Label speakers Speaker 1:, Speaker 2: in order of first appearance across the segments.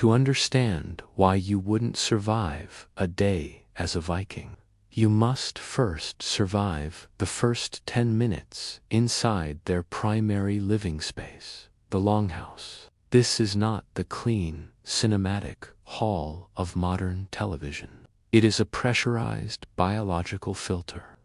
Speaker 1: To understand why you wouldn't survive a day as a Viking, you must first survive the first 10 minutes inside their primary living space, the longhouse. This is not the clean, cinematic hall of modern television. It is a pressurized biological filter.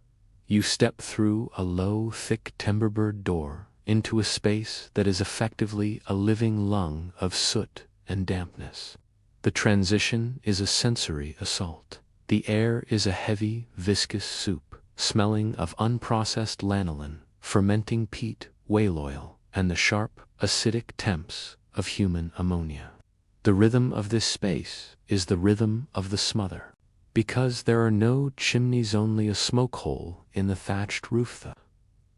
Speaker 1: You step through a low, thick timberbird door into a space that is effectively a living lung of soot and dampness. The transition is a sensory assault. The air is a heavy, viscous soup, smelling of unprocessed lanolin, fermenting peat, whale oil, and the sharp, acidic temps of human ammonia. The rhythm of this space is the rhythm of the smother. Because there are no chimneys, only a smoke hole in the thatched roof. The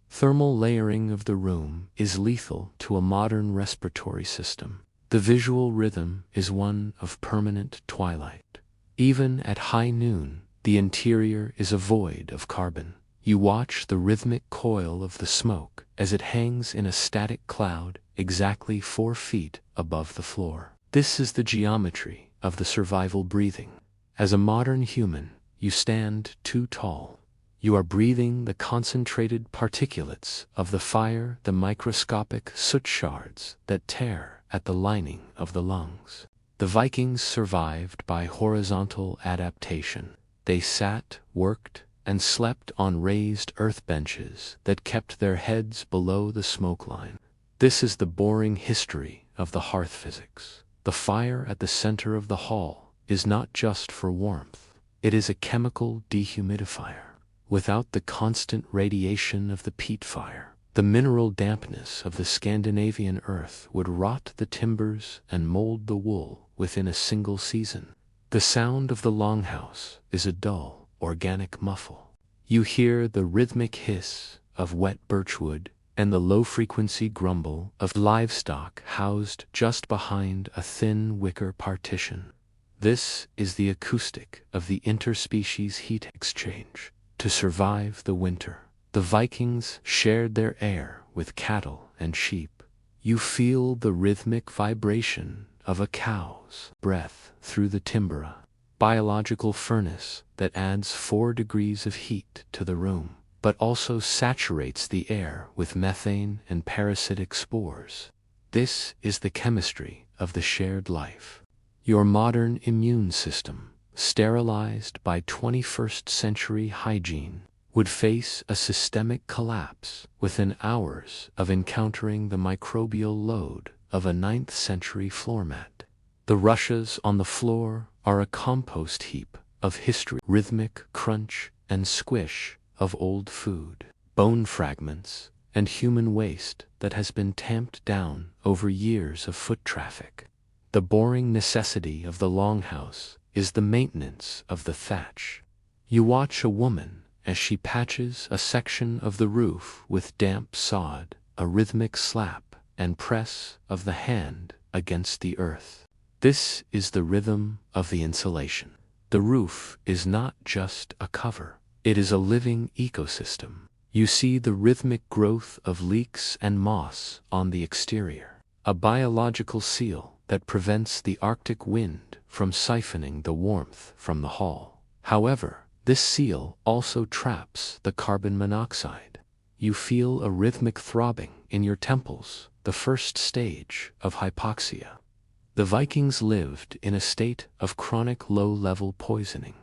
Speaker 1: thermal layering of the room is lethal to a modern respiratory system. The visual rhythm is one of permanent twilight. Even at high noon, the interior is a void of carbon. You watch the rhythmic coil of the smoke as it hangs in a static cloud exactly 4 feet above the floor. This is the geometry of the survival breathing. As a modern human, you stand too tall. You are breathing the concentrated particulates of the fire, the microscopic soot shards that tear at the lining of the lungs. The Vikings survived by horizontal adaptation. They sat, worked, and slept on raised earth benches that kept their heads below the smoke line. This is the boring history of the hearth physics. The fire at the center of the hall is not just for warmth. It is a chemical dehumidifier. Without the constant radiation of the peat fire, the mineral dampness of the Scandinavian earth would rot the timbers and mold the wool within a single season. The sound of the longhouse is a dull, organic muffle. You hear the rhythmic hiss of wet birchwood and the low-frequency grumble of livestock housed just behind a thin wicker partition. This is the acoustic of the interspecies heat exchange. To survive the winter, the Vikings shared their air with cattle and sheep. You feel the rhythmic vibration of a cow's breath through the timbera, biological furnace that adds 4 degrees of heat to the room, but also saturates the air with methane and parasitic spores. This is the chemistry of the shared life. Your modern immune system, sterilized by 21st century hygiene, would face a systemic collapse within hours of encountering the microbial load of a 9th century floor mat. The rushes on the floor are a compost heap of history, rhythmic crunch and squish of old food, bone fragments, and human waste that has been tamped down over years of foot traffic. The boring necessity of the longhouse is the maintenance of the thatch. You watch a woman as she patches a section of the roof with damp sod, a rhythmic slap and press of the hand against the earth. This is the rhythm of the insulation. The roof is not just a cover, it is a living ecosystem. You see the rhythmic growth of leeks and moss on the exterior, a biological seal that prevents the Arctic wind from siphoning the warmth from the hall. However, this seal also traps the carbon monoxide. You feel a rhythmic throbbing in your temples, the first stage of hypoxia. The Vikings lived in a state of chronic low-level poisoning.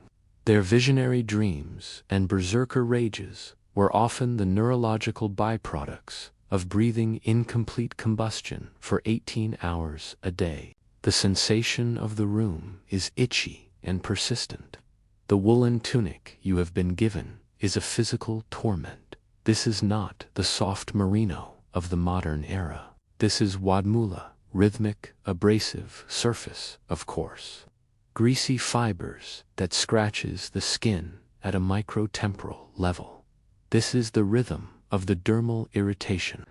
Speaker 1: Their visionary dreams and berserker rages were often the neurological byproducts of breathing incomplete combustion for 18 hours a day. The sensation of the room is itchy and persistent. The woolen tunic you have been given is a physical torment. This is not the soft merino of the modern era. This is wadmula, rhythmic, abrasive surface, of course. Greasy fibers that scratches the skin at a microtemporal level. This is the rhythm of the dermal irritation.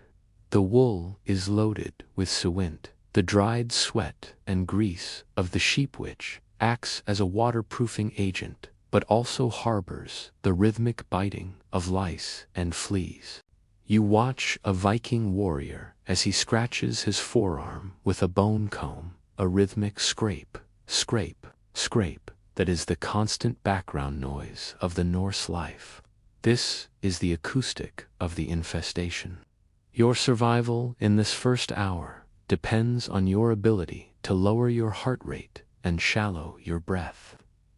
Speaker 1: The wool is loaded with suint, the dried sweat and grease of the sheep, which acts as a waterproofing agent, but also harbors the rhythmic biting of lice and fleas. You watch a Viking warrior as he scratches his forearm with a bone comb, a rhythmic scrape, scrape, scrape that is the constant background noise of the Norse life. This is the acoustic of the infestation. Your survival in this first hour depends on your ability to lower your heart rate and shallow your breath.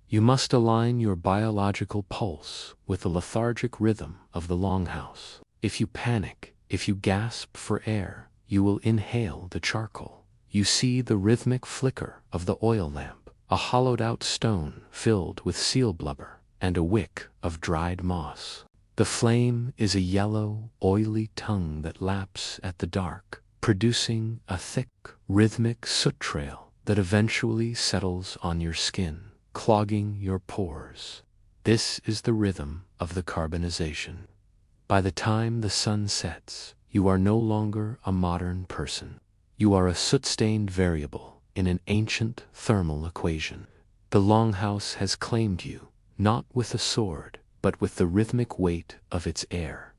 Speaker 1: You must align your biological pulse with the lethargic rhythm of the longhouse. If you panic, if you gasp for air, you will inhale the charcoal. You see the rhythmic flicker of the oil lamp, a hollowed-out stone filled with seal blubber, and a wick of dried moss. The flame is a yellow, oily tongue that laps at the dark, producing a thick, rhythmic soot trail that eventually settles on your skin, clogging your pores. This is the rhythm of the carbonization. By the time the sun sets, you are no longer a modern person. You are a soot-stained variable in an ancient thermal equation. The longhouse has claimed you, not with a sword, but with the rhythmic weight of its air.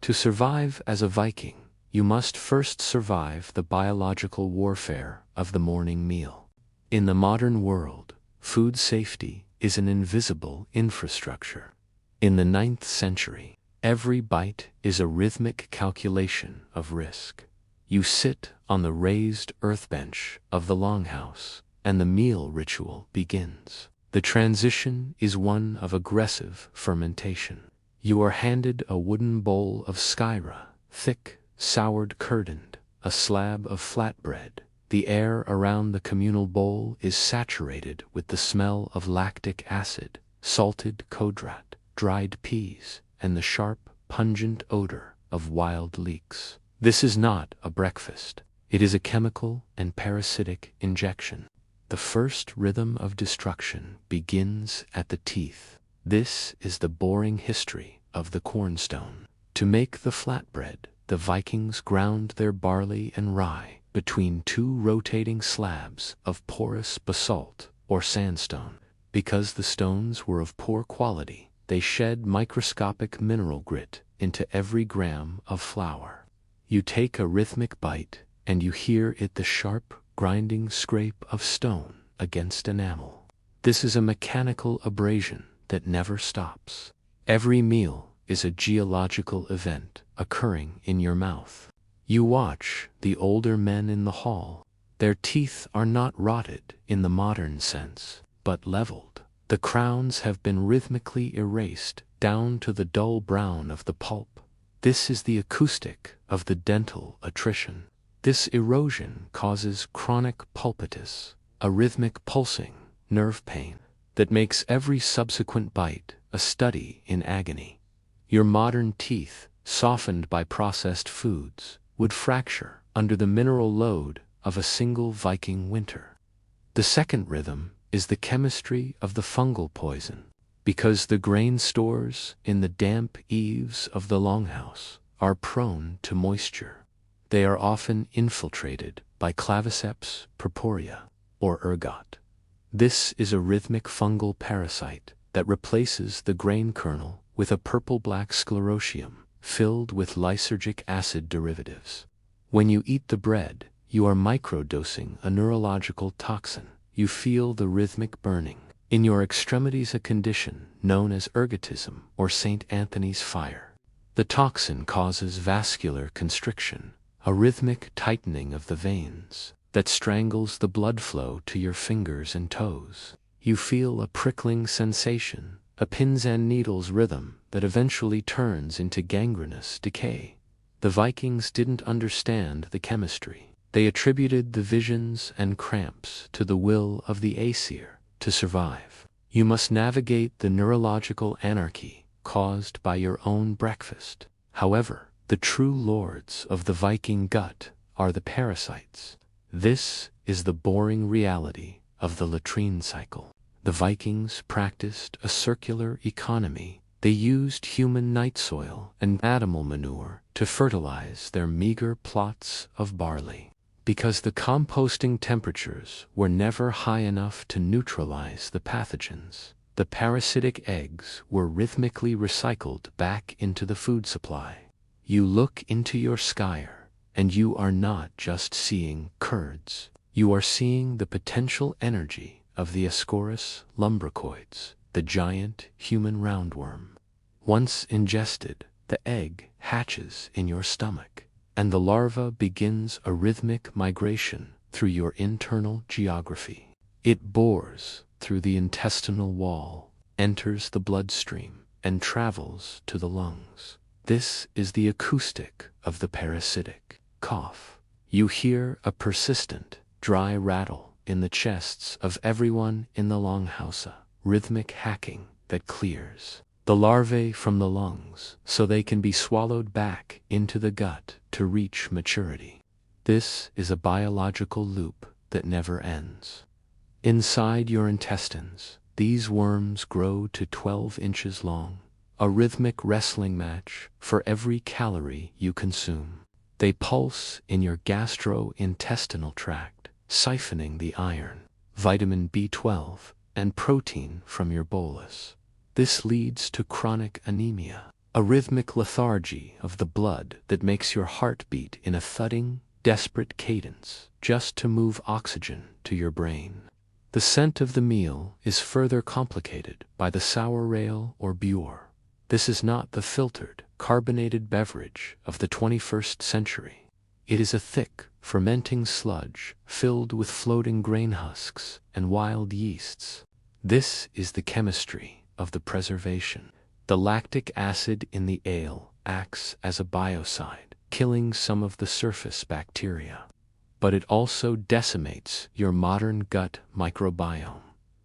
Speaker 1: To survive as a Viking, you must first survive the biological warfare of the morning meal. In the modern world, food safety is an invisible infrastructure. In the 9th century, every bite is a rhythmic calculation of risk. You sit on the raised earth bench of the longhouse, and the meal ritual begins. The transition is one of aggressive fermentation. You are handed a wooden bowl of skyra, thick, soured curd, a slab of flatbread. The air around the communal bowl is saturated with the smell of lactic acid, salted kodrat, dried peas, and the sharp, pungent odor of wild leeks. This is not a breakfast. It is a chemical and parasitic injection. The first rhythm of destruction begins at the teeth. This is the boring history of the cornstone. To make the flatbread, the Vikings ground their barley and rye between two rotating slabs of porous basalt or sandstone. Because the stones were of poor quality, they shed microscopic mineral grit into every gram of flour. You take a rhythmic bite, and you hear it, the sharp, grinding scrape of stone against enamel. This is a mechanical abrasion that never stops. Every meal is a geological event occurring in your mouth. You watch the older men in the hall. Their teeth are not rotted in the modern sense, but leveled. The crowns have been rhythmically erased down to the dull brown of the pulp. This is the acoustic of the dental attrition. This erosion causes chronic pulpitis, a rhythmic pulsing nerve pain that makes every subsequent bite a study in agony. Your modern teeth, softened by processed foods, would fracture under the mineral load of a single Viking winter. The second rhythm is the chemistry of the fungal poison. Because the grain stores in the damp eaves of the longhouse are prone to moisture, they are often infiltrated by Claviceps purpurea or ergot. This is a rhythmic fungal parasite that replaces the grain kernel with a purple-black sclerotium filled with lysergic acid derivatives. When you eat the bread, you are microdosing a neurological toxin. You feel the rhythmic burning in your extremities, a condition known as ergotism or St. Anthony's fire. The toxin causes vascular constriction, a rhythmic tightening of the veins that strangles the blood flow to your fingers and toes. You feel a prickling sensation, a pins and needles rhythm that eventually turns into gangrenous decay. The Vikings didn't understand the chemistry. They attributed the visions and cramps to the will of the Aesir. To survive, you must navigate the neurological anarchy caused by your own breakfast. However, the true lords of the Viking gut are the parasites. This is the boring reality of the latrine cycle. The Vikings practiced a circular economy. They used human night soil and animal manure to fertilize their meager plots of barley. Because the composting temperatures were never high enough to neutralize the pathogens, the parasitic eggs were rhythmically recycled back into the food supply. You look into your skyer, and you are not just seeing curds. You are seeing the potential energy of the Ascorus lumbricoids, the giant human roundworm. Once ingested, the egg hatches in your stomach, and the larva begins a rhythmic migration through your internal geography. It bores through the intestinal wall, enters the bloodstream, and travels to the lungs. This is the acoustic of the parasitic cough. You hear a persistent, dry rattle in the chests of everyone in the longhouse, a rhythmic hacking that clears the larvae from the lungs so they can be swallowed back into the gut to reach maturity. This is a biological loop that never ends. Inside your intestines, these worms grow to 12 inches long, a rhythmic wrestling match for every calorie you consume. They pulse in your gastrointestinal tract, siphoning the iron, vitamin B12, and protein from your bolus. This leads to chronic anemia, a rhythmic lethargy of the blood that makes your heart beat in a thudding, desperate cadence just to move oxygen to your brain. The scent of the meal is further complicated by the sour rail or bure. This is not the filtered, carbonated beverage of the 21st century. It is a thick, fermenting sludge filled with floating grain husks and wild yeasts. This is the chemistry of the preservation. The lactic acid in the ale acts as a biocide, killing some of the surface bacteria. But it also decimates your modern gut microbiome.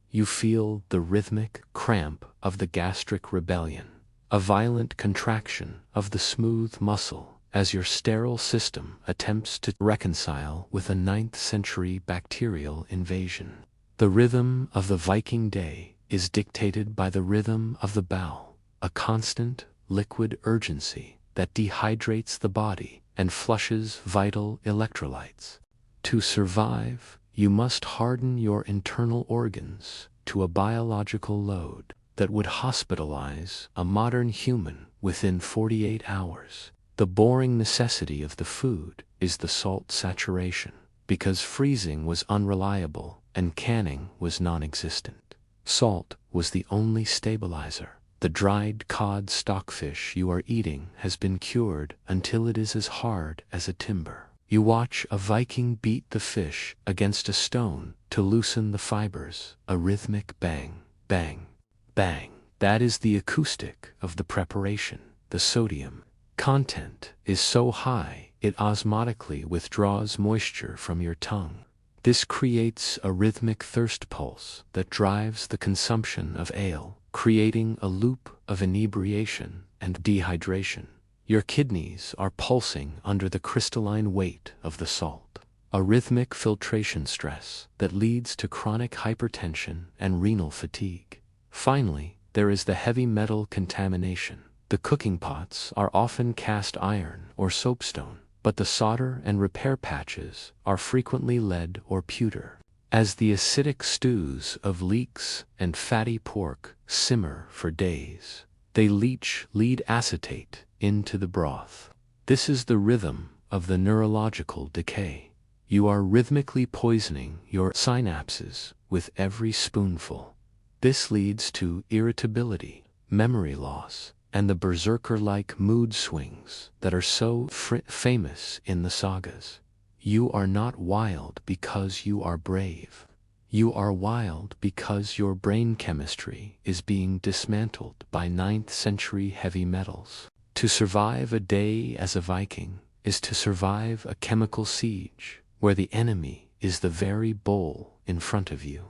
Speaker 1: You feel the rhythmic cramp of the gastric rebellion, a violent contraction of the smooth muscle as your sterile system attempts to reconcile with a 9th century bacterial invasion. The rhythm of the Viking day is dictated by the rhythm of the bowel, a constant, liquid urgency that dehydrates the body and flushes vital electrolytes. To survive, you must harden your internal organs to a biological load that would hospitalize a modern human within 48 hours. The boring necessity of the food is the salt saturation, because freezing was unreliable and canning was non-existent. Salt was the only stabilizer. The dried cod stockfish you are eating has been cured until it is as hard as a timber. You watch a Viking beat the fish against a stone to loosen the fibers, a rhythmic bang, bang, bang. That is the acoustic of the preparation. The sodium content is so high it osmotically withdraws moisture from your tongue. This creates a rhythmic thirst pulse that drives the consumption of ale, creating a loop of inebriation and dehydration. Your kidneys are pulsing under the crystalline weight of the salt, a rhythmic filtration stress that leads to chronic hypertension and renal fatigue. Finally, there is the heavy metal contamination. The cooking pots are often cast iron or soapstone, but the solder and repair patches are frequently lead or pewter. As the acidic stews of leeks and fatty pork simmer for days, they leach lead acetate into the broth. This is the rhythm of the neurological decay. You are rhythmically poisoning your synapses with every spoonful. This leads to irritability, memory loss, and the berserker-like mood swings that are so famous in the sagas. You are not wild because you are brave. You are wild because your brain chemistry is being dismantled by 9th century heavy metals. To survive a day as a Viking is to survive a chemical siege where the enemy is the very bowl in front of you.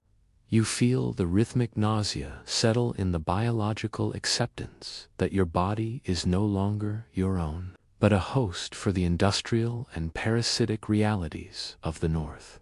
Speaker 1: You feel the rhythmic nausea settle in the biological acceptance that your body is no longer your own, but a host for the industrial and parasitic realities of the North.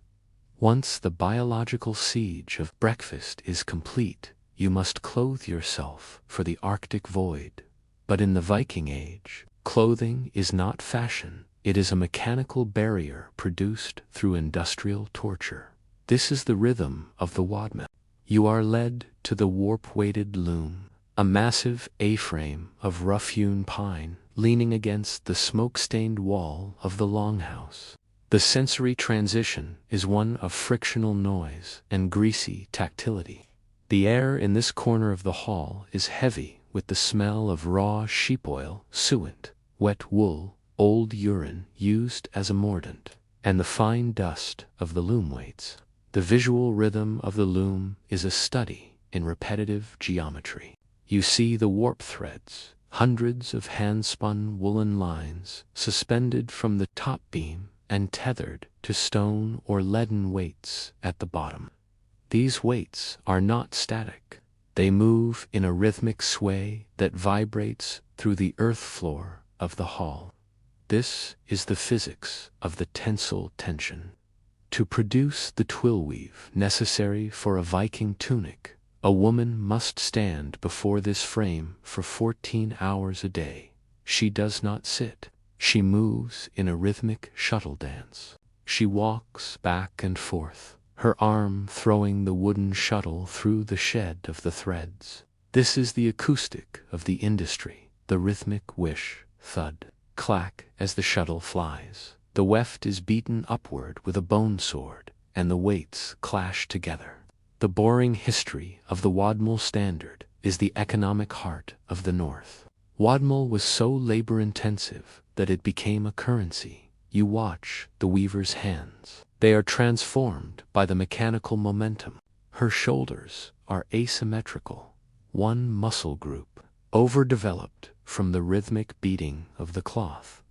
Speaker 1: Once the biological siege of breakfast is complete, you must clothe yourself for the Arctic void. But in the Viking Age, clothing is not fashion, it is a mechanical barrier produced through industrial torture. This is the rhythm of the wadman. You are led to the warp-weighted loom, a massive A-frame of rough-hewn pine leaning against the smoke-stained wall of the longhouse. The sensory transition is one of frictional noise and greasy tactility. The air in this corner of the hall is heavy with the smell of raw sheep oil, suet, wet wool, old urine used as a mordant, and the fine dust of the loom weights. The visual rhythm of the loom is a study in repetitive geometry. You see the warp threads, hundreds of hand-spun woolen lines suspended from the top beam and tethered to stone or leaden weights at the bottom. These weights are not static. They move in a rhythmic sway that vibrates through the earth floor of the hall. This is the physics of the tensile tension. To produce the twill weave necessary for a Viking tunic, a woman must stand before this frame for 14 hours a day. She does not sit. She moves in a rhythmic shuttle dance. She walks back and forth, her arm throwing the wooden shuttle through the shed of the threads. This is the acoustic of the industry, the rhythmic whish, thud, clack as the shuttle flies. The weft is beaten upward with a bone sword, and the weights clash together. The boring history of the wadmal standard is the economic heart of the North. Wadmal was so labor-intensive that it became a currency. You watch the weaver's hands. They are transformed by the mechanical momentum. Her shoulders are asymmetrical, one muscle group, overdeveloped from the rhythmic beating of the cloth.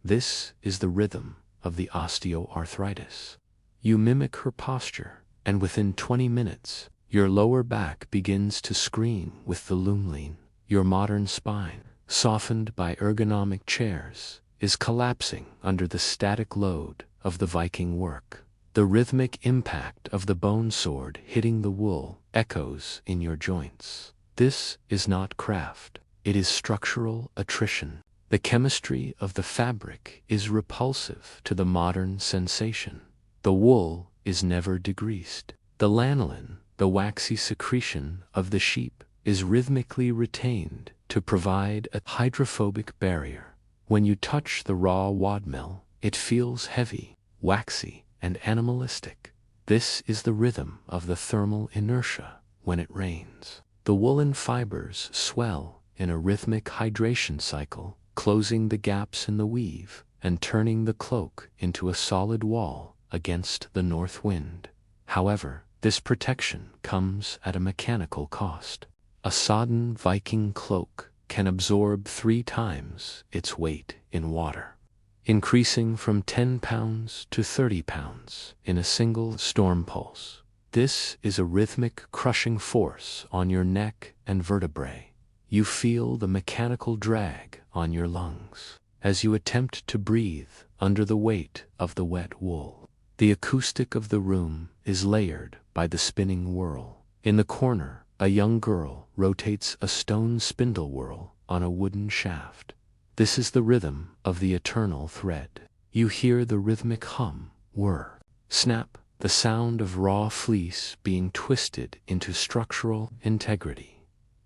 Speaker 1: This is the rhythm of the osteoarthritis. You mimic her posture, and within 20 minutes, your lower back begins to scream with the loom lean. Your modern spine, softened by ergonomic chairs, is collapsing under the static load of the Viking work. The rhythmic impact of the bone sword hitting the wool echoes in your joints. This is not craft. It is structural attrition. The chemistry of the fabric is repulsive to the modern sensation. The wool is never degreased. The lanolin, the waxy secretion of the sheep, is rhythmically retained to provide a hydrophobic barrier. When you touch the raw wadmal, it feels heavy, waxy, and animalistic. This is the rhythm of the thermal inertia when it rains. The woolen fibers swell in a rhythmic hydration cycle, closing the gaps in the weave and turning the cloak into a solid wall against the north wind. However, this protection comes at a mechanical cost. A sodden Viking cloak can absorb 3 times its weight in water, increasing from 10 pounds to 30 pounds in a single storm pulse. This is a rhythmic crushing force on your neck and vertebrae. You feel the mechanical drag on your lungs as you attempt to breathe under the weight of the wet wool. The acoustic of the room is layered by the spinning whirl. In the corner, a young girl rotates a stone spindle whorl on a wooden shaft. This is the rhythm of the eternal thread. You hear the rhythmic hum, whir, snap, the sound of raw fleece being twisted into structural integrity.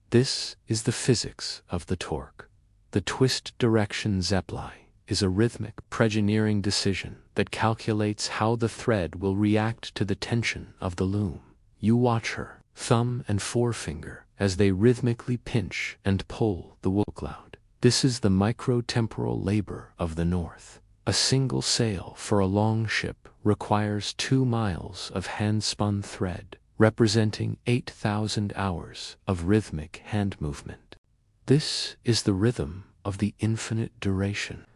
Speaker 1: This is the physics of the torque. The twist direction zeppli is a rhythmic pre-engineering decision that calculates how the thread will react to the tension of the loom. You watch her, thumb and forefinger, as they rhythmically pinch and pull the wool cloud. This is the microtemporal labor of the North. A single sail for a longship requires 2 miles of hand-spun thread, representing 8,000 hours of rhythmic hand movement. This is the rhythm of the infinite duration.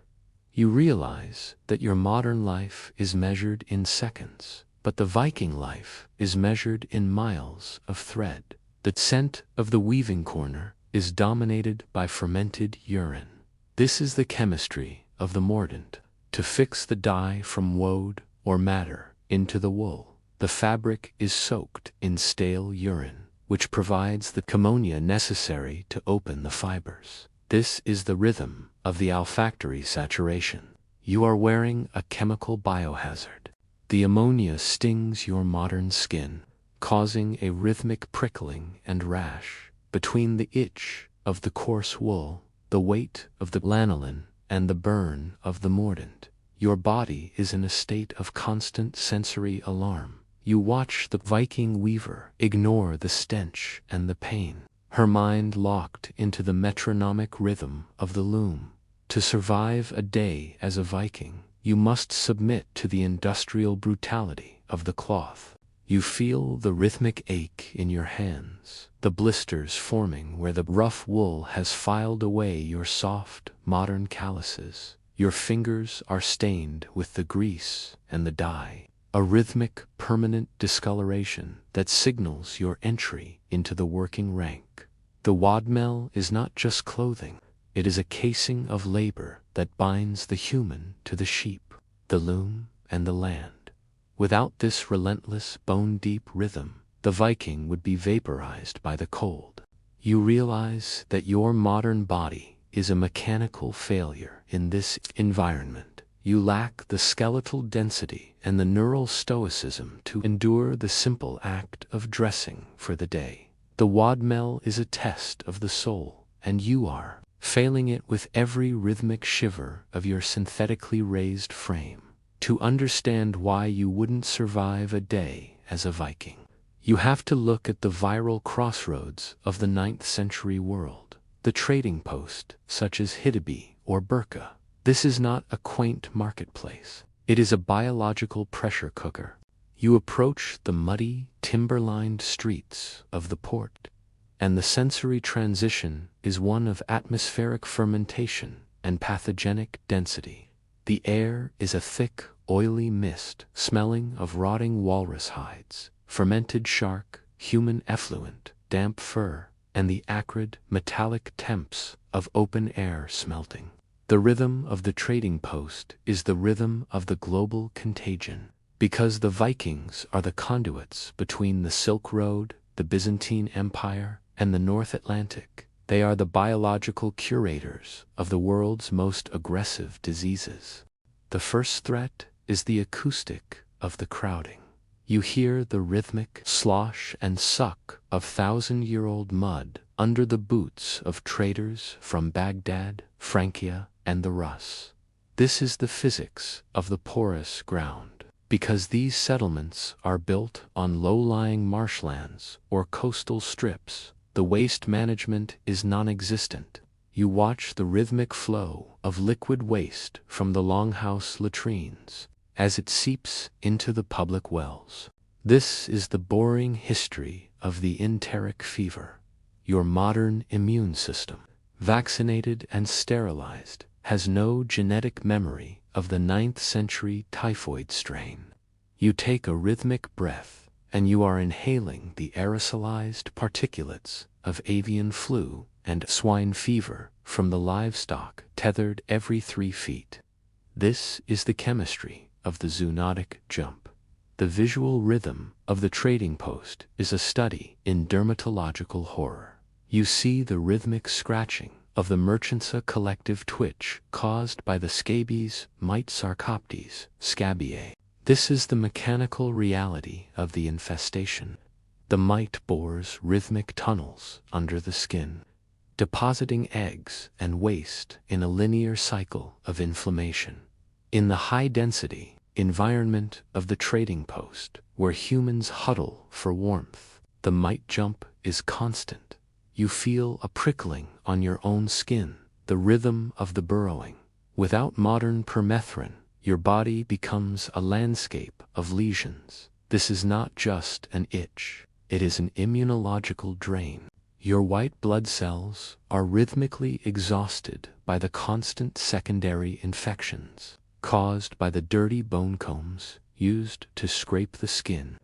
Speaker 1: You realize that your modern life is measured in seconds, but the Viking life is measured in miles of thread. The scent of the weaving corner is dominated by fermented urine. This is the chemistry of the mordant. To fix the dye from woad or madder into the wool, the fabric is soaked in stale urine, which provides the ammonia necessary to open the fibers. This is the rhythm of the olfactory saturation. You are wearing a chemical biohazard. The ammonia stings your modern skin, causing a rhythmic prickling and rash. Between the itch of the coarse wool, the weight of the lanolin, and the burn of the mordant, your body is in a state of constant sensory alarm. You watch the Viking weaver ignore the stench and the pain, her mind locked into the metronomic rhythm of the loom. To survive a day as a Viking, you must submit to the industrial brutality of the cloth. You feel the rhythmic ache in your hands, the blisters forming where the rough wool has filed away your soft, modern calluses. Your fingers are stained with the grease and the dye, a rhythmic, permanent discoloration that signals your entry into the working rank. The wadmel is not just clothing, it is a casing of labor that binds the human to the sheep, the loom, and the land. Without this relentless, bone-deep rhythm, the Viking would be vaporized by the cold. You realize that your modern body is a mechanical failure in this environment. You lack the skeletal density and the neural stoicism to endure the simple act of dressing for the day. The wadmel is a test of the soul, and you are failing it with every rhythmic shiver of your synthetically raised frame. To understand why you wouldn't survive a day as a Viking, you have to look at the viral crossroads of the 9th century world. The trading post, such as Hidabi or Burka. This is not a quaint marketplace. It is a biological pressure cooker. You approach the muddy, timber-lined streets of the port, and the sensory transition is one of atmospheric fermentation and pathogenic density. The air is a thick, oily mist smelling of rotting walrus hides, fermented shark, human effluent, damp fur, and the acrid, metallic temps of open-air smelting. The rhythm of the trading post is the rhythm of the global contagion. Because the Vikings are the conduits between the Silk Road, the Byzantine Empire, and the North Atlantic, they are the biological curators of the world's most aggressive diseases. The first threat is the acoustic of the crowding. You hear the rhythmic slosh and suck of thousand-year-old mud under the boots of traders from Baghdad, Francia, and the Rus. This is the physics of the porous ground. Because these settlements are built on low-lying marshlands or coastal strips, the waste management is non-existent. You watch the rhythmic flow of liquid waste from the longhouse latrines as it seeps into the public wells. This is the boring history of the enteric fever. Your modern immune system, vaccinated and sterilized, has no genetic memory of the 9th century typhoid strain. You take a rhythmic breath, and you are inhaling the aerosolized particulates of avian flu and swine fever from the livestock tethered every 3 feet. This is the chemistry of the zoonotic jump. The visual rhythm of the trading post is a study in dermatological horror. You see the rhythmic scratching of the Merchantsa collective twitch caused by the scabies mite sarcoptes, scabiae. This is the mechanical reality of the infestation. The mite bores rhythmic tunnels under the skin, depositing eggs and waste in a linear cycle of inflammation. In the high-density environment of the trading post, where humans huddle for warmth, the mite jump is constant. You feel a prickling on your own skin, the rhythm of the burrowing. Without modern permethrin, your body becomes a landscape of lesions. This is not just an itch, it is an immunological drain. Your white blood cells are rhythmically exhausted by the constant secondary infections caused by the dirty bone combs used to scrape the skin.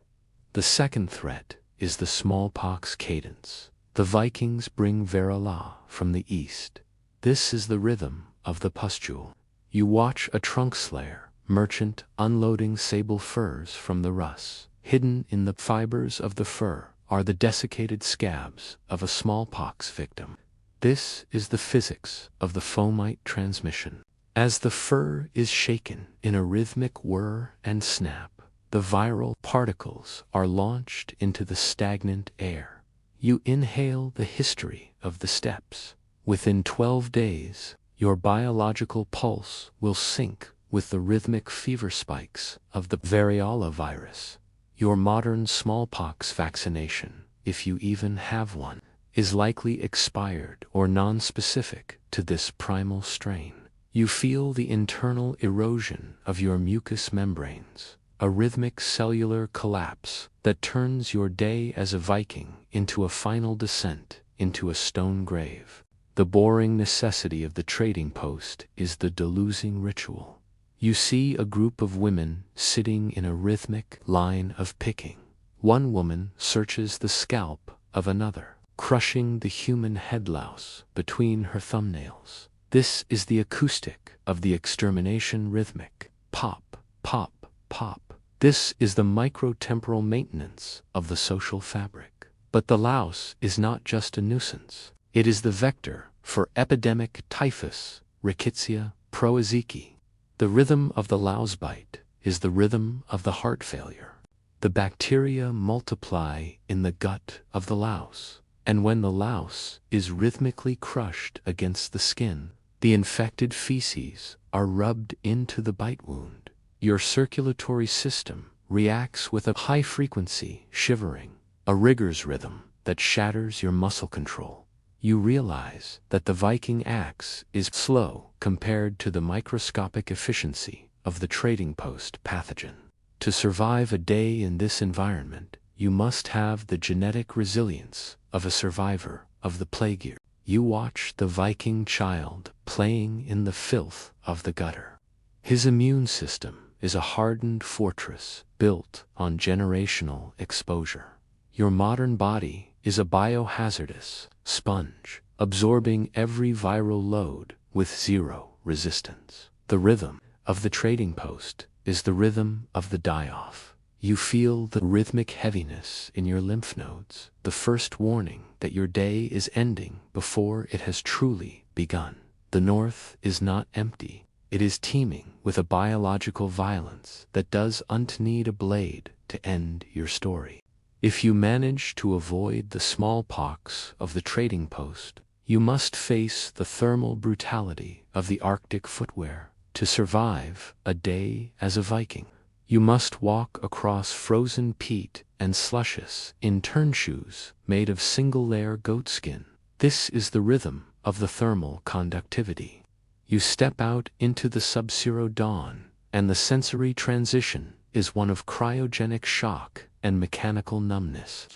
Speaker 1: The second threat is the smallpox cadence. The Vikings bring Verala from the east. This is the rhythm of the pustule. You watch a trunk slayer merchant unloading sable furs from the Rus. Hidden in the fibers of the fur are the desiccated scabs of a smallpox victim. This is the physics of the fomite transmission. As the fur is shaken in a rhythmic whir and snap, the viral particles are launched into the stagnant air. You inhale the history of the steppes. Within 12 days, your biological pulse will sync with the rhythmic fever spikes of the variola virus. Your modern smallpox vaccination, if you even have one, is likely expired or non-specific to this primal strain. You feel the internal erosion of your mucous membranes, a rhythmic cellular collapse that turns your day as a Viking into a final descent into a stone grave. The boring necessity of the trading post is the delusing ritual. You see a group of women sitting in a rhythmic line of picking. One woman searches the scalp of another, crushing the human head louse between her thumbnails. This is the acoustic of the extermination rhythmic. Pop, pop, pop. This is the microtemporal maintenance of the social fabric. But the louse is not just a nuisance. It is the vector for epidemic typhus, rickettsia, proaziki. The rhythm of the louse bite is the rhythm of the heart failure. The bacteria multiply in the gut of the louse, and when the louse is rhythmically crushed against the skin, the infected feces are rubbed into the bite wound. Your circulatory system reacts with a high-frequency shivering, a rigger's rhythm that shatters your muscle control. You realize that the Viking axe is slow compared to the microscopic efficiency of the trading post pathogen. To survive a day in this environment, you must have the genetic resilience of a survivor of the plague year. You watch the Viking child playing in the filth of the gutter. His immune system is a hardened fortress built on generational exposure. Your modern body is a biohazardous sponge, absorbing every viral load with zero resistance. The rhythm of the trading post is the rhythm of the die-off. You feel the rhythmic heaviness in your lymph nodes, the first warning that your day is ending before it has truly begun. The North is not empty. It is teeming with a biological violence that doesn't need a blade to end your story. If you manage to avoid the smallpox of the trading post, you must face the thermal brutality of the Arctic footwear. To survive a day as a Viking, you must walk across frozen peat and slushes in turn shoes made of single-layer goatskin. This is the rhythm of the thermal conductivity. You step out into the sub-zero dawn, and the sensory transition is one of cryogenic shock and mechanical numbness.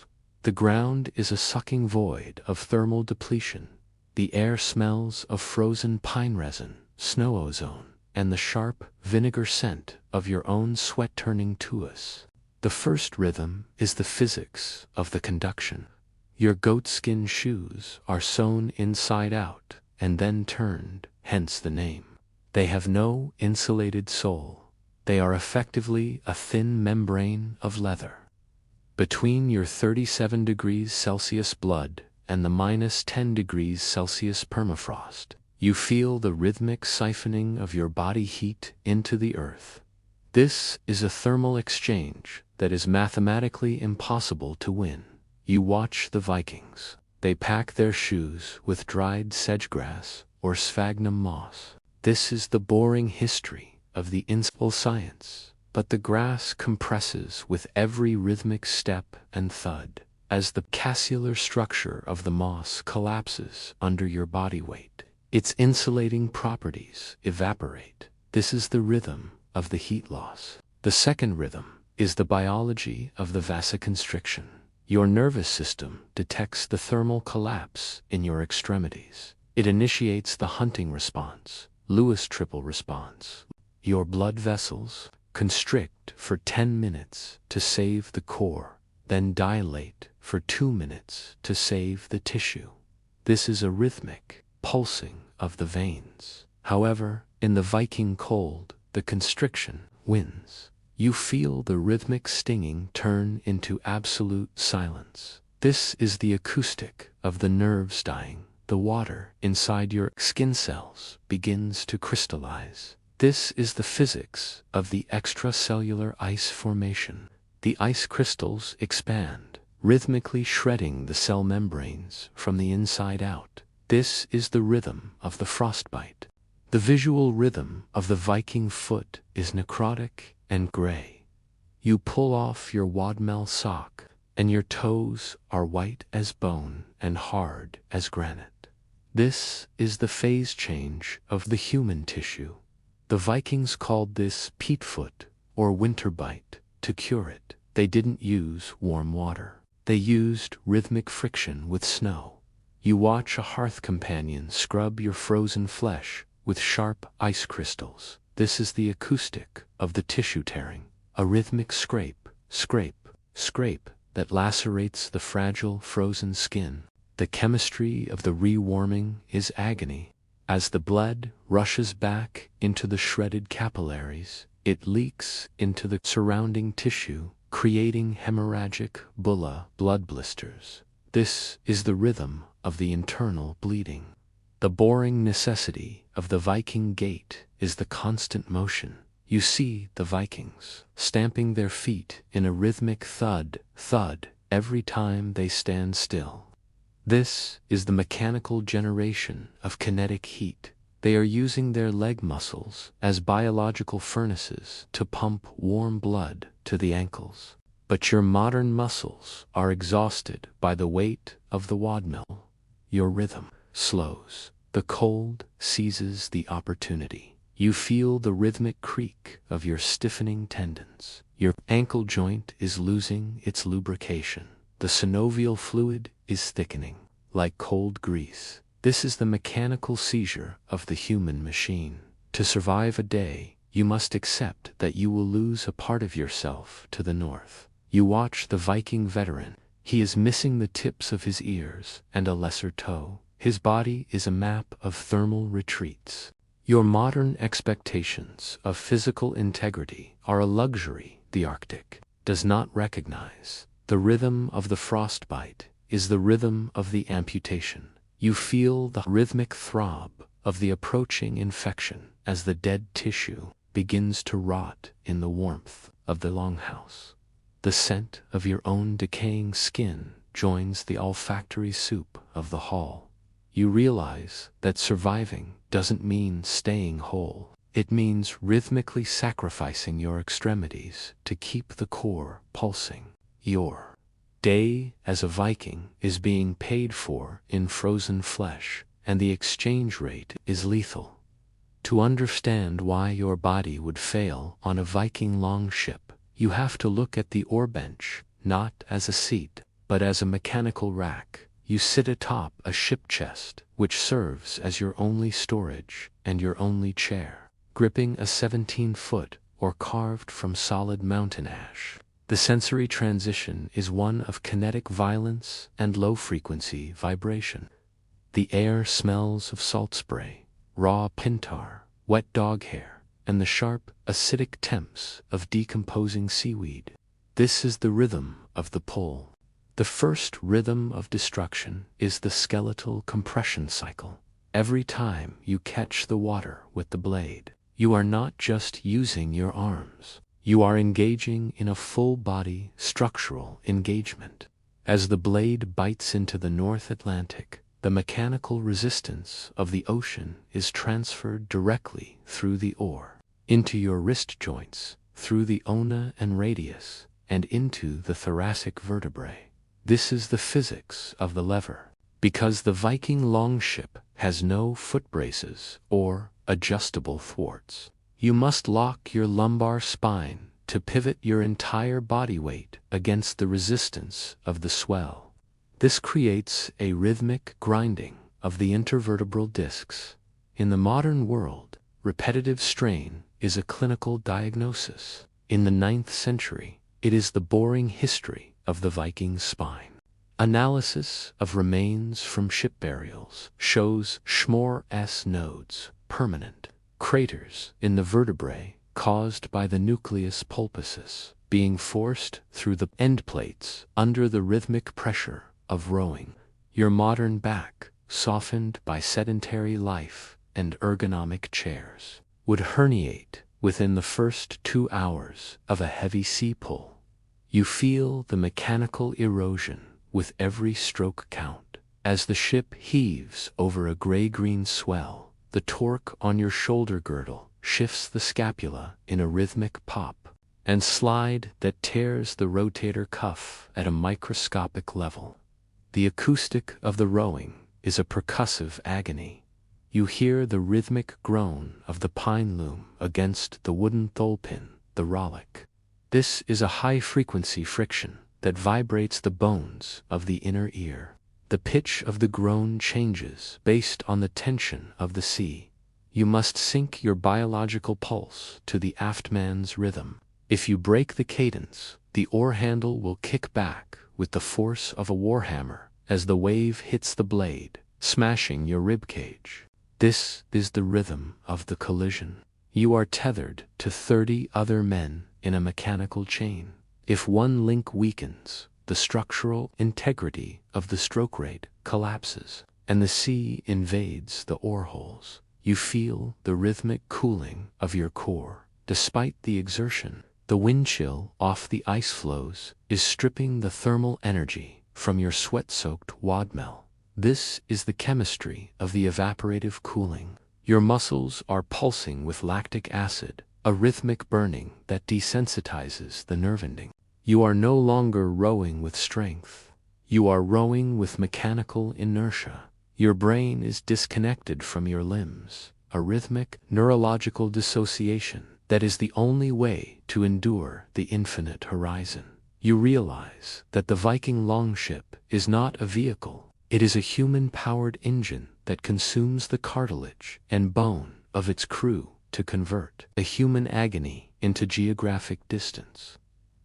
Speaker 1: The ground is a sucking void of thermal depletion. The air smells of frozen pine resin, snow ozone, and the sharp vinegar scent of your own sweat turning to us. The first rhythm is the physics of the conduction. Your goatskin shoes are sewn inside out and then turned, hence the name. They have no insulated sole. They are effectively a thin membrane of leather. Between your 37 degrees Celsius blood and the minus 10 degrees Celsius permafrost, you feel the rhythmic siphoning of your body heat into the earth. This is a thermal exchange that is mathematically impossible to win. You watch the Vikings. They pack their shoes with dried sedgegrass or sphagnum moss. This is the boring history of the insect science, but the grass compresses with every rhythmic step and thud as the casellar structure of the moss collapses under your body weight. Its insulating properties evaporate. This is the rhythm of the heat loss. The second rhythm is the biology of the vasoconstriction. Your nervous system detects the thermal collapse in your extremities. It initiates the hunting response, Lewis triple response. Your blood vessels constrict for 10 minutes to save the core, then dilate for 2 minutes to save the tissue. This is a rhythmic pulsing of the veins. However, in the Viking cold, the constriction wins. You feel the rhythmic stinging turn into absolute silence. This is the acoustic of the nerves dying. The water inside your skin cells begins to crystallize. This is the physics of the extracellular ice formation. The ice crystals expand, rhythmically shredding the cell membranes from the inside out. This is the rhythm of the frostbite. The visual rhythm of the Viking foot is necrotic and gray. You pull off your wadmel sock, and your toes are white as bone and hard as granite. This is the phase change of the human tissue. The Vikings called this peatfoot or winter bite to cure it. They didn't use warm water. They used rhythmic friction with snow. You watch a hearth companion scrub your frozen flesh with sharp ice crystals. This is the acoustic of the tissue tearing, a rhythmic scrape, scrape, scrape that lacerates the fragile frozen skin. The chemistry of the rewarming is agony. As the blood rushes back into the shredded capillaries, it leaks into the surrounding tissue, creating hemorrhagic bulla blood blisters. This is the rhythm of the internal bleeding. The boring necessity of the Viking gait is the constant motion. You see the Vikings stamping their feet in a rhythmic thud, thud every time they stand still. This is the mechanical generation of kinetic heat. They are using their leg muscles as biological furnaces to pump warm blood to the ankles. But your modern muscles are exhausted by the weight of the wadmill. Your rhythm slows. The cold seizes the opportunity. You feel the rhythmic creak of your stiffening tendons. Your ankle joint is losing its lubrication. The synovial fluid is thickening, like cold grease. This is the mechanical seizure of the human machine. To survive a day, you must accept that you will lose a part of yourself to the north. You watch the Viking veteran. He is missing the tips of his ears and a lesser toe. His body is a map of thermal retreats. Your modern expectations of physical integrity are a luxury the Arctic does not recognize. The rhythm of the frostbite is the rhythm of the amputation. You feel the rhythmic throb of the approaching infection as the dead tissue begins to rot in the warmth of the longhouse. The scent of your own decaying skin joins the olfactory soup of the hall. You realize that surviving doesn't mean staying whole. It means rhythmically sacrificing your extremities to keep the core pulsing. Your day as a Viking is being paid for in frozen flesh, and the exchange rate is lethal. To understand why your body would fail on a Viking longship, you have to look at the oar bench, not as a seat, but as a mechanical rack. You sit atop a ship chest, which serves as your only storage and your only chair, gripping a 17-foot or carved from solid mountain ash. The sensory transition is one of kinetic violence and low-frequency vibration. The air smells of salt spray, raw pintar, wet dog hair, and the sharp, acidic temps of decomposing seaweed. This is the rhythm of the pull. The first rhythm of destruction is the skeletal compression cycle. Every time you catch the water with the blade, you are not just using your arms. You are engaging in a full-body structural engagement. As the blade bites into the North Atlantic, the mechanical resistance of the ocean is transferred directly through the oar, into your wrist joints, through the ulna and radius, and into the thoracic vertebrae. This is the physics of the lever. Because the Viking longship has no foot braces or adjustable thwarts, you must lock your lumbar spine to pivot your entire body weight against the resistance of the swell. This creates a rhythmic grinding of the intervertebral discs. In the modern world, repetitive strain is a clinical diagnosis. In the 9th century, it is the boring history of the Viking spine. Analysis of remains from ship burials shows Schmore-S nodes, permanent craters in the vertebrae caused by the nucleus pulposus, being forced through the end plates under the rhythmic pressure of rowing. Your modern back, softened by sedentary life and ergonomic chairs, would herniate within the first 2 hours of a heavy sea pull. You feel the mechanical erosion with every stroke count. As the ship heaves over a gray-green swell, the torque on your shoulder girdle shifts the scapula in a rhythmic pop, and slide that tears the rotator cuff at a microscopic level. The acoustic of the rowing is a percussive agony. You hear the rhythmic groan of the pine loom against the wooden tholepin, the rollick. This is a high-frequency friction that vibrates the bones of the inner ear. The pitch of the groan changes based on the tension of the sea. You must sync your biological pulse to the aftman's rhythm. If you break the cadence, the oar handle will kick back with the force of a warhammer as the wave hits the blade, smashing your ribcage. This is the rhythm of the collision. You are tethered to 30 other men in a mechanical chain. If one link weakens, the structural integrity of the stroke rate collapses, and the sea invades the oar holes. You feel the rhythmic cooling of your core. Despite the exertion, the wind chill off the ice floes is stripping the thermal energy from your sweat-soaked wadmel. This is the chemistry of the evaporative cooling. Your muscles are pulsing with lactic acid, a rhythmic burning that desensitizes the nerve ending. You are no longer rowing with strength. You are rowing with mechanical inertia. Your brain is disconnected from your limbs, a rhythmic neurological dissociation that is the only way to endure the infinite horizon. You realize that the Viking longship is not a vehicle. It is a human-powered engine that consumes the cartilage and bone of its crew to convert a human agony into geographic distance.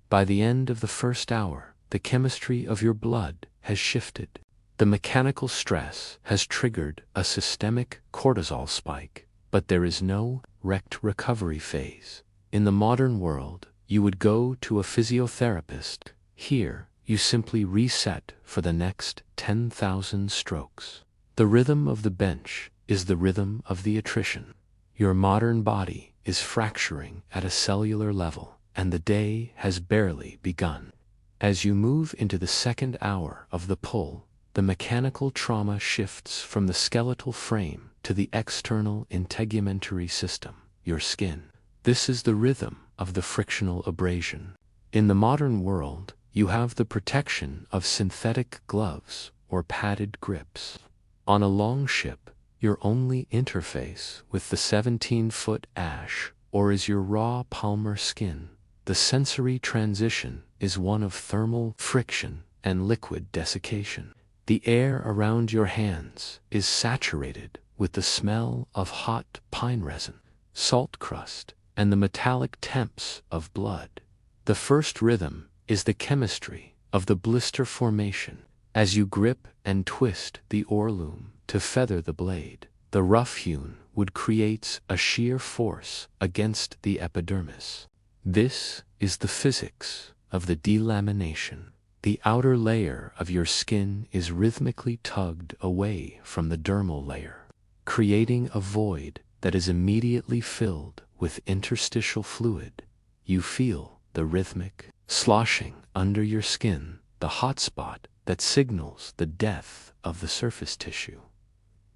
Speaker 1: By the end of the first hour, the chemistry of your blood has shifted. The mechanical stress has triggered a systemic cortisol spike, but there is no wrecked recovery phase. In the modern world, you would go to a physiotherapist. Here, you simply reset for the next 10,000 strokes. The rhythm of the bench is the rhythm of the attrition. Your modern body is fracturing at a cellular level, and the day has barely begun. As you move into the second hour of the pull, the mechanical trauma shifts from the skeletal frame to the external integumentary system, your skin. This is the rhythm of the frictional abrasion. In the modern world, you have the protection of synthetic gloves or padded grips. On a longship, your only interface with the 17-foot ash or is your raw palmar skin. The sensory transition is one of thermal friction and liquid desiccation. The air around your hands is saturated with the smell of hot pine resin, salt crust, and the metallic temps of blood. The first rhythm is the chemistry of the blister formation. As you grip and twist the oar loom to feather the blade, the rough-hewn wood creates a shear force against the epidermis. This is the physics of the delamination. The outer layer of your skin is rhythmically tugged away from the dermal layer, creating a void that is immediately filled with interstitial fluid. You feel the rhythmic sloshing under your skin, the hot spot that signals the death of the surface tissue.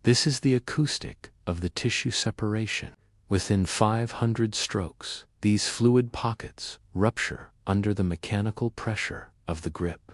Speaker 1: This is the acoustic of the tissue separation. Within 500 strokes, these fluid pockets rupture under the mechanical pressure of the grip.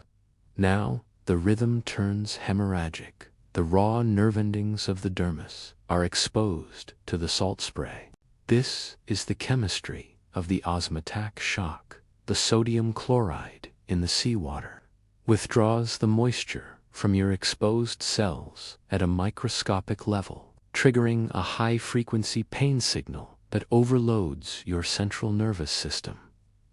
Speaker 1: Now, the rhythm turns hemorrhagic. The raw nerve endings of the dermis are exposed to the salt spray. This is the chemistry of the osmotic shock. The sodium chloride in the seawater withdraws the moisture from your exposed cells at a microscopic level, triggering a high-frequency pain signal that overloads your central nervous system.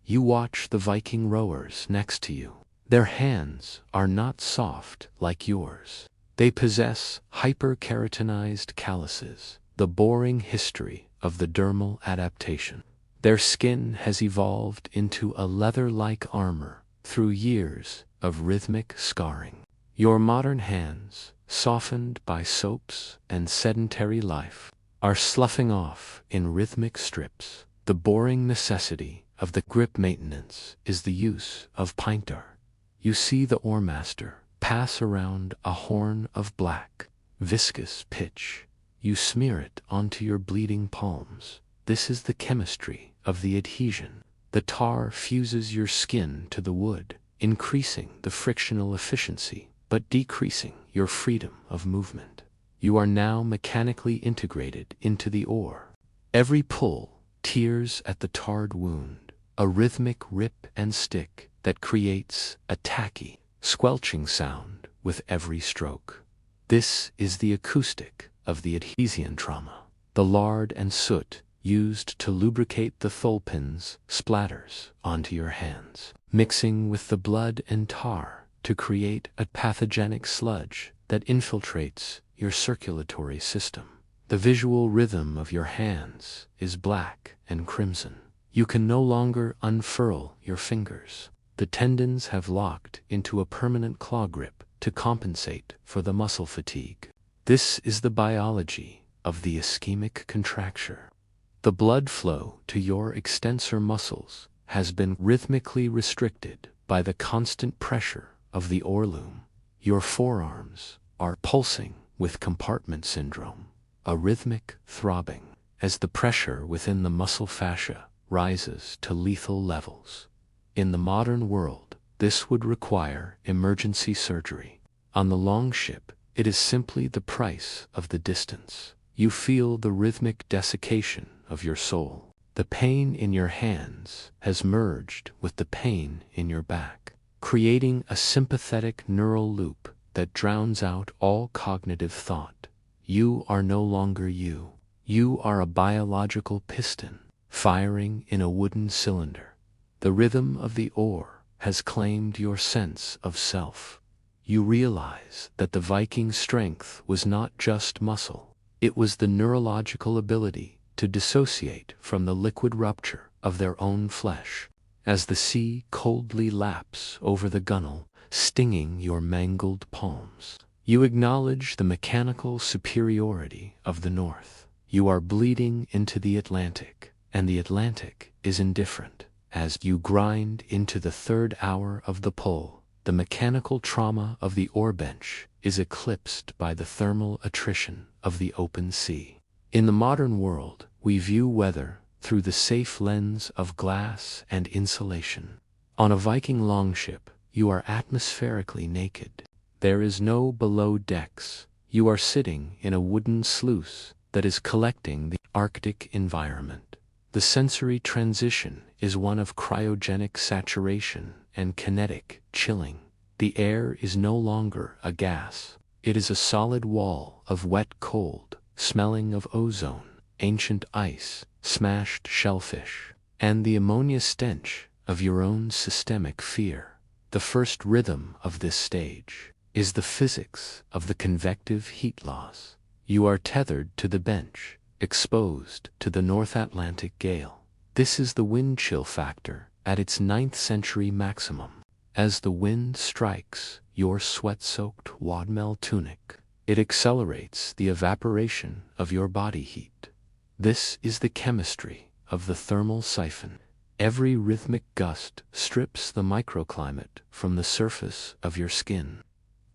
Speaker 1: You watch the Viking rowers next to you. Their hands are not soft like yours. They possess hyperkeratinized calluses, the boring history of the dermal adaptation. Their skin has evolved into a leather-like armor through years of rhythmic scarring. Your modern hands, softened by soaps and sedentary life, are sloughing off in rhythmic strips. The boring necessity of the grip maintenance is the use of pintar. You see the oarmaster pass around a horn of black, viscous pitch. you smear it onto your bleeding palms. This is the chemistry of the adhesion. The tar fuses your skin to the wood, increasing the frictional efficiency, but decreasing your freedom of movement. You are now mechanically integrated into the ore. Every pull tears at the tarred wound, a rhythmic rip and stick that creates a tacky, squelching sound with every stroke. This is the acoustic of the adhesion trauma. The lard and soot used to lubricate the thole pins splatters onto your hands, mixing with the blood and tar to create a pathogenic sludge that infiltrates your circulatory system. The visual rhythm of your hands is black and crimson. You can no longer unfurl your fingers. The tendons have locked into a permanent claw grip to compensate for the muscle fatigue. This is the biology of the ischemic contracture. The blood flow to your extensor muscles has been rhythmically restricted by the constant pressure of the ore loom. Your forearms are pulsing with compartment syndrome, a rhythmic throbbing as the pressure within the muscle fascia rises to lethal levels. In the modern world, this would require emergency surgery. On the longship, it is simply the price of the distance. You feel the rhythmic desiccation of your soul. The pain in your hands has merged with the pain in your back, creating a sympathetic neural loop that drowns out all cognitive thought. You are no longer you. You are a biological piston, firing in a wooden cylinder. The rhythm of the ore has claimed your sense of self. You realize that the Viking strength was not just muscle. It was the neurological ability to dissociate from the liquid rupture of their own flesh. As the sea coldly laps over the gunwale, stinging your mangled palms, you acknowledge the mechanical superiority of the North. You are bleeding into the Atlantic, and the Atlantic is indifferent. As you grind into the third hour of the pull, the mechanical trauma of the ore bench is eclipsed by the thermal attrition of the open sea. In the modern world, we view weather through the safe lens of glass and insulation. On a Viking longship, you are atmospherically naked. There is no below decks. You are sitting in a wooden sluice that is collecting the Arctic environment. The sensory transition is one of cryogenic saturation and kinetic chilling. The air is no longer a gas. It is a solid wall of wet cold, smelling of ozone, ancient ice, smashed shellfish, and the ammonia stench of your own systemic fear. The first rhythm of this stage is the physics of the convective heat loss. You are tethered to the bench, exposed to the North Atlantic gale. This is the wind chill factor at its 9th century maximum. As the wind strikes your sweat-soaked wadmel tunic, it accelerates the evaporation of your body heat. This is the chemistry of the thermal siphon. Every rhythmic gust strips the microclimate from the surface of your skin,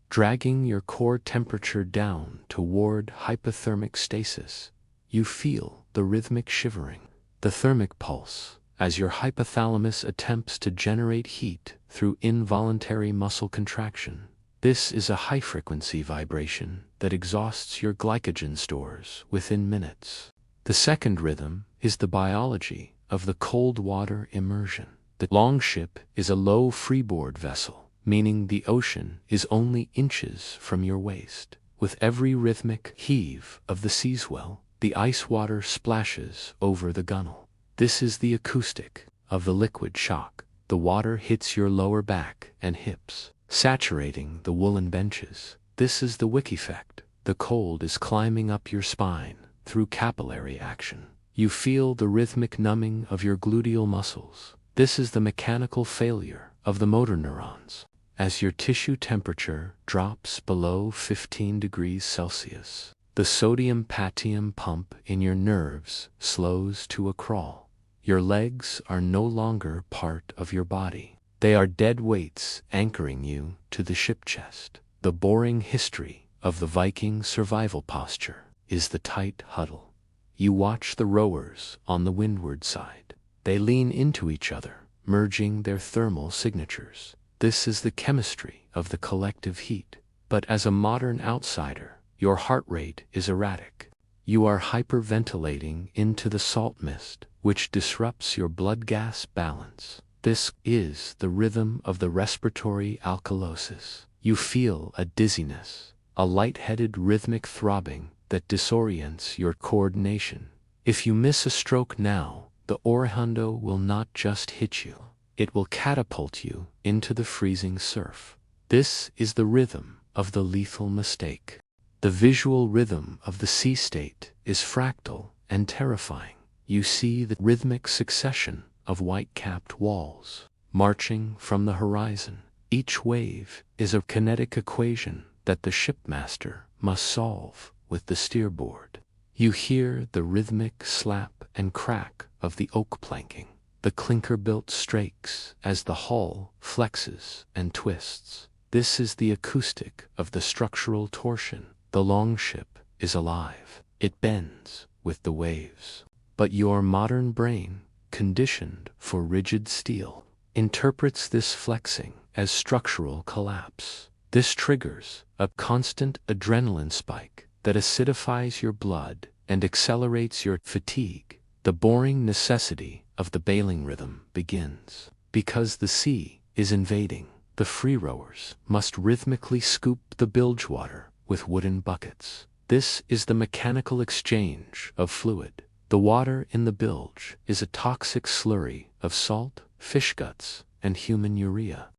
Speaker 1: dragging your core temperature down toward hypothermic stasis. You feel the rhythmic shivering, the thermic pulse, as your hypothalamus attempts to generate heat through involuntary muscle contraction. This is a high-frequency vibration that exhausts your glycogen stores within minutes. The second rhythm is the biology of the cold water immersion. The longship is a low freeboard vessel, meaning the ocean is only inches from your waist. With every rhythmic heave of the sea swell, the ice water splashes over the gunwale. This is the acoustic of the liquid shock. The water hits your lower back and hips, saturating the woolen benches. This is the wick effect. The cold is climbing up your spine through capillary action. You feel the rhythmic numbing of your gluteal muscles. This is the mechanical failure of the motor neurons. As your tissue temperature drops below 15 degrees Celsius, the sodium-potassium pump in your nerves slows to a crawl. Your legs are no longer part of your body. They are dead weights anchoring you to the ship chest. The boring history of the Viking survival posture. is the tight huddle. You watch the rowers on the windward side. They lean into each other, merging their thermal signatures. This is the chemistry of the collective heat. But as a modern outsider, your heart rate is erratic. You are hyperventilating into the salt mist, which disrupts your blood-gas balance. This is the rhythm of the respiratory alkalosis. You feel a dizziness, a light-headed rhythmic throbbing that disorients your coordination. If you miss a stroke now, the orihundo will not just hit you, it will catapult you into the freezing surf. This is the rhythm of the lethal mistake. The visual rhythm of the sea state is fractal and terrifying. You see the rhythmic succession of white-capped walls marching from the horizon. Each wave is a kinetic equation that the shipmaster must solve with the steerboard. You hear the rhythmic slap and crack of the oak planking, the clinker-built strakes as the hull flexes and twists. This is the acoustic of the structural torsion. The longship is alive. It bends with the waves. But your modern brain, conditioned for rigid steel, interprets this flexing as structural collapse. This triggers a constant adrenaline spike that acidifies your blood and accelerates your fatigue. The boring necessity of the bailing rhythm begins. Because the sea is invading, the free rowers must rhythmically scoop the bilge water with wooden buckets. This is the mechanical exchange of fluid. The water in the bilge is a toxic slurry of salt, fish guts, and human urea.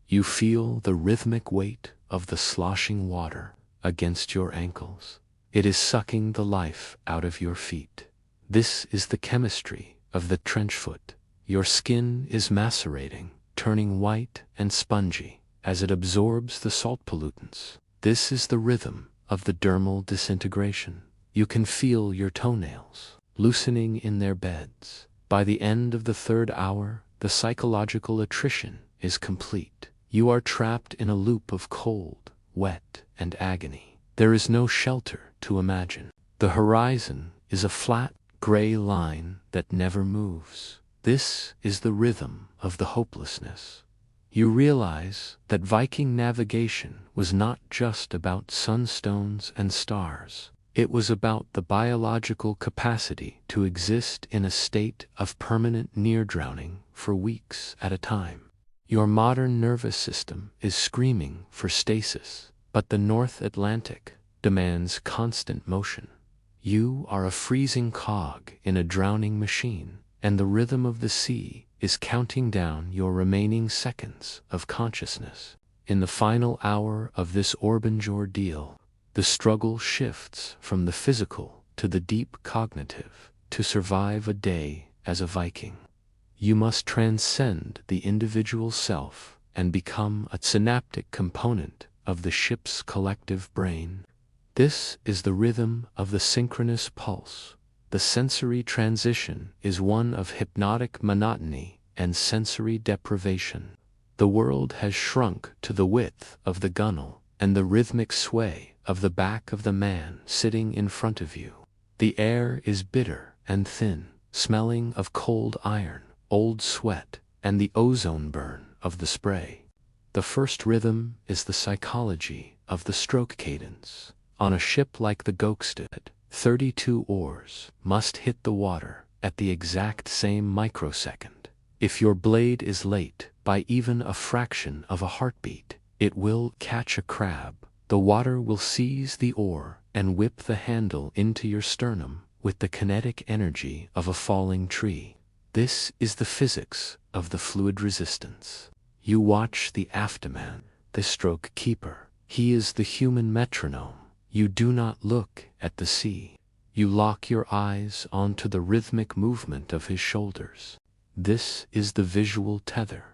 Speaker 1: You feel the rhythmic weight of the sloshing water against your ankles. It is sucking the life out of your feet. This is the chemistry of the trench foot. Your skin is macerating, turning white and spongy as it absorbs the salt pollutants. This is the rhythm of the dermal disintegration. You can feel your toenails loosening in their beds. By the end of the third hour, the psychological attrition is complete. You are trapped in a loop of cold, wet, and agony. There is no shelter to imagine. The horizon is a flat, gray line that never moves. This is the rhythm of the hopelessness. You realize that Viking navigation was not just about sunstones and stars. It was about the biological capacity to exist in a state of permanent near-drowning for weeks at a time. Your modern nervous system is screaming for stasis, but the North Atlantic demands constant motion. You are a freezing cog in a drowning machine, and the rhythm of the sea is counting down your remaining seconds of consciousness. In the final hour of this Orbinge ordeal, the struggle shifts from the physical to the deep cognitive. To survive a day as a Viking, you must transcend the individual self and become a synaptic component of the ship's collective brain. This is the rhythm of the synchronous pulse. The sensory transition is one of hypnotic monotony and sensory deprivation. The world has shrunk to the width of the gunwale and the rhythmic sway of the back of the man sitting in front of you. The air is bitter and thin, smelling of cold iron, old sweat, and the ozone burn of the spray. The first rhythm is the psychology of the stroke cadence. On a ship like the Gokstad, 32 oars must hit the water at the exact same microsecond. If your blade is late by even a fraction of a heartbeat, it will catch a crab. The water will seize the oar and whip the handle into your sternum with the kinetic energy of a falling tree. This is the physics of the fluid resistance. You watch the afterman, the stroke keeper. He is the human metronome. You do not look at the sea. You lock your eyes onto the rhythmic movement of his shoulders. This is the visual tether.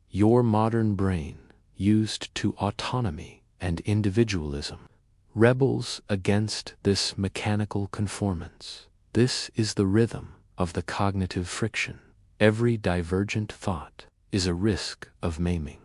Speaker 1: Your modern brain, used to autonomy and individualism, rebels against this mechanical conformance. This is the rhythm of the cognitive friction. Every divergent thought is a risk of maiming.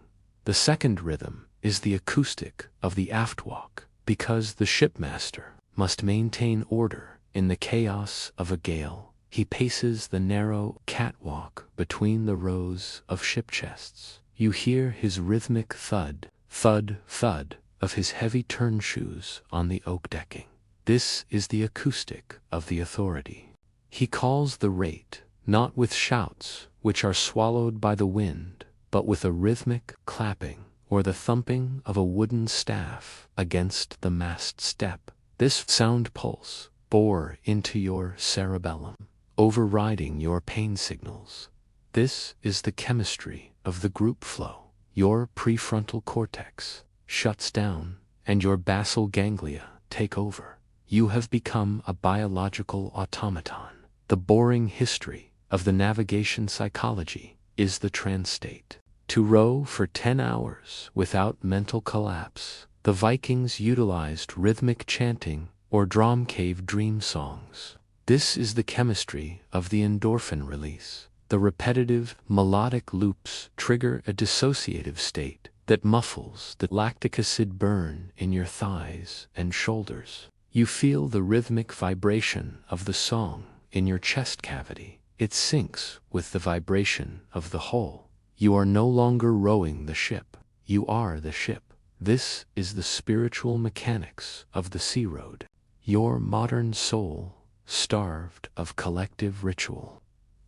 Speaker 1: The second rhythm is the acoustic of the aft walk. Because the shipmaster must maintain order in the chaos of a gale. He paces the narrow catwalk between the rows of ship chests. You hear his rhythmic thud, thud, thud of his heavy turn shoes on the oak decking. This is the acoustic of the authority. He calls the rate, not with shouts, which are swallowed by the wind, but with a rhythmic clapping, or the thumping of a wooden staff against the mast step. This sound pulse bore into your cerebellum, overriding your pain signals. This is the chemistry of the group flow. Your prefrontal cortex shuts down, and your basal ganglia take over. You have become a biological automaton. The boring history of the navigation psychology is the trance state. To row for 10 hours without mental collapse, the Vikings utilized rhythmic chanting or drum cave dream songs. This is the chemistry of the endorphin release. The repetitive, melodic loops trigger a dissociative state that muffles the lactic acid burn in your thighs and shoulders. You feel the rhythmic vibration of the song in your chest cavity. It syncs with the vibration of the hull. You are no longer rowing the ship. You are the ship. This is the spiritual mechanics of the sea road. Your modern soul, starved of collective ritual,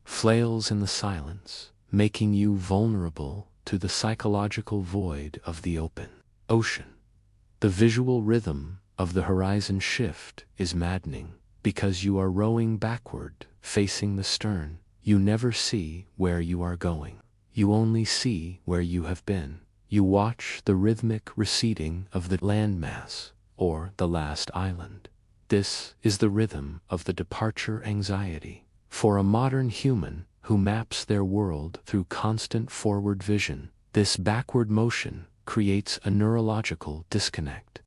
Speaker 1: flails in the silence, making you vulnerable to the psychological void of the open ocean. The visual rhythm of the horizon shift is maddening because you are rowing backward, facing the stern. You never see where you are going. You only see where you have been. You watch the rhythmic receding of the landmass or the last island. This is the rhythm of the departure anxiety. For a modern human who maps their world through constant forward vision, this backward motion creates a neurological disconnect.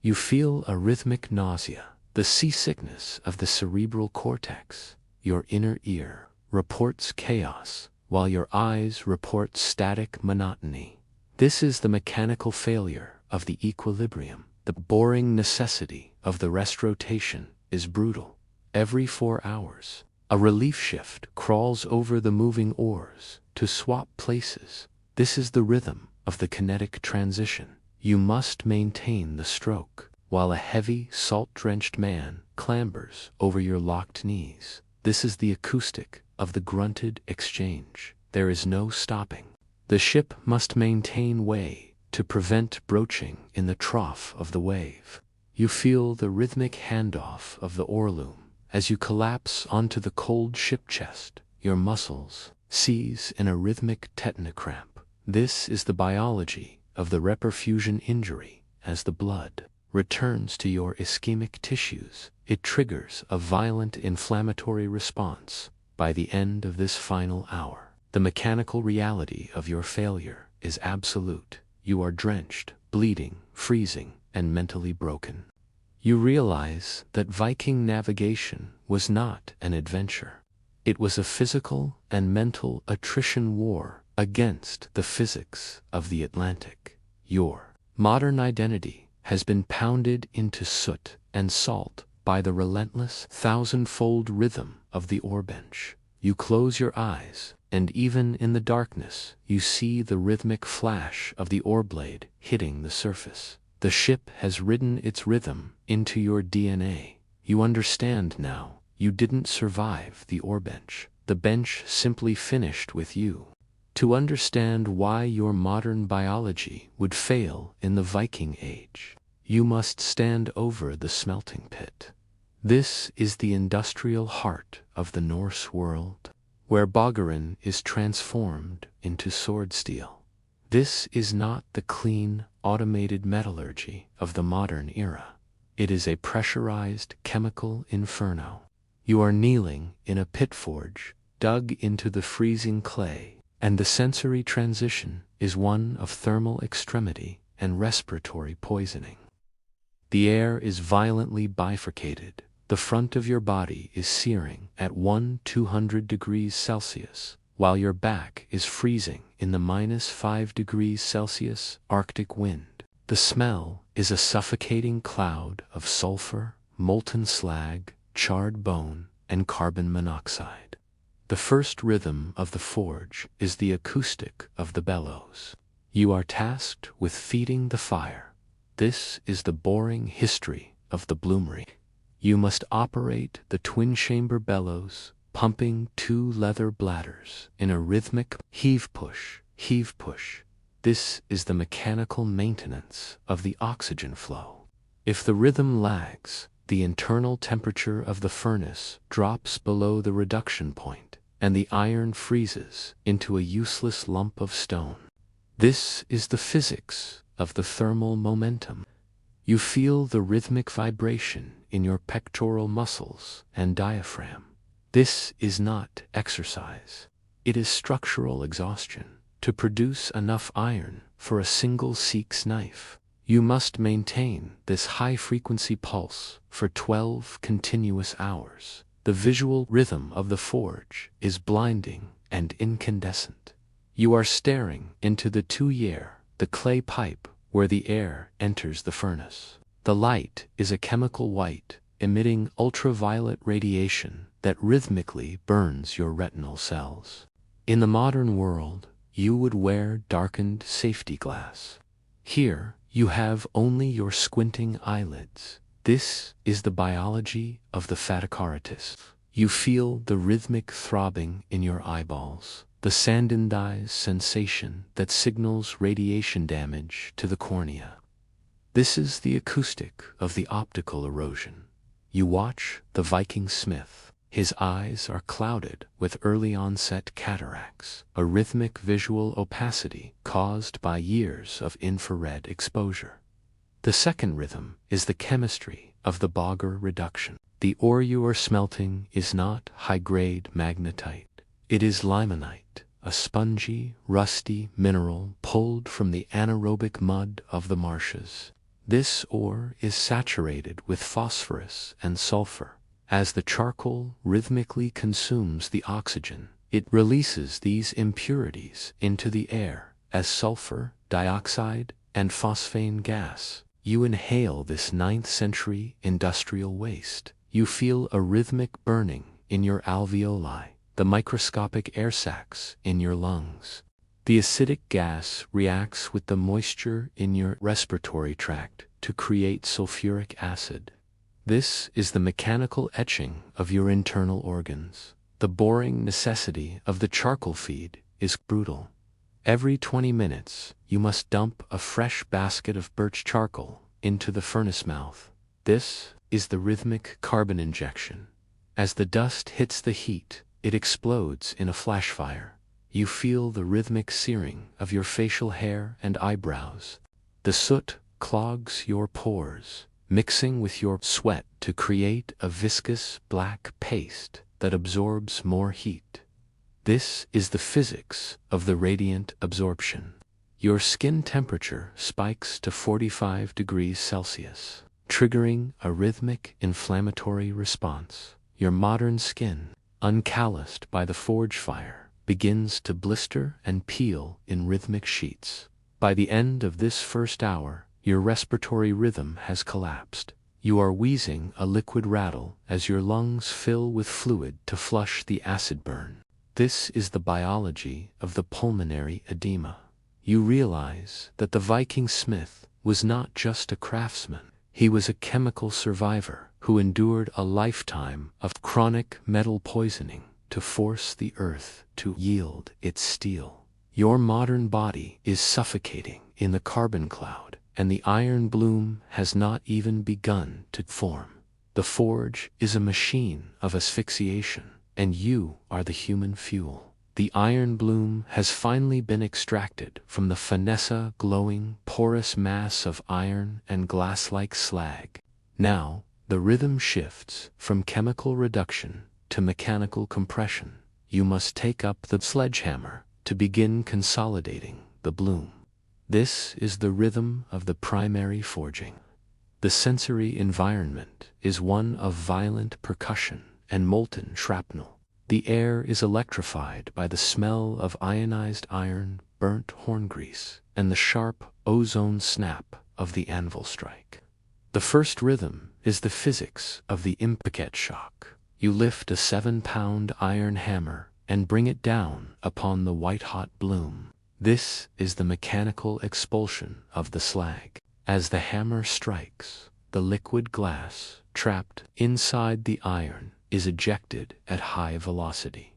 Speaker 1: You feel a rhythmic nausea, the seasickness of the cerebral cortex. Your inner ear reports chaos, while your eyes report static monotony. This is the mechanical failure of the equilibrium. The boring necessity of the rest rotation is brutal. Every 4 hours, a relief shift crawls over the moving oars to swap places. This is the rhythm of the kinetic transition. You must maintain the stroke, while a heavy, salt-drenched man clambers over your locked knees. This is the acoustic of the grunted exchange. There is no stopping. The ship must maintain way to prevent broaching in the trough of the wave. You feel the rhythmic handoff of the oarloom as you collapse onto the cold ship chest. Your muscles seize in a rhythmic tetany-cramp. This is the biology of the reperfusion injury. As the blood returns to your ischemic tissues, it triggers a violent inflammatory response. By the end of this final hour, the mechanical reality of your failure is absolute. You are drenched, bleeding, freezing, and mentally broken. You realize that Viking navigation was not an adventure. It was a physical and mental attrition war against the physics of the Atlantic. Your modern identity has been pounded into soot and salt by the relentless, thousand-fold rhythm of the oarbench. You close your eyes, and even in the darkness, you see the rhythmic flash of the oar blade hitting the surface. The ship has ridden its rhythm into your DNA. You understand now. You didn't survive the oarbench. The bench simply finished with you. To understand why your modern biology would fail in the Viking Age, you must stand over the smelting pit. This is the industrial heart of the Norse world, where Bogarin is transformed into sword steel. This is not the clean, automated metallurgy of the modern era. It is a pressurized chemical inferno. You are kneeling in a pit forge, dug into the freezing clay, and the sensory transition is one of thermal extremity and respiratory poisoning. The air is violently bifurcated. The front of your body is searing at 200 degrees Celsius, while your back is freezing in the -5 degrees Celsius Arctic wind. The smell is a suffocating cloud of sulfur, molten slag, charred bone, and carbon monoxide. The first rhythm of the forge is the acoustic of the bellows. You are tasked with feeding the fire. This is the boring history of the bloomery. You must operate the twin-chamber bellows, pumping 2 leather bladders in a rhythmic heave-push, heave-push. This is the mechanical maintenance of the oxygen flow. If the rhythm lags, the internal temperature of the furnace drops below the reduction point, and the iron freezes into a useless lump of stone. This is the physics of the thermal momentum. You feel the rhythmic vibration in your pectoral muscles and diaphragm. This is not exercise. It is structural exhaustion. To produce enough iron for a single Sikh's knife, you must maintain this high-frequency pulse for 12 continuous hours. The visual rhythm of the forge is blinding and incandescent. You are staring into the tuyere, the clay pipe where the air enters the furnace. The light is a chemical white, emitting ultraviolet radiation that rhythmically burns your retinal cells. In the modern world, you would wear darkened safety glass. Here, you have only your squinting eyelids. This is the biology of the fatacaratist. You feel the rhythmic throbbing in your eyeballs, the sandindize sensation that signals radiation damage to the cornea. This is the acoustic of the optical erosion. You watch the Viking smith. His eyes are clouded with early-onset cataracts, a rhythmic visual opacity caused by years of infrared exposure. The second rhythm is the chemistry of the Bogger reduction. The ore you are smelting is not high-grade magnetite. It is limonite, a spongy, rusty mineral pulled from the anaerobic mud of the marshes. This ore is saturated with phosphorus and sulfur. As the charcoal rhythmically consumes the oxygen, it releases these impurities into the air as sulfur dioxide and phosphane gas. You inhale this 9th-century industrial waste. You feel a rhythmic burning in your alveoli, the microscopic air sacs in your lungs. The acidic gas reacts with the moisture in your respiratory tract to create sulfuric acid. This is the mechanical etching of your internal organs. The boring necessity of the charcoal feed is brutal. Every 20 minutes, you must dump a fresh basket of birch charcoal into the furnace mouth. This is the rhythmic carbon injection. As the dust hits the heat, it explodes in a flash fire. You feel the rhythmic searing of your facial hair and eyebrows. The soot clogs your pores, mixing with your sweat to create a viscous black paste that absorbs more heat. This is the physics of the radiant absorption. Your skin temperature spikes to 45 degrees Celsius, triggering a rhythmic inflammatory response. Your modern skin, uncalloused by the forge fire, begins to blister and peel in rhythmic sheets. By the end of this first hour, your respiratory rhythm has collapsed. You are wheezing a liquid rattle as your lungs fill with fluid to flush the acid burn. This is the biology of the pulmonary edema. You realize that the Viking smith was not just a craftsman. He was a chemical survivor who endured a lifetime of chronic metal poisoning to force the earth to yield its steel. Your modern body is suffocating in the carbon cloud, and the iron bloom has not even begun to form. The forge is a machine of asphyxiation, and you are the human fuel. The iron bloom has finally been extracted from the Fanessa glowing, porous mass of iron and glass-like slag. Now, the rhythm shifts from chemical reduction to mechanical compression. You must take up the sledgehammer to begin consolidating the bloom. This is the rhythm of the primary forging. The sensory environment is one of violent percussion and molten shrapnel. The air is electrified by the smell of ionized iron, burnt horn grease, and the sharp ozone snap of the anvil strike. The first rhythm is the physics of the impact shock. You lift a 7-pound iron hammer and bring it down upon the white-hot bloom. This is the mechanical expulsion of the slag. As the hammer strikes, the liquid glass trapped inside the iron is ejected at high velocity.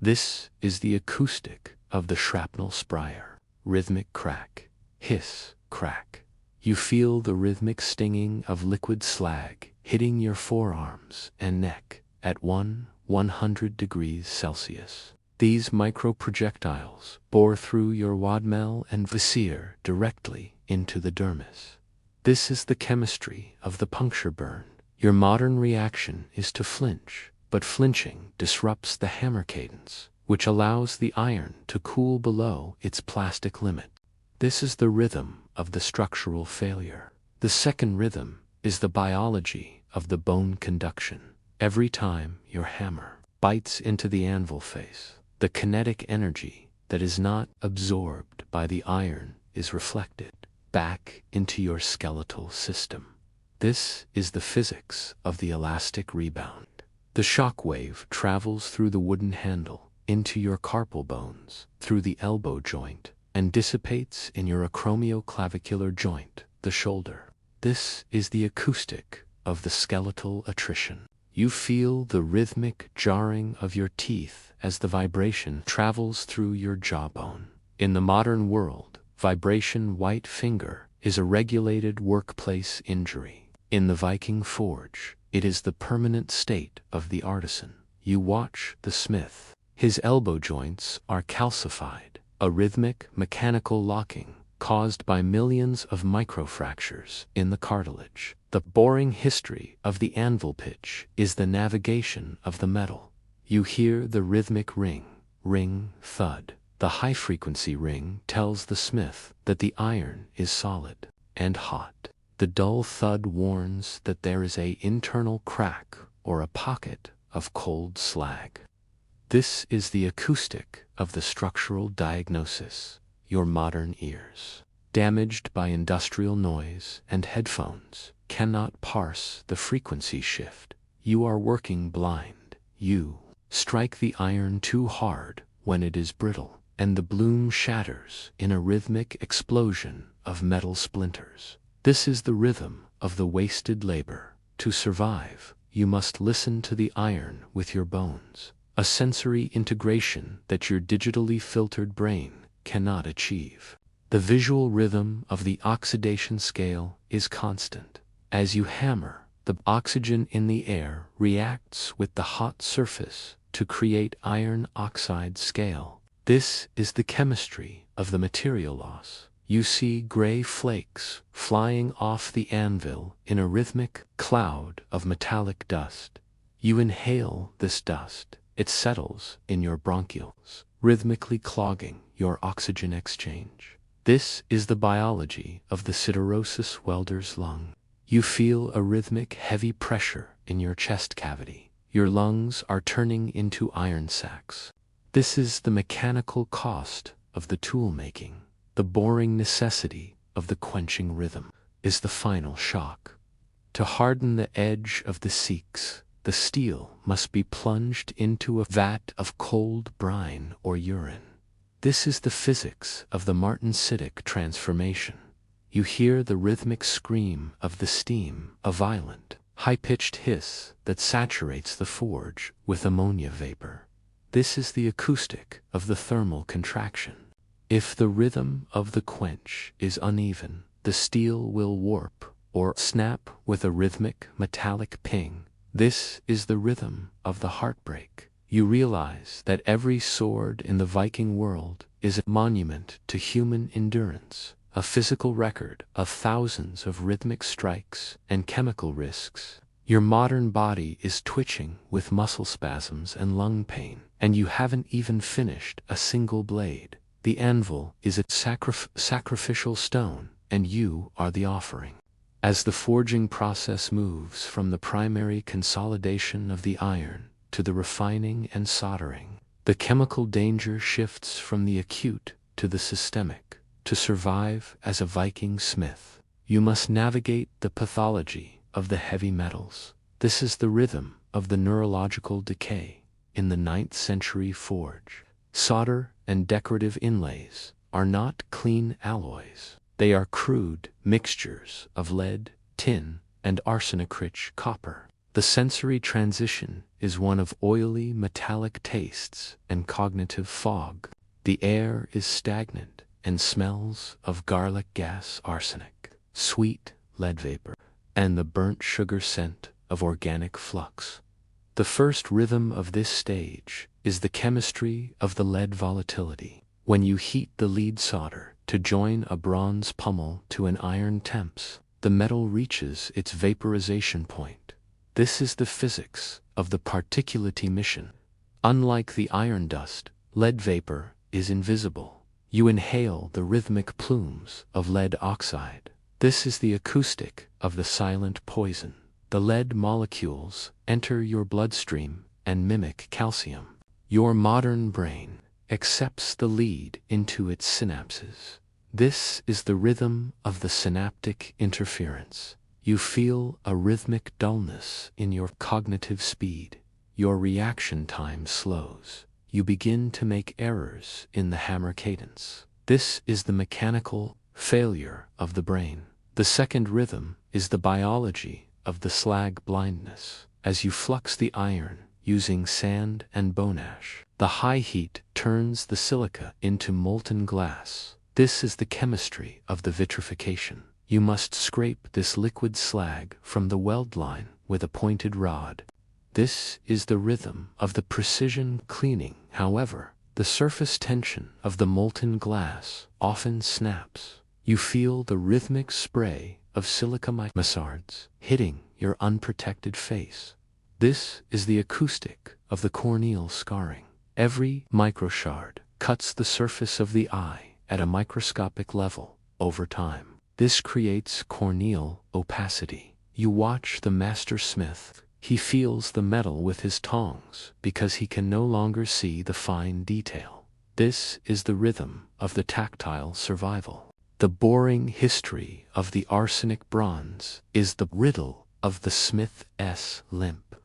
Speaker 1: This is the acoustic of the shrapnel sprayer. Rhythmic crack, hiss, crack. You feel the rhythmic stinging of liquid slag hitting your forearms and neck at 100 degrees Celsius. These microprojectiles bore through your wadmel and viscere directly into the dermis. This is the chemistry of the puncture burn. Your modern reaction is to flinch, but flinching disrupts the hammer cadence, which allows the iron to cool below its plastic limit. This is the rhythm of the structural failure. The second rhythm is the biology of the bone conduction. Every time your hammer bites into the anvil face, the kinetic energy that is not absorbed by the iron is reflected back into your skeletal system. This is the physics of the elastic rebound. The shock wave travels through the wooden handle into your carpal bones, through the elbow joint, and dissipates in your acromioclavicular joint, the shoulder. This is the acoustic of the skeletal attrition. You feel the rhythmic jarring of your teeth as the vibration travels through your jawbone. In the modern world, vibration white finger is a regulated workplace injury. In the Viking forge, it is the permanent state of the artisan. You watch the smith. His elbow joints are calcified, a rhythmic mechanical locking caused by millions of microfractures in the cartilage. The boring history of the anvil pitch is the navigation of the metal. You hear the rhythmic ring, ring, thud. The high-frequency ring tells the smith that the iron is solid and hot. The dull thud warns that there is an internal crack or a pocket of cold slag. This is the acoustic of the structural diagnosis. Your modern ears, damaged by industrial noise and headphones, cannot parse the frequency shift. You are working blind. You strike the iron too hard when it is brittle, and the bloom shatters in a rhythmic explosion of metal splinters. This is the rhythm of the wasted labor. To survive, you must listen to the iron with your bones, a sensory integration that your digitally filtered brain cannot achieve. The visual rhythm of the oxidation scale is constant. As you hammer, the oxygen in the air reacts with the hot surface to create iron oxide scale. This is the chemistry of the material loss. You see gray flakes flying off the anvil in a rhythmic cloud of metallic dust. You inhale this dust. It settles in your bronchioles, rhythmically clogging your oxygen exchange. This is the biology of the siderosis welder's lung. You feel a rhythmic heavy pressure in your chest cavity. Your lungs are turning into iron sacs. This is the mechanical cost of the tool making. The boring necessity of the quenching rhythm is the final shock. To harden the edge of the seeks, the steel must be plunged into a vat of cold brine or urine. This is the physics of the martensitic transformation. You hear the rhythmic scream of the steam, a violent, high-pitched hiss that saturates the forge with ammonia vapor. This is the acoustic of the thermal contraction. If the rhythm of the quench is uneven, the steel will warp or snap with a rhythmic metallic ping. This is the rhythm of the heartbreak. You realize that every sword in the Viking world is a monument to human endurance, a physical record of thousands of rhythmic strikes and chemical risks. Your modern body is twitching with muscle spasms and lung pain, and you haven't even finished a single blade. The anvil is a sacrificial stone, and you are the offering. As the forging process moves from the primary consolidation of the iron to the refining and soldering, the chemical danger shifts from the acute to the systemic. To survive as a Viking smith, you must navigate the pathology of the heavy metals. This is the rhythm of the neurological decay. In the 9th century forge, solder and decorative inlays are not clean alloys. They are crude mixtures of lead, tin, and arsenic-rich copper. The sensory transition is one of oily metallic tastes and cognitive fog. The air is stagnant and smells of garlic gas, arsenic, sweet lead vapor, and the burnt sugar scent of organic flux. The first rhythm of this stage is the chemistry of the lead volatility. When you heat the lead solder to join a bronze pummel to an iron temps, the metal reaches its vaporization point. This is the physics of the particulate emission. Unlike the iron dust, lead vapor is invisible. You inhale the rhythmic plumes of lead oxide. This is the acoustic of the silent poison. The lead molecules enter your bloodstream and mimic calcium. Your modern brain accepts the lead into its synapses. This is the rhythm of the synaptic interference. You feel a rhythmic dullness in your cognitive speed. Your reaction time slows. You begin to make errors in the hammer cadence. This is the mechanical failure of the brain. The second rhythm is the biology of the slag blindness. As you flux the iron using sand and bone ash, the high heat turns the silica into molten glass. This is the chemistry of the vitrification. You must scrape this liquid slag from the weld line with a pointed rod. This is the rhythm of the precision cleaning. However, the surface tension of the molten glass often snaps. You feel the rhythmic spray of silica massards hitting your unprotected face. This is the acoustic of the corneal scarring. Every microshard cuts the surface of the eye at a microscopic level over time. This creates corneal opacity. You watch the master smith. He feels the metal with his tongs because he can no longer see the fine detail. This is the rhythm of the tactile survival. The boring history of the arsenic bronze is the riddle of the smith's limp.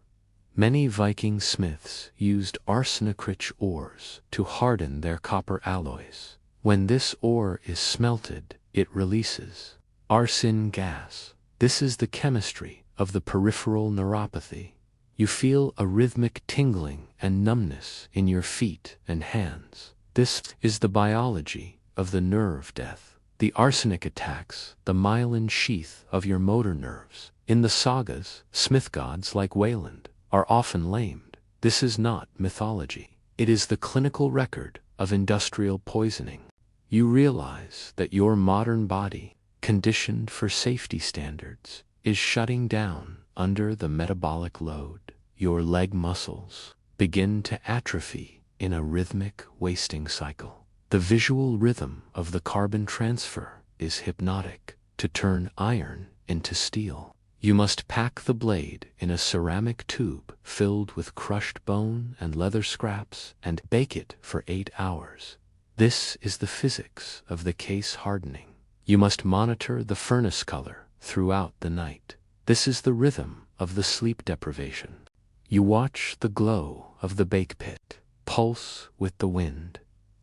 Speaker 1: Many Viking smiths used arsenic-rich ores to harden their copper alloys. When this ore is smelted, it releases arsine gas. This is the chemistry of the peripheral neuropathy. You feel a rhythmic tingling and numbness in your feet and hands. This is the biology of the nerve death. The arsenic attacks the myelin sheath of your motor nerves. In the sagas, smith gods like Wayland are often lamed. This is not mythology. It is the clinical record of industrial poisoning. You realize that your modern body, conditioned for safety standards, is shutting down under the metabolic load. Your leg muscles begin to atrophy in a rhythmic wasting cycle. The visual rhythm of the carbon transfer is hypnotic. To turn iron into steel, you must pack the blade in a ceramic tube filled with crushed bone and leather scraps and bake it for 8 hours. This is the physics of the case hardening. You must monitor the furnace color throughout the night. This is the rhythm of the sleep deprivation. You watch the glow of the bake pit pulse with the wind.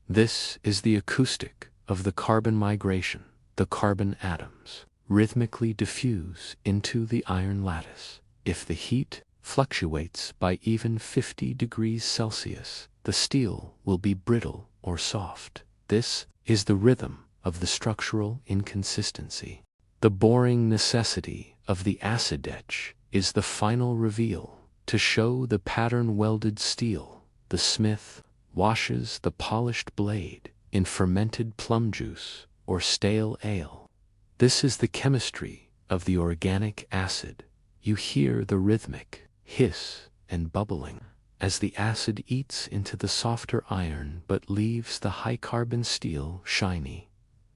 Speaker 1: This is the acoustic of the carbon migration. The carbon atoms rhythmically diffuse into the iron lattice. If the heat fluctuates by even 50 degrees Celsius, the steel will be brittle or soft. This is the rhythm of the structural inconsistency. The boring necessity of the acid etch is the final reveal. To show the pattern welded steel, the smith washes the polished blade in fermented plum juice or stale ale. This is the chemistry of the organic acid. You hear the rhythmic hiss and bubbling as the acid eats into the softer iron but leaves the high carbon steel shiny.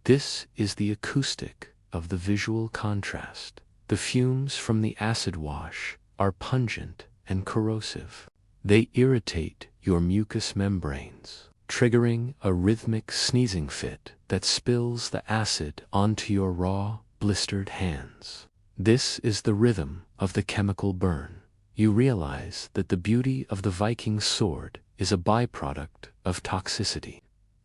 Speaker 1: This is the acoustic of the visual contrast. The fumes from the acid wash are pungent and corrosive. They irritate your mucous membranes, triggering a rhythmic sneezing fit that spills the acid onto your raw, blistered hands. This is the rhythm of the chemical burn. You realize that the beauty of the Viking sword is a byproduct of toxicity.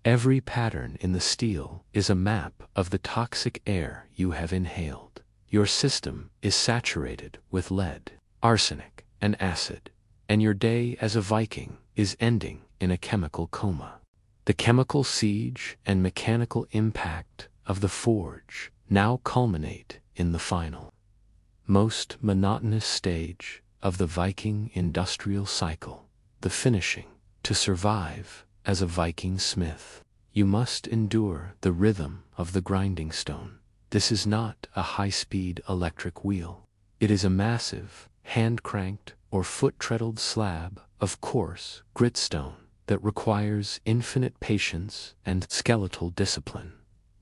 Speaker 1: Every pattern in the steel is a map of the toxic air you have inhaled. Your system is saturated with lead, arsenic, and acid, and your day as a Viking is ending in a chemical coma. The chemical siege and mechanical impact of the forge now culminate in the final, most monotonous stage of the Viking industrial cycle, the finishing. To survive as a Viking smith, you must endure the rhythm of the grinding stone. This is not a high-speed electric wheel. It is a massive, hand-cranked or foot-treadled slab of coarse gritstone that requires infinite patience and skeletal discipline.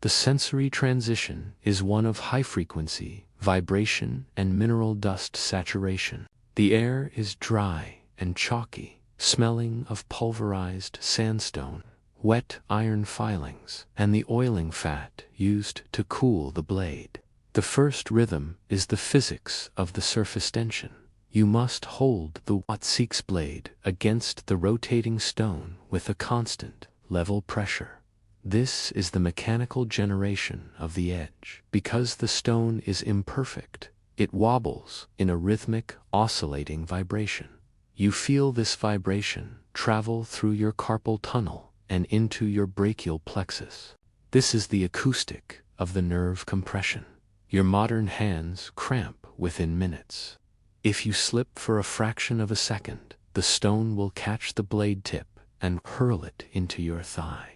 Speaker 1: The sensory transition is one of high-frequency vibration and mineral dust saturation. The air is dry and chalky, smelling of pulverized sandstone, wet iron filings, and the oiling fat used to cool the blade. The first rhythm is the physics of the surface tension. You must hold the Watt-6 blade against the rotating stone with a constant, level pressure. This is the mechanical generation of the edge. Because the stone is imperfect, it wobbles in a rhythmic, oscillating vibration. You feel this vibration travel through your carpal tunnel and into your brachial plexus. This is the acoustic of the nerve compression. Your modern hands cramp within minutes. If you slip for a fraction of a second, the stone will catch the blade tip and hurl it into your thigh.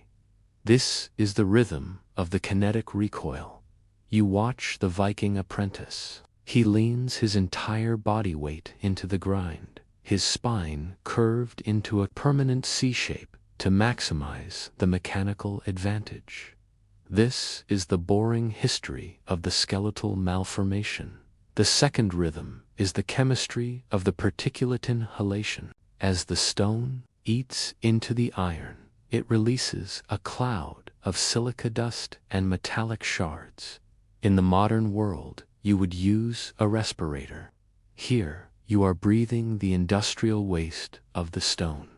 Speaker 1: This is the rhythm of the kinetic recoil. You watch the Viking apprentice. He leans his entire body weight into the grind, his spine curved into a permanent C-shape to maximize the mechanical advantage. This is the boring history of the skeletal malformation. The second rhythm is the chemistry of the particulate inhalation. As the stone eats into the iron, it releases a cloud of silica dust and metallic shards. In the modern world, you would use a respirator. Here, you are breathing the industrial waste of the stone.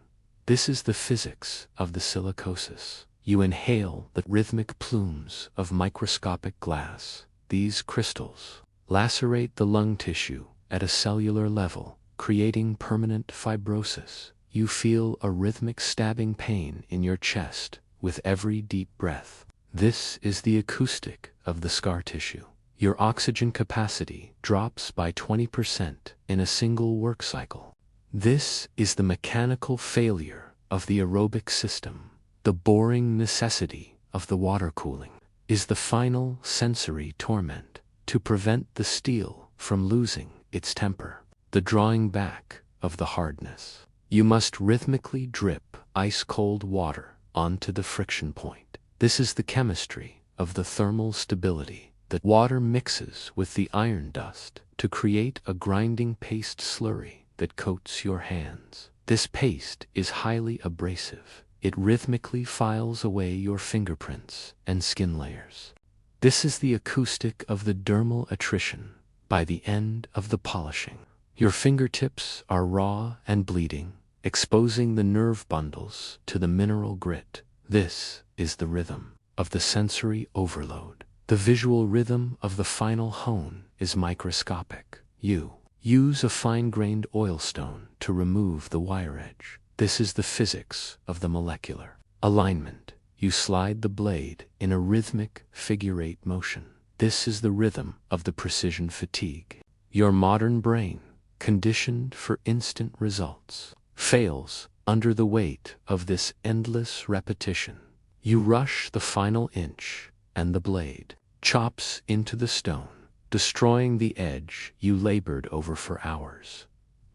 Speaker 1: This is the physics of the silicosis. You inhale the rhythmic plumes of microscopic glass. These crystals lacerate the lung tissue at a cellular level, creating permanent fibrosis. You feel a rhythmic stabbing pain in your chest with every deep breath. This is the acoustic of the scar tissue. Your oxygen capacity drops by 20% in a single work cycle. This is the mechanical failure of the aerobic system. The boring necessity of the water cooling is the final sensory torment to prevent the steel from losing its temper. The drawing back of the hardness. You must rhythmically drip ice-cold water onto the friction point. This is the chemistry of the thermal stability. The water mixes with the iron dust to create a grinding paste slurry that coats your hands. This paste is highly abrasive. It rhythmically files away your fingerprints and skin layers. This is the acoustic of the dermal attrition. By the end of the polishing, your fingertips are raw and bleeding, exposing the nerve bundles to the mineral grit. This is the rhythm of the sensory overload. The visual rhythm of the final hone is microscopic. You use a fine-grained oilstone to remove the wire edge. This is the physics of the molecular alignment. You slide the blade in a rhythmic figure-8 motion. This is the rhythm of the precision fatigue. Your modern brain, conditioned for instant results, fails under the weight of this endless repetition. You rush the final inch, and the blade chops into the stone, destroying the edge you labored over for hours.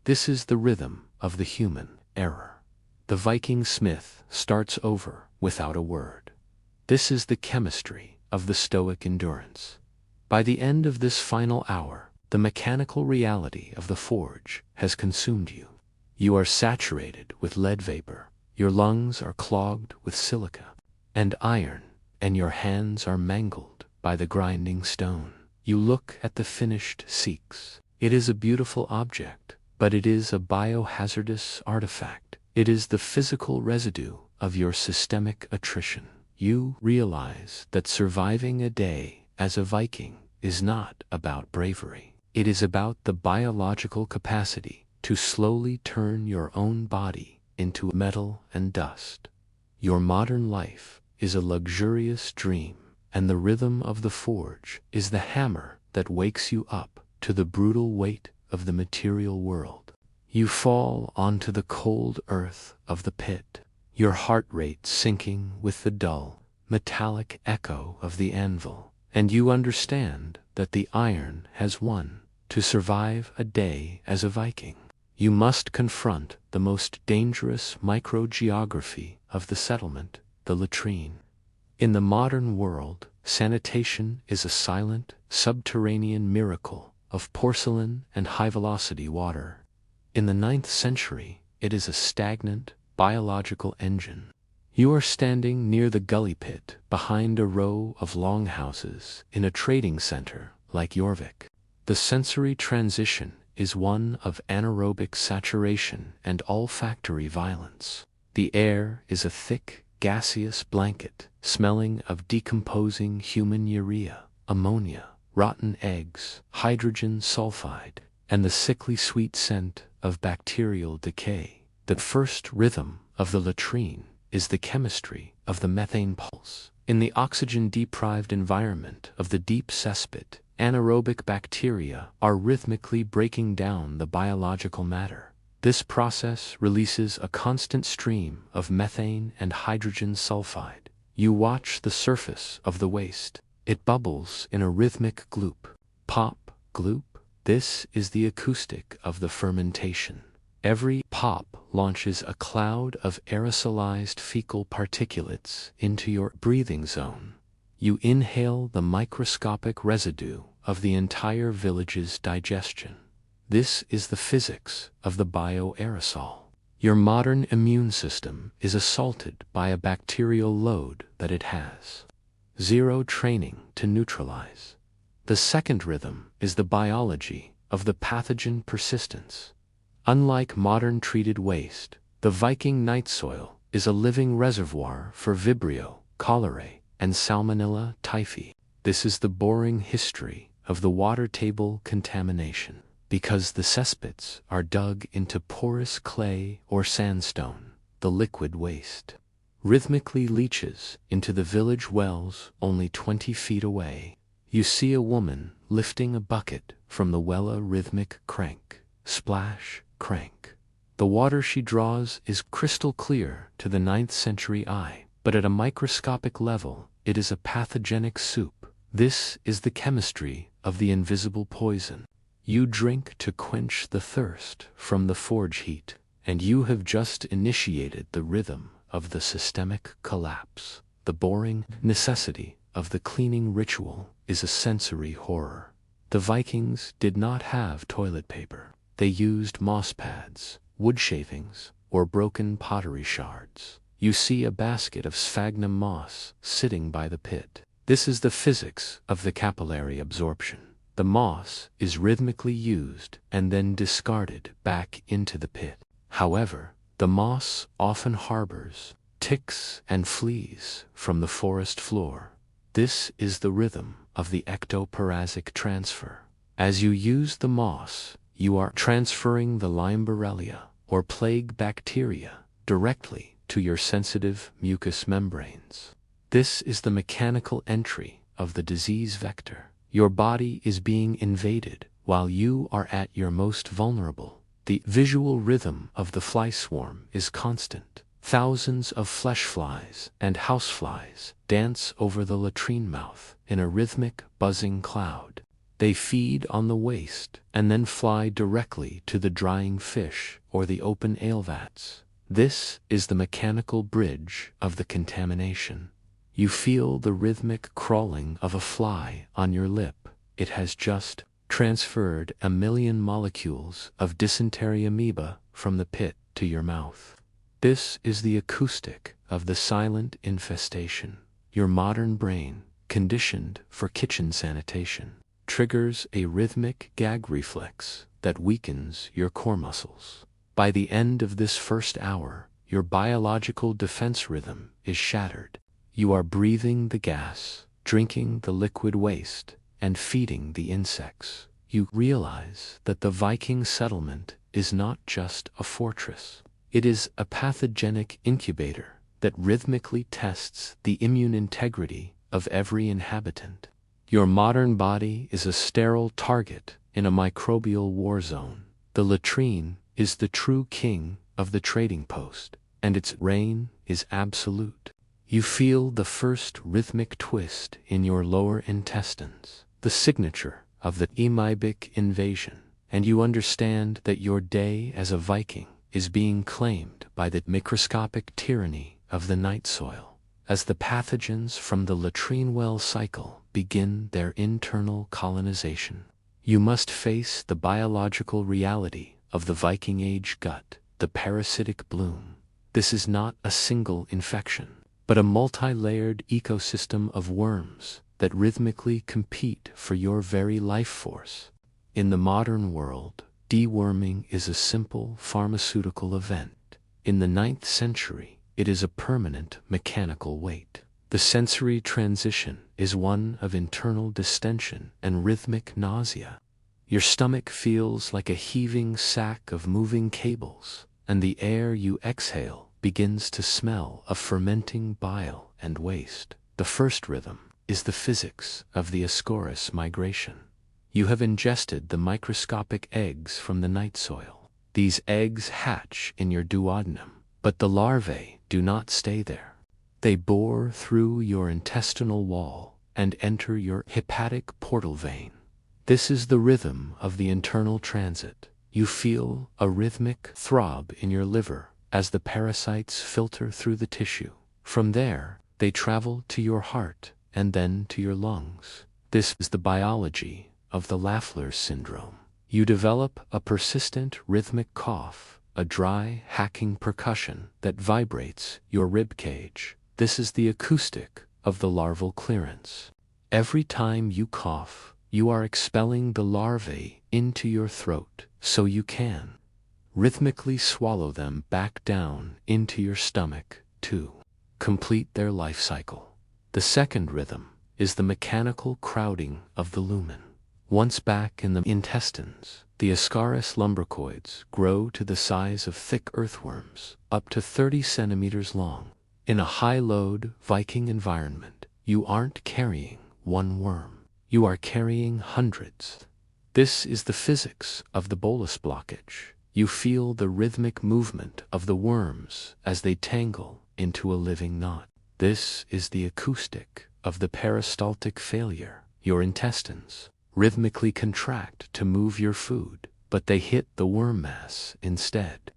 Speaker 1: This is the rhythm of the human error. The Viking smith starts over without a word. This is the chemistry of the stoic endurance. By the end of this final hour, the mechanical reality of the forge has consumed you. You are saturated with lead vapor, your lungs are clogged with silica and iron, and your hands are mangled by the grinding stone. You look at the finished Sikhs. It is a beautiful object, but it is a biohazardous artifact. It is the physical residue of your systemic attrition. You realize that surviving a day as a Viking is not about bravery. It is about the biological capacity to slowly turn your own body into metal and dust. Your modern life is a luxurious dream, and the rhythm of the forge is the hammer that wakes you up to the brutal weight of the material world. You fall onto the cold earth of the pit, your heart rate sinking with the dull, metallic echo of the anvil, and you understand that the iron has won. To survive a day as a Viking, you must confront the most dangerous microgeography of the settlement, the latrine. In the modern world, sanitation is a silent, subterranean miracle of porcelain and high-velocity water. In the 9th century, it is a stagnant, biological engine. You are standing near the gully pit behind a row of longhouses in a trading center like Jorvik. The sensory transition is one of anaerobic saturation and olfactory violence. The air is a thick, gaseous blanket, smelling of decomposing human urea, ammonia, rotten eggs, hydrogen sulfide, and the sickly sweet scent of bacterial decay. The first rhythm of the latrine is the chemistry of the methane pulse. In the oxygen-deprived environment of the deep cesspit, anaerobic bacteria are rhythmically breaking down the biological matter. This process releases a constant stream of methane and hydrogen sulfide. You watch the surface of the waste. It bubbles in a rhythmic gloop. Pop, gloop. This is the acoustic of the fermentation. Every pop launches a cloud of aerosolized fecal particulates into your breathing zone. You inhale the microscopic residue of the entire village's digestion. This is the physics of the bioaerosol. Your modern immune system is assaulted by a bacterial load that it has zero training to neutralize. The second rhythm is the biology of the pathogen persistence. Unlike modern treated waste, the Viking night soil is a living reservoir for Vibrio, cholerae, and Salmonella typhi. This is the boring history of the water table contamination. Because the cesspits are dug into porous clay or sandstone, the liquid waste rhythmically leaches into the village wells only 20 feet away. You see a woman lifting a bucket from the well, a rhythmic crank, splash, crank. The water she draws is crystal clear to the 9th century eye, but at a microscopic level, it is a pathogenic soup. This is the chemistry of the invisible poison. You drink to quench the thirst from the forge heat, and you have just initiated the rhythm of the systemic collapse. The boring necessity of the cleaning ritual is a sensory horror. The Vikings did not have toilet paper. They used moss pads, wood shavings, or broken pottery shards. You see a basket of sphagnum moss sitting by the pit. This is the physics of the capillary absorption. The moss is rhythmically used and then discarded back into the pit. However, the moss often harbors ticks and fleas from the forest floor. This is the rhythm of the ectoparasitic transfer. As you use the moss, you are transferring the Lyme Borrelia, or plague bacteria, directly to your sensitive mucous membranes. This is the mechanical entry of the disease vector. Your body is being invaded while you are at your most vulnerable. The visual rhythm of the fly swarm is constant. Thousands of flesh flies and houseflies dance over the latrine mouth in a rhythmic, buzzing cloud. They feed on the waste and then fly directly to the drying fish or the open ale vats. This is the mechanical bridge of the contamination. You feel the rhythmic crawling of a fly on your lip. It has just transferred 1 million molecules of dysentery amoeba from the pit to your mouth. This is the acoustic of the silent infestation. Your modern brain, conditioned for kitchen sanitation, triggers a rhythmic gag reflex that weakens your core muscles. By the end of this first hour, your biological defense rhythm is shattered. You are breathing the gas, drinking the liquid waste, and feeding the insects. You realize that the Viking settlement is not just a fortress. It is a pathogenic incubator that rhythmically tests the immune integrity of every inhabitant. Your modern body is a sterile target in a microbial war zone. The latrine is the true king of the trading post, and its reign is absolute. You feel the first rhythmic twist in your lower intestines, the signature of the immersive invasion, and you understand that your day as a Viking is being claimed by the microscopic tyranny of the night soil. As the pathogens from the latrine well cycle begin their internal colonization, you must face the biological reality of the Viking Age gut, the parasitic bloom. This is not a single infection, but a multi-layered ecosystem of worms that rhythmically compete for your very life force. In the modern world, deworming is a simple pharmaceutical event. In the 9th century, it is a permanent mechanical weight. The sensory transition is one of internal distension and rhythmic nausea. Your stomach feels like a heaving sack of moving cables, and the air you exhale begins to smell of fermenting bile and waste. The first rhythm is the physics of the Ascaris migration. You have ingested the microscopic eggs from the night soil. These eggs hatch in your duodenum, but the larvae do not stay there. They bore through your intestinal wall and enter your hepatic portal vein. This is the rhythm of the internal transit. You feel a rhythmic throb in your liver as the parasites filter through the tissue. From there, they travel to your heart and then to your lungs. This is the biology of the Lafleur syndrome. You develop a persistent rhythmic cough, a dry, hacking percussion that vibrates your rib cage. This is the acoustic of the larval clearance. Every time you cough, you are expelling the larvae into your throat so you can rhythmically swallow them back down into your stomach to complete their life cycle. The second rhythm is the mechanical crowding of the lumen. Once back in the intestines, the Ascaris lumbricoids grow to the size of thick earthworms, up to 30 centimeters long. In a high-load Viking environment, you aren't carrying one worm. You are carrying hundreds. This is the physics of the bolus blockage. You feel the rhythmic movement of the worms as they tangle into a living knot. This is the acoustic of the peristaltic failure. Your intestines rhythmically contract to move your food, but they hit the worm mass instead.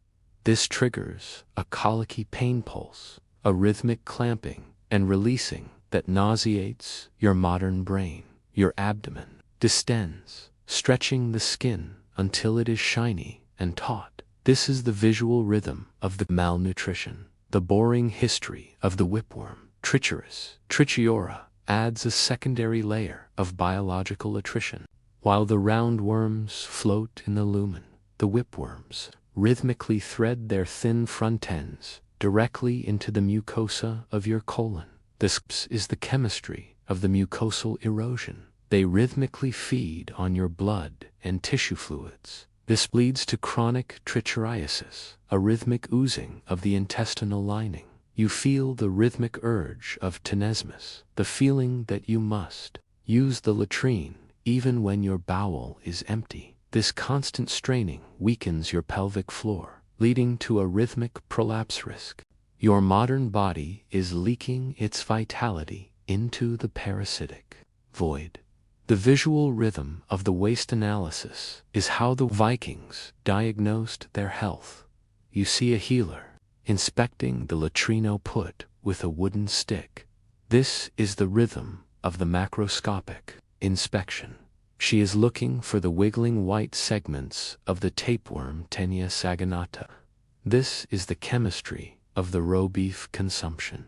Speaker 1: This triggers a colicky pain pulse, a rhythmic clamping and releasing that nauseates your modern brain. Your abdomen distends, stretching the skin until it is shiny and taut. This is the visual rhythm of the malnutrition. The boring history of the whipworm, Trichiura, adds a secondary layer of biological attrition. While the roundworms float in the lumen, the whipworms rhythmically thread their thin front ends directly into the mucosa of your colon. This is the chemistry of the mucosal erosion. They rhythmically feed on your blood and tissue fluids. This leads to chronic trichuriasis, a rhythmic oozing of the intestinal lining. You feel the rhythmic urge of tenesmus, the feeling that you must use the latrine even when your bowel is empty. This constant straining weakens your pelvic floor, leading to a rhythmic prolapse risk. Your modern body is leaking its vitality into the parasitic void. The visual rhythm of the waste analysis is how the Vikings diagnosed their health. You see a healer inspecting the latrino put with a wooden stick. This is the rhythm of the macroscopic inspection. She is looking for the wiggling white segments of the tapeworm Taenia saginata. This is the chemistry of the raw beef consumption.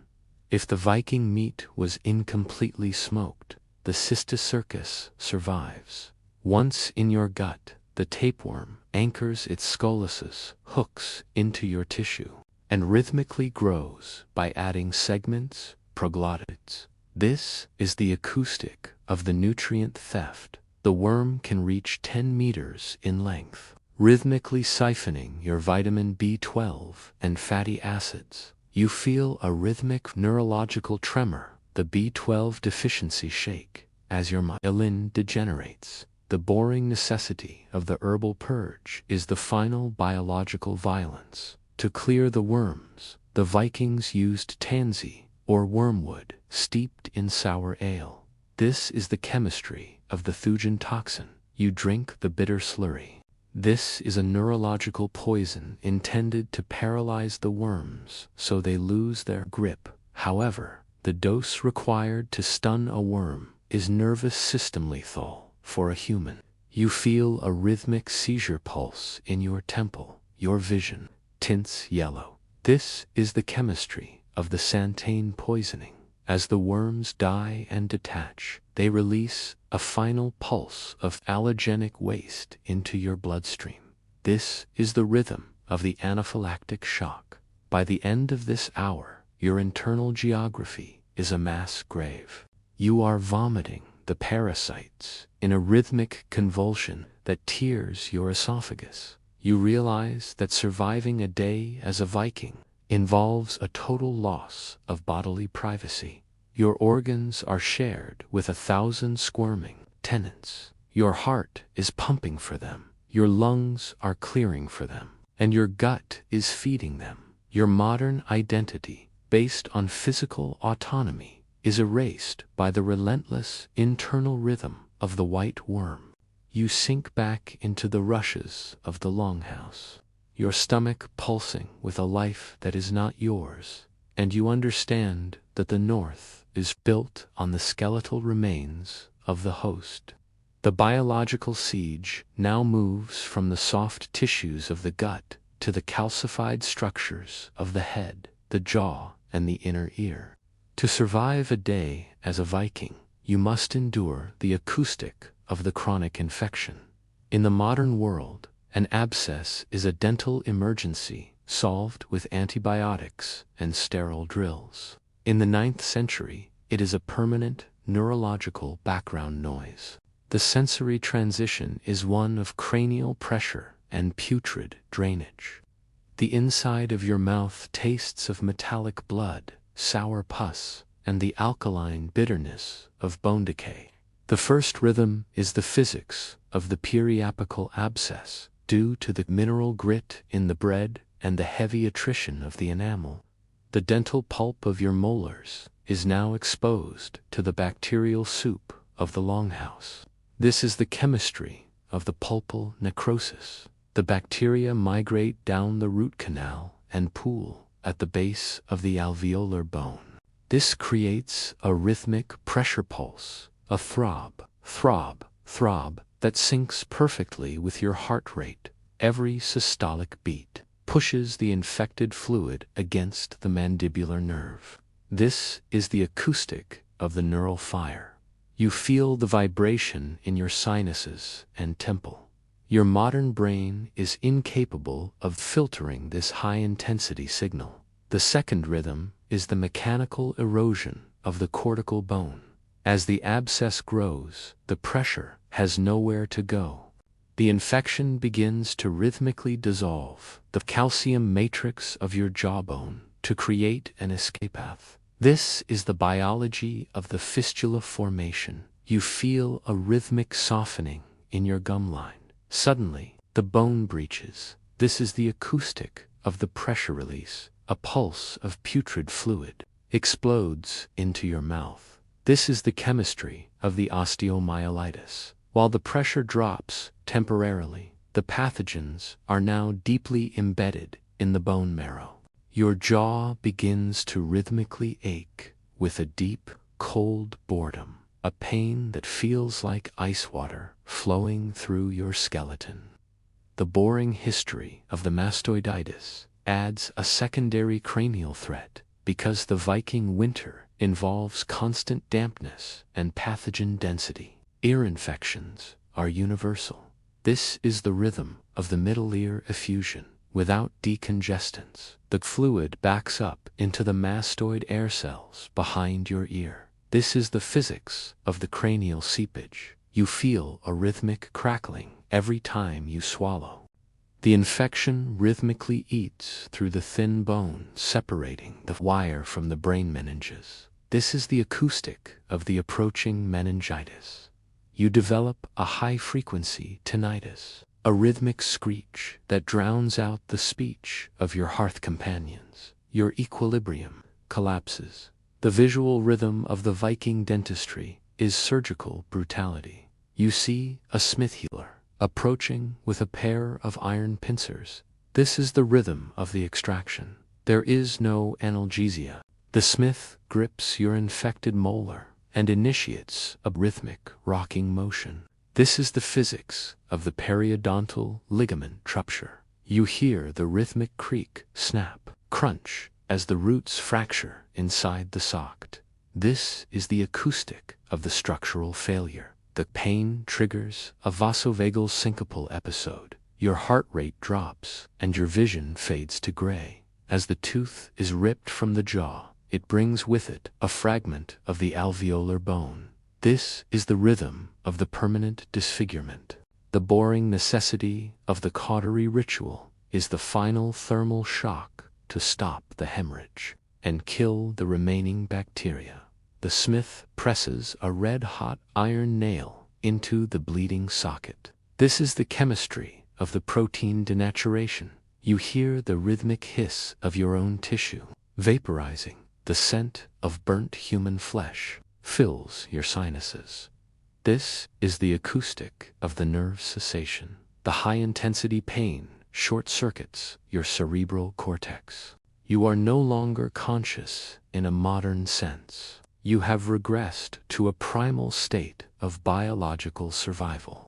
Speaker 1: If the Viking meat was incompletely smoked, the cysticercus survives. Once in your gut, the tapeworm anchors its scoliosis hooks into your tissue and rhythmically grows by adding segments, proglottids. This is the acoustic of the nutrient theft. The worm can reach 10 meters in length, rhythmically siphoning your vitamin B12 and fatty acids. You feel a rhythmic neurological tremor, the B12 deficiency shake, as your myelin degenerates. The boring necessity of the herbal purge is the final biological violence. To clear the worms, the Vikings used tansy, or wormwood, steeped in sour ale. This is the chemistry of the Thujan toxin. You drink the bitter slurry. This is a neurological poison intended to paralyze the worms so they lose their grip. However, the dose required to stun a worm is nervous system lethal for a human. You feel a rhythmic seizure pulse in your temple. Your vision tints yellow. This is the chemistry of the Santain poisoning. As the worms die and detach, they release a final pulse of allergenic waste into your bloodstream. This is the rhythm of the anaphylactic shock. By the end of this hour, your internal geography is a mass grave. You are vomiting the parasites in a rhythmic convulsion that tears your esophagus. You realize that surviving a day as a Viking involves a total loss of bodily privacy. Your organs are shared with 1,000 squirming tenants. Your heart is pumping for them. Your lungs are clearing for them. And your gut is feeding them. Your modern identity, based on physical autonomy, is erased by the relentless internal rhythm of the white worm. You sink back into the rushes of the longhouse, your stomach pulsing with a life that is not yours, and you understand that the North is built on the skeletal remains of the host. The biological siege now moves from the soft tissues of the gut to the calcified structures of the head, the jaw, and the inner ear. To survive a day as a Viking, you must endure the acoustic of the chronic infection. In the modern world, an abscess is a dental emergency solved with antibiotics and sterile drills. In the 9th century, it is a permanent neurological background noise. The sensory transition is one of cranial pressure and putrid drainage. The inside of your mouth tastes of metallic blood, sour pus, and the alkaline bitterness of bone decay. The first rhythm is the physics of the periapical abscess, due to the mineral grit in the bread and the heavy attrition of the enamel. The dental pulp of your molars is now exposed to the bacterial soup of the longhouse. This is the chemistry of the pulpal necrosis. The bacteria migrate down the root canal and pool at the base of the alveolar bone. This creates a rhythmic pressure pulse, a throb, throb, throb that syncs perfectly with your heart rate. Every systolic beat pushes the infected fluid against the mandibular nerve. This is the acoustic of the neural fire. You feel the vibration in your sinuses and temple. Your modern brain is incapable of filtering this high-intensity signal. The second rhythm is the mechanical erosion of the cortical bone. As the abscess grows, the pressure has nowhere to go. The infection begins to rhythmically dissolve the calcium matrix of your jawbone to create an escape path. This is the biology of the fistula formation. You feel a rhythmic softening in your gum line. Suddenly, the bone breaches. This is the acoustic of the pressure release. A pulse of putrid fluid explodes into your mouth. This is the chemistry of the osteomyelitis. While the pressure drops temporarily, the pathogens are now deeply embedded in the bone marrow. Your jaw begins to rhythmically ache with a deep, cold boredom, a pain that feels like ice water flowing through your skeleton. The boring history of the mastoiditis adds a secondary cranial threat. because the Viking winter involves constant dampness and pathogen density. Ear infections are universal. This is the rhythm of the middle ear effusion. Without decongestants, the fluid backs up into the mastoid air cells behind your ear. This is the physics of the cranial seepage. You feel a rhythmic crackling every time you swallow. The infection rhythmically eats through the thin bone, separating the wire from the brain meninges. This is the acoustic of the approaching meningitis. You develop a high-frequency tinnitus, a rhythmic screech that drowns out the speech of your hearth companions. Your equilibrium collapses. The visual rhythm of the Viking dentistry is surgical brutality. You see a smith healer approaching with a pair of iron pincers. This is the rhythm of the extraction. There is no analgesia. The smith grips your infected molar and initiates a rhythmic rocking motion. This is the physics of the periodontal ligament rupture. You hear the rhythmic creak, snap, crunch as the roots fracture inside the socket. This is the acoustic of the structural failure. The pain triggers a vasovagal syncopal episode. Your heart rate drops and your vision fades to gray. As the tooth is ripped from the jaw, it brings with it a fragment of the alveolar bone. This is the rhythm of the permanent disfigurement. The boring necessity of the cautery ritual is the final thermal shock to stop the hemorrhage and kill the remaining bacteria. The smith presses a red-hot iron nail into the bleeding socket. This is the chemistry of the protein denaturation. You hear the rhythmic hiss of your own tissue vaporizing. The scent of burnt human flesh fills your sinuses. This is the acoustic of the nerve cessation. The high-intensity pain short-circuits your cerebral cortex. You are no longer conscious in a modern sense. You have regressed to a primal state of biological survival.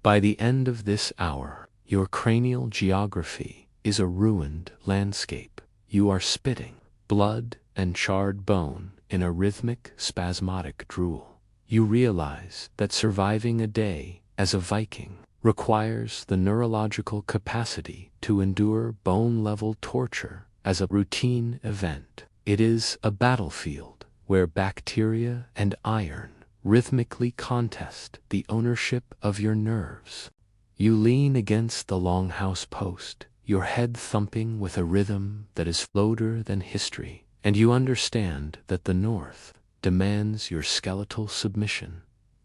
Speaker 1: By the end of this hour, your cranial geography is a ruined landscape. You are spitting blood and charred bone in a rhythmic, spasmodic drool. You realize that surviving a day as a Viking requires the neurological capacity to endure bone-level torture as a routine event. It is a battlefield where bacteria and iron rhythmically contest the ownership of your nerves. You lean against the longhouse post, your head thumping with a rhythm that is older than history, and you understand that the North demands your skeletal submission.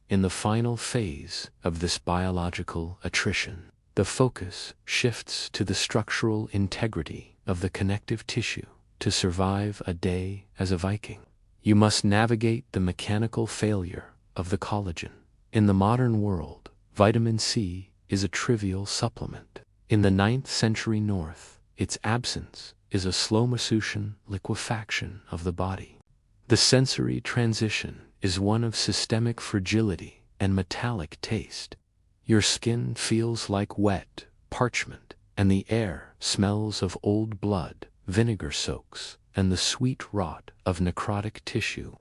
Speaker 1: In the final phase of this biological attrition, the focus shifts to the structural integrity of the connective tissue. To survive a day as a Viking, you must navigate the mechanical failure of the collagen. In the modern world, vitamin C is a trivial supplement. In the 9th century North, its absence is a slow-motion liquefaction of the body. The sensory transition is one of systemic fragility and metallic taste. Your skin feels like wet parchment, and the air smells of old blood, vinegar soaks, and the sweet rot of necrotic tissue.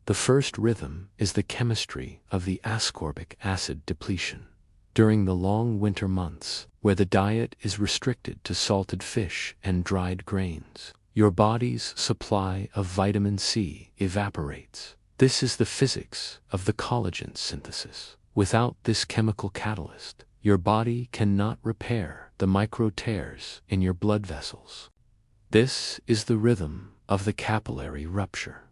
Speaker 1: The first rhythm is the chemistry of the ascorbic acid depletion. During the long winter months, where the diet is restricted to salted fish and dried grains, your body's supply of vitamin C evaporates. This is the physics of the collagen synthesis. Without this chemical catalyst, your body cannot repair the micro tears in your blood vessels. This is the rhythm of the capillary rupture.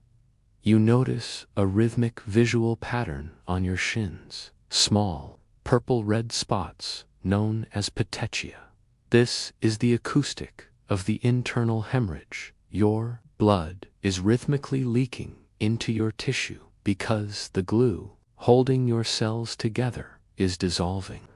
Speaker 1: You notice a rhythmic visual pattern on your shins, small, purple-red spots known as petechia. This is the acoustic of the internal hemorrhage. Your blood is rhythmically leaking into your tissue because the glue holding your cells together is dissolving.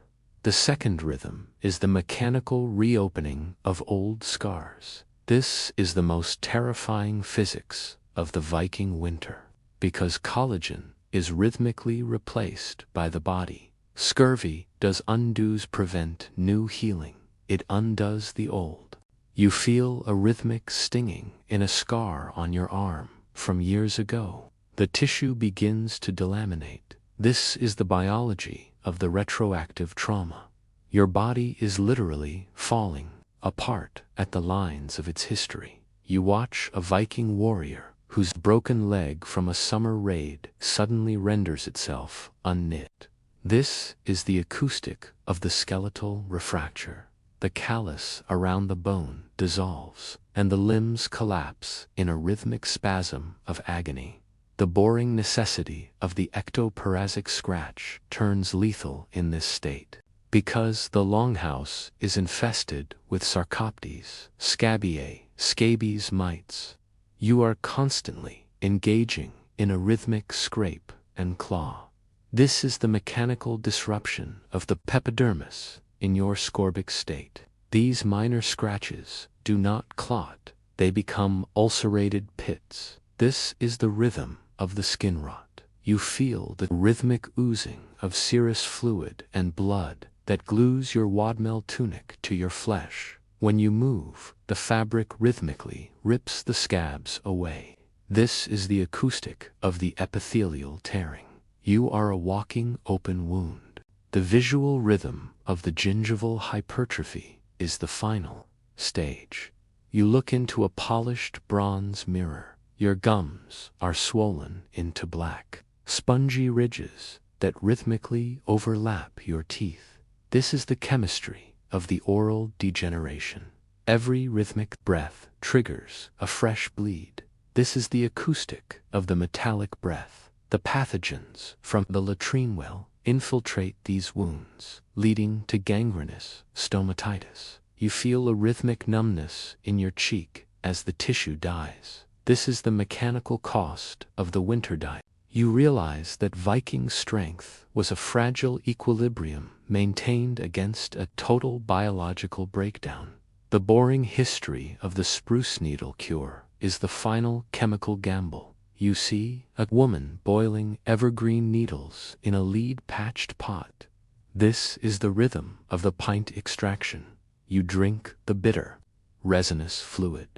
Speaker 1: The second rhythm is the mechanical reopening of old scars. This is the most terrifying physics of the Viking winter, because collagen is rhythmically replaced by the body. Scurvy does undoes prevent new healing. It undoes the old. You feel a rhythmic stinging in a scar on your arm from years ago. The tissue begins to delaminate. This is the biology of the retroactive trauma. Your body is literally falling apart at the lines of its history. You watch a Viking warrior whose broken leg from a summer raid suddenly renders itself unknit. This is the acoustic of the skeletal refracture. The callus around the bone dissolves, and the limbs collapse in a rhythmic spasm of agony. The boring necessity of the ectoparazic scratch turns lethal in this state. Because the longhouse is infested with sarcoptes, scabiei, scabies mites, you are constantly engaging in a rhythmic scrape and claw. This is the mechanical disruption of the pepidurmis in your scorbic state. These minor scratches do not clot, they become ulcerated pits. This is the rhythm of the skin rot. You feel the rhythmic oozing of serous fluid and blood that glues your wadmel tunic to your flesh. When you move, the fabric rhythmically rips the scabs away. This is the acoustic of the epithelial tearing. You are a walking open wound. The visual rhythm of the gingival hypertrophy is the final stage. You look into a polished bronze mirror. Your gums are swollen into black, spongy ridges that rhythmically overlap your teeth. This is the chemistry of the oral degeneration. Every rhythmic breath triggers a fresh bleed. This is the acoustic of the metallic breath. The pathogens from the latrine well infiltrate these wounds, leading to gangrenous stomatitis. You feel a rhythmic numbness in your cheek as the tissue dies. This is the mechanical cost of the winter diet. You realize that Viking strength was a fragile equilibrium maintained against a total biological breakdown. The boring history of the spruce needle cure is the final chemical gamble. You see a woman boiling evergreen needles in a lead-patched pot. This is the rhythm of the pint extraction. You drink the bitter, resinous fluid.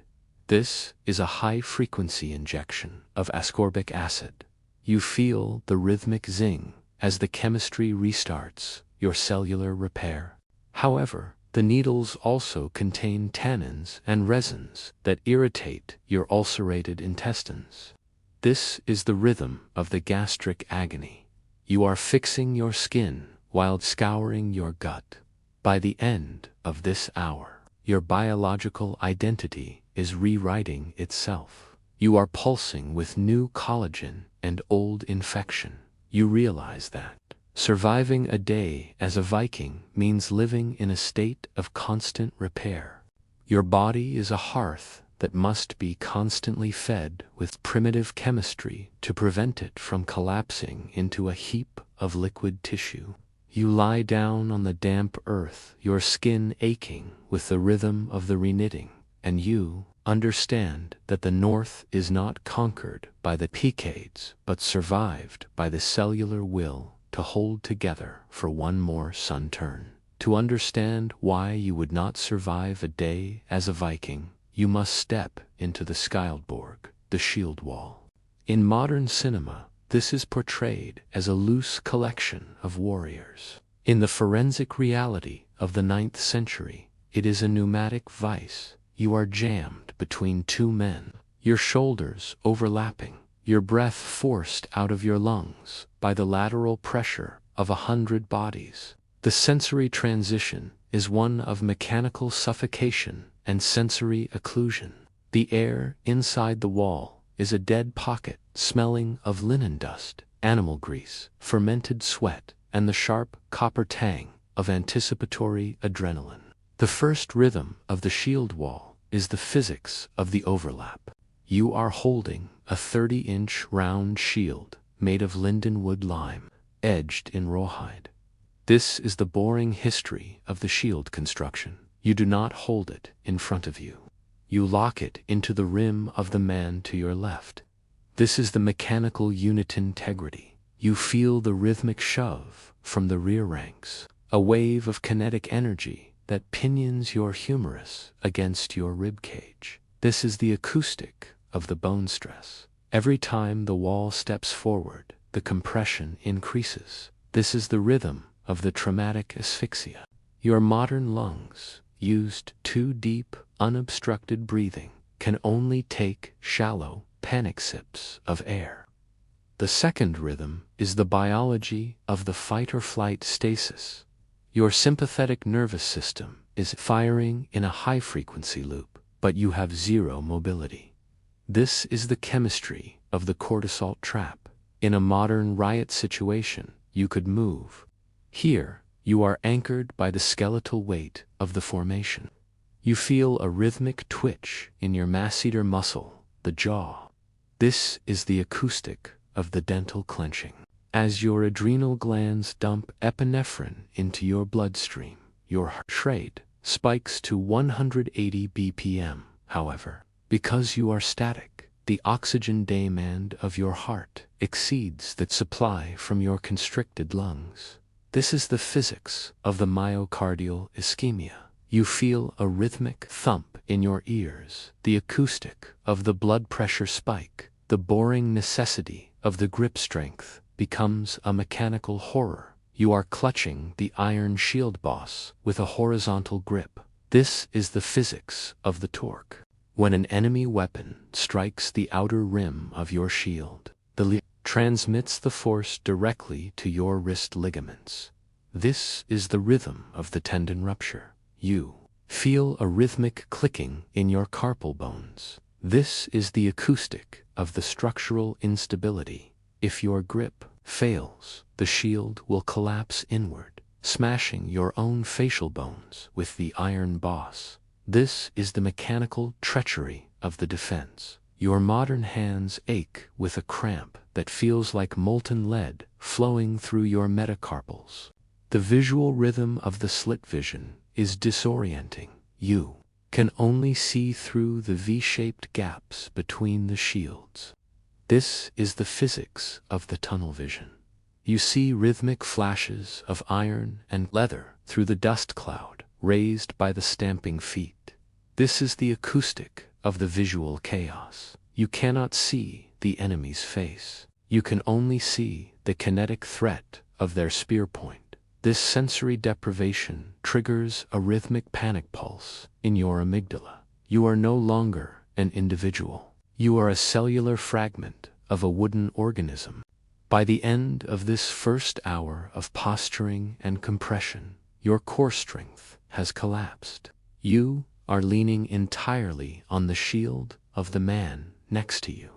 Speaker 1: This is a high-frequency injection of ascorbic acid. You feel the rhythmic zing as the chemistry restarts your cellular repair. However, the needles also contain tannins and resins that irritate your ulcerated intestines. This is the rhythm of the gastric agony. You are fixing your skin while scouring your gut. By the end of this hour, your biological identity is rewriting itself. You are pulsing with new collagen and old infection. You realize that surviving a day as a Viking means living in a state of constant repair. Your body is a hearth that must be constantly fed with primitive chemistry to prevent it from collapsing into a heap of liquid tissue. You lie down on the damp earth, your skin aching with the rhythm of the reknitting, and you understand that the North is not conquered by the Picades, but survived by the cellular will to hold together for one more sun turn. To understand why you would not survive a day as a Viking, you must step into the Skildborg, the shield wall. In modern cinema, this is portrayed as a loose collection of warriors. In the forensic reality of the 9th century, it is a pneumatic vice. You are jammed between two men, your shoulders overlapping, your breath forced out of your lungs by the lateral pressure of 100 bodies. The sensory transition is one of mechanical suffocation and sensory occlusion. The air inside the wall is a dead pocket smelling of linen dust, animal grease, fermented sweat, and the sharp copper tang of anticipatory adrenaline. The first rhythm of the shield wall is the physics of the overlap. You are holding a 30-inch round shield made of lindenwood lime, edged in rawhide. This is the boring history of the shield construction. You do not hold it in front of you. You lock it into the rim of the man to your left. This is the mechanical unit integrity. You feel the rhythmic shove from the rear ranks, a wave of kinetic energy that pinions your humerus against your ribcage. This is the acoustic of the bone stress. Every time the wall steps forward, the compression increases. This is the rhythm of the traumatic asphyxia. Your modern lungs, used to deep, unobstructed breathing, can only take shallow, panic sips of air. The second rhythm is the biology of the fight-or-flight stasis. Your sympathetic nervous system is firing in a high-frequency loop, but you have zero mobility. This is the chemistry of the cortisol trap. In a modern riot situation, you could move. Here, you are anchored by the skeletal weight of the formation. You feel a rhythmic twitch in your masseter muscle, the jaw. This is the acoustic of the dental clenching. As your adrenal glands dump epinephrine into your bloodstream, your heart rate spikes to 180 BPM. However, because you are static, the oxygen demand of your heart exceeds the supply from your constricted lungs. This is the physics of the myocardial ischemia. You feel a rhythmic thump in your ears, the acoustic of the blood pressure spike. The boring necessity of the grip strength becomes a mechanical horror. You are clutching the iron shield boss with a horizontal grip. This is the physics of the torque. When an enemy weapon strikes the outer rim of your shield, the lead transmits the force directly to your wrist ligaments. This is the rhythm of the tendon rupture. You feel a rhythmic clicking in your carpal bones. This is the acoustic of the structural instability. If your grip fails, the shield will collapse inward, smashing your own facial bones with the iron boss. This is the mechanical treachery of the defense. Your modern hands ache with a cramp that feels like molten lead flowing through your metacarpals. The visual rhythm of the slit vision is disorienting. You can only see through the V-shaped gaps between the shields. This is the physics of the tunnel vision. You see rhythmic flashes of iron and leather through the dust cloud raised by the stamping feet. This is the acoustic of the visual chaos. You cannot see the enemy's face. You can only see the kinetic threat of their spear point. This sensory deprivation triggers a rhythmic panic pulse in your amygdala. You are no longer an individual. You are a cellular fragment of a wooden organism. By the end of this first hour of posturing and compression, your core strength has collapsed. You are leaning entirely on the shield of the man next to you.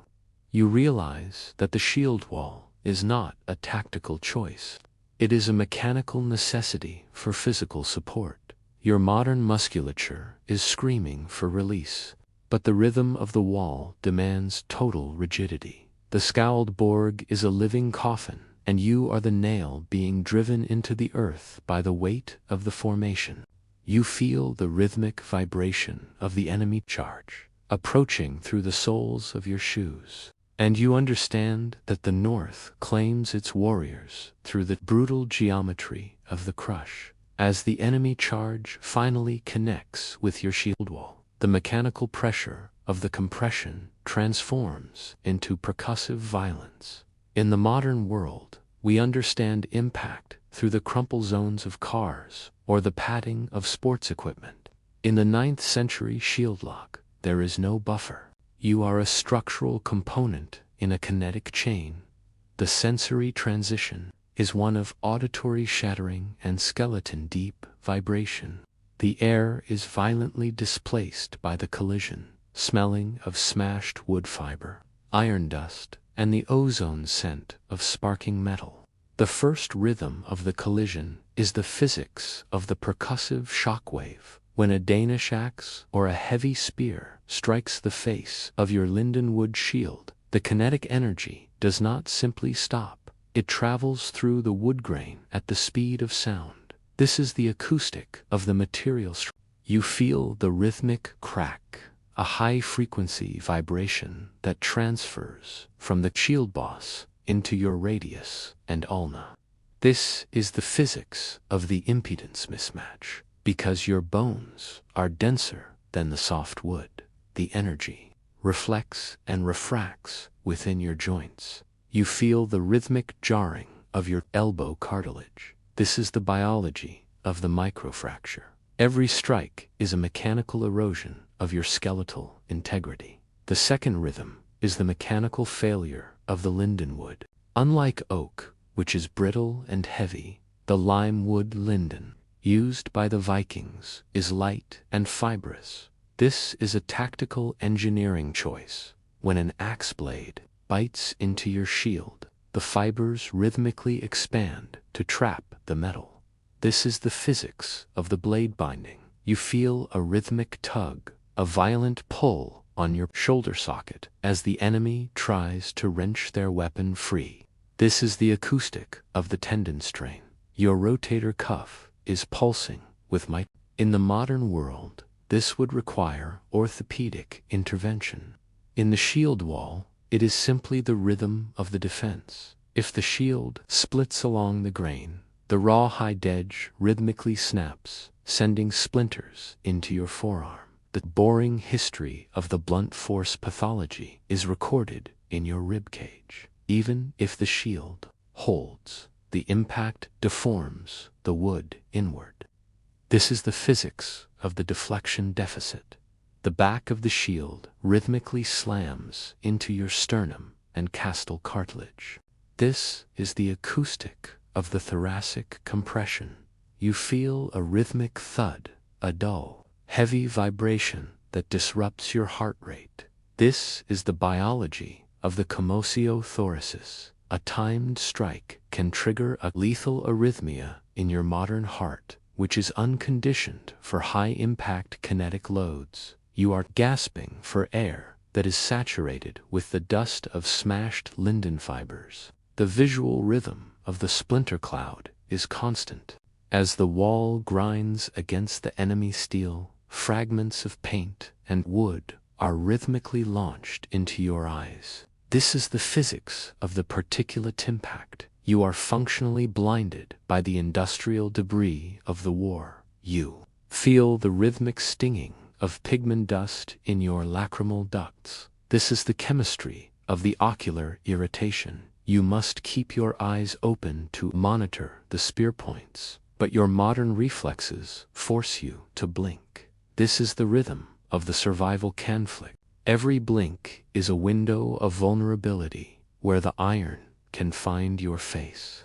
Speaker 1: You realize that the shield wall is not a tactical choice. It is a mechanical necessity for physical support. Your modern musculature is screaming for release, but the rhythm of the wall demands total rigidity. The scowled Borg is a living coffin, and you are the nail being driven into the earth by the weight of the formation. You feel the rhythmic vibration of the enemy charge approaching through the soles of your shoes. And you understand that the North claims its warriors through the brutal geometry of the crush. As the enemy charge finally connects with your shield wall, the mechanical pressure of the compression transforms into percussive violence. In the modern world, we understand impact through the crumple zones of cars or the padding of sports equipment. In the 9th century shield lock, there is no buffer. You are a structural component in a kinetic chain. The sensory transition is one of auditory shattering and skeleton deep vibration. The air is violently displaced by the collision, smelling of smashed wood fiber, iron dust, and the ozone scent of sparking metal. The first rhythm of the collision is the physics of the percussive shockwave. When a Danish axe or a heavy spear strikes the face of your lindenwood shield, the kinetic energy does not simply stop. It travels through the wood grain at the speed of sound. This is the acoustic of the material. You feel the rhythmic crack, a high-frequency vibration that transfers from the shield boss into your radius and ulna. This is the physics of the impedance mismatch. because your bones are denser than the soft wood. The energy reflects and refracts within your joints. You feel the rhythmic jarring of your elbow cartilage. This is the biology of the microfracture. Every strike is a mechanical erosion of your skeletal integrity. The second rhythm is the mechanical failure of the lindenwood. Unlike oak, which is brittle and heavy, the limewood linden, used by the Vikings, is light and fibrous. This is a tactical engineering choice. When an axe blade bites into your shield, the fibers rhythmically expand to trap the metal. This is the physics of the blade binding. You feel a rhythmic tug, a violent pull on your shoulder socket as the enemy tries to wrench their weapon free. This is the acoustic of the tendon strain. Your rotator cuff is pulsing with might. In the modern world, this would require orthopedic intervention. In the shield wall, it is simply the rhythm of the defense. If the shield splits along the grain, the rawhide edge rhythmically snaps, sending splinters into your forearm. The boring history of the blunt force pathology is recorded in your rib cage. Even if the shield holds, the impact deforms the wood inward. This is the physics of the deflection deficit. The back of the shield rhythmically slams into your sternum and castal cartilage. This is the acoustic of the thoracic compression. You feel a rhythmic thud, a dull, heavy vibration that disrupts your heart rate. This is the biology of the commotio thoracis. A timed strike can trigger a lethal arrhythmia in your modern heart, which is unconditioned for high-impact kinetic loads. You are gasping for air that is saturated with the dust of smashed linden fibers. The visual rhythm of the splinter cloud is constant. As the wall grinds against the enemy steel, fragments of paint and wood are rhythmically launched into your eyes. This is the physics of the particulate impact. You are functionally blinded by the industrial debris of the war. You feel the rhythmic stinging of pigment dust in your lacrimal ducts. This is the chemistry of the ocular irritation. You must keep your eyes open to monitor the spear points, but your modern reflexes force you to blink. This is the rhythm of the survival conflict. Every blink is a window of vulnerability where the iron can find your face.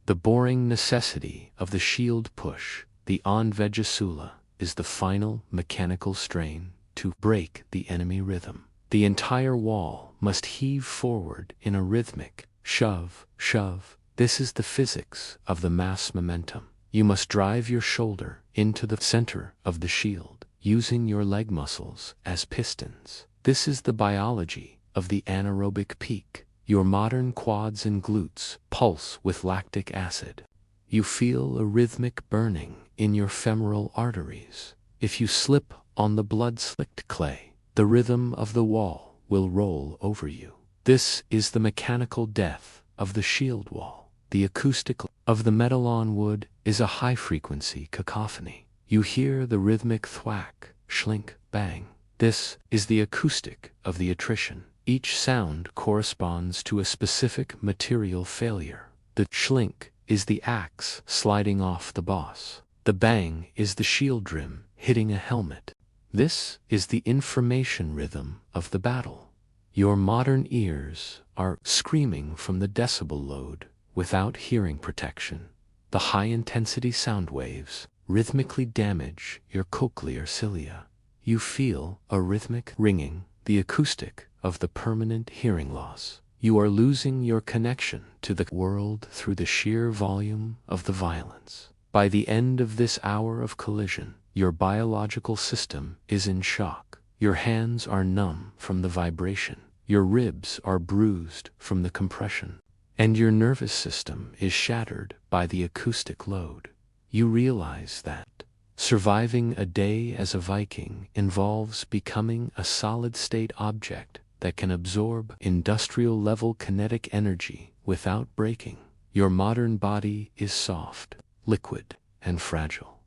Speaker 1: The boring necessity of the shield push, the envegisula, is the final mechanical strain to break the enemy rhythm. The entire wall must heave forward in a rhythmic shove, shove. This is the physics of the mass momentum. You must drive your shoulder into the center of the shield, using your leg muscles as pistons. This is the biology of the anaerobic peak. Your modern quads and glutes pulse with lactic acid. You feel a rhythmic burning in your femoral arteries. If you slip on the blood-slicked clay, the rhythm of the wall will roll over you. This is the mechanical death of the shield wall. The acoustic of the metal on wood is a high-frequency cacophony. You hear the rhythmic thwack, schlink, bang. This is the acoustic of the attrition. Each sound corresponds to a specific material failure. The schlink is the axe sliding off the boss. The bang is the shield rim hitting a helmet. This is the information rhythm of the battle. Your modern ears are screaming from the decibel load without hearing protection. The high-intensity sound waves rhythmically damage your cochlear cilia. You feel a rhythmic ringing, the acoustic of the permanent hearing loss. You are losing your connection to the world through the sheer volume of the violence. By the end of this hour of collision, your biological system is in shock. Your hands are numb from the vibration. Your ribs are bruised from the compression. And your nervous system is shattered by the acoustic load. You realize that surviving a day as a Viking involves becoming a solid-state object that can absorb industrial-level kinetic energy without breaking. Your modern body is soft, liquid, and fragile.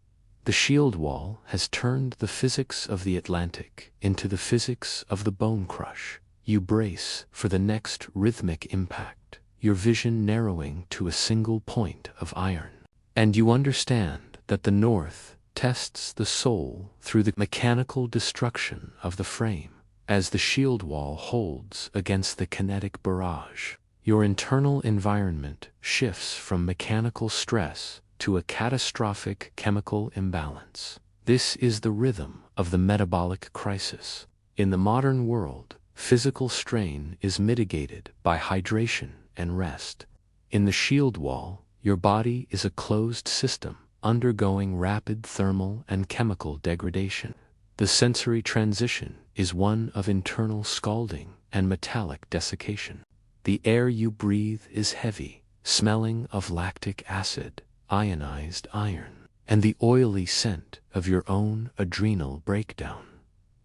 Speaker 1: The shield wall has turned the physics of the Atlantic into the physics of the bone crush. You brace for the next rhythmic impact, your vision narrowing to a single point of iron. And you understand that the North tests the soul through the mechanical destruction of the frame. As the shield wall holds against the kinetic barrage, your internal environment shifts from mechanical stress to a catastrophic chemical imbalance. This is the rhythm of the metabolic crisis. In the modern world, physical strain is mitigated by hydration and rest. In the shield wall, your body is a closed system, undergoing rapid thermal and chemical degradation. The sensory transition is one of internal scalding and metallic desiccation. The air you breathe is heavy, smelling of lactic acid, ionized iron, and the oily scent of your own adrenal breakdown.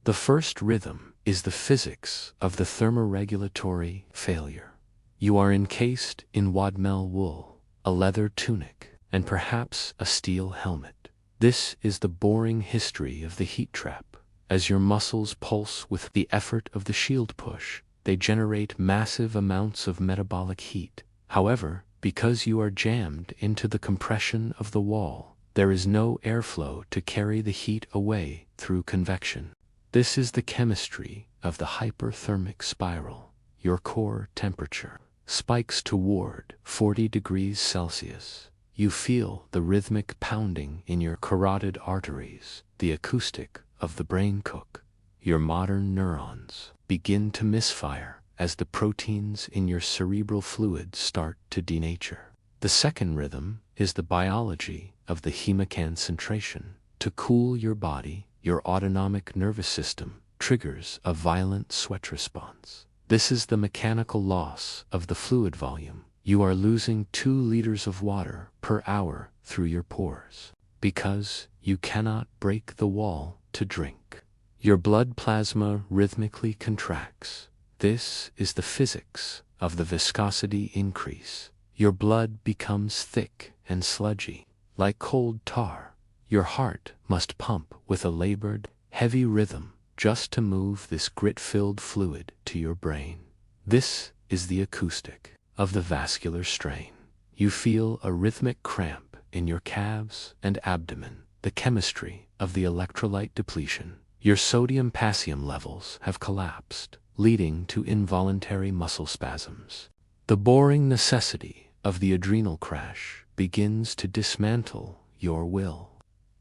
Speaker 1: The first rhythm is the physics of the thermoregulatory failure. You are encased in wadmel wool, a leather tunic, and perhaps a steel helmet. This is the boring history of the heat trap. As your muscles pulse with the effort of the shield push, they generate massive amounts of metabolic heat. However, because you are jammed into the compression of the wall, there is no airflow to carry the heat away through convection. This is the chemistry of the hyperthermic spiral. Your core temperature spikes toward 40 degrees Celsius. You feel the rhythmic pounding in your carotid arteries, the acoustic of the brain cook. Your modern neurons begin to misfire as the proteins in your cerebral fluid start to denature. The second rhythm is the biology of the hemaconcentration. To cool your body, your autonomic nervous system triggers a violent sweat response. This is the mechanical loss of the fluid volume. You are losing 2 liters of water per hour through your pores, because you cannot break the wall to drink. Your blood plasma rhythmically contracts. This is the physics of the viscosity increase. Your blood becomes thick and sludgy, like cold tar. Your heart must pump with a labored, heavy rhythm just to move this grit-filled fluid to your brain. This is the acoustic of the vascular strain. You feel a rhythmic cramp in your calves and abdomen, the chemistry of the electrolyte depletion. Your sodium-potassium levels have collapsed, leading to involuntary muscle spasms. The boring necessity of the adrenal crash begins to dismantle your will.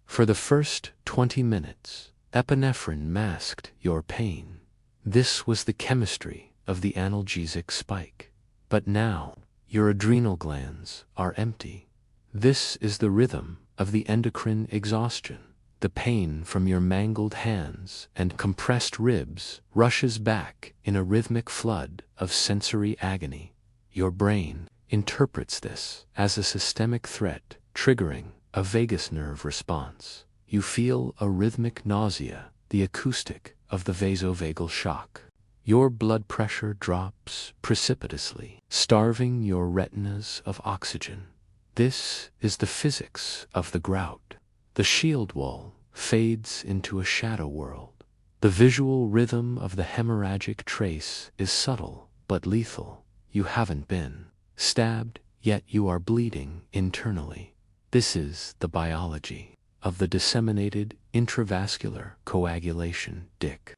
Speaker 1: For the first 20 minutes, epinephrine masked your pain. This was the chemistry of the analgesic spike. But now, your adrenal glands are empty. This is the rhythm of the endocrine exhaustion. The pain from your mangled hands and compressed ribs rushes back in a rhythmic flood of sensory agony. Your brain interprets this as a systemic threat, triggering a vagus nerve response. You feel a rhythmic nausea, the acoustic of the vasovagal shock. Your blood pressure drops precipitously, starving your retinas of oxygen. This is the physics of the grout. The shield wall fades into a shadow world. The visual rhythm of the hemorrhagic trace is subtle but lethal. You haven't been stabbed, yet you are bleeding internally. This is the biology of the disseminated intravascular coagulation (DIC).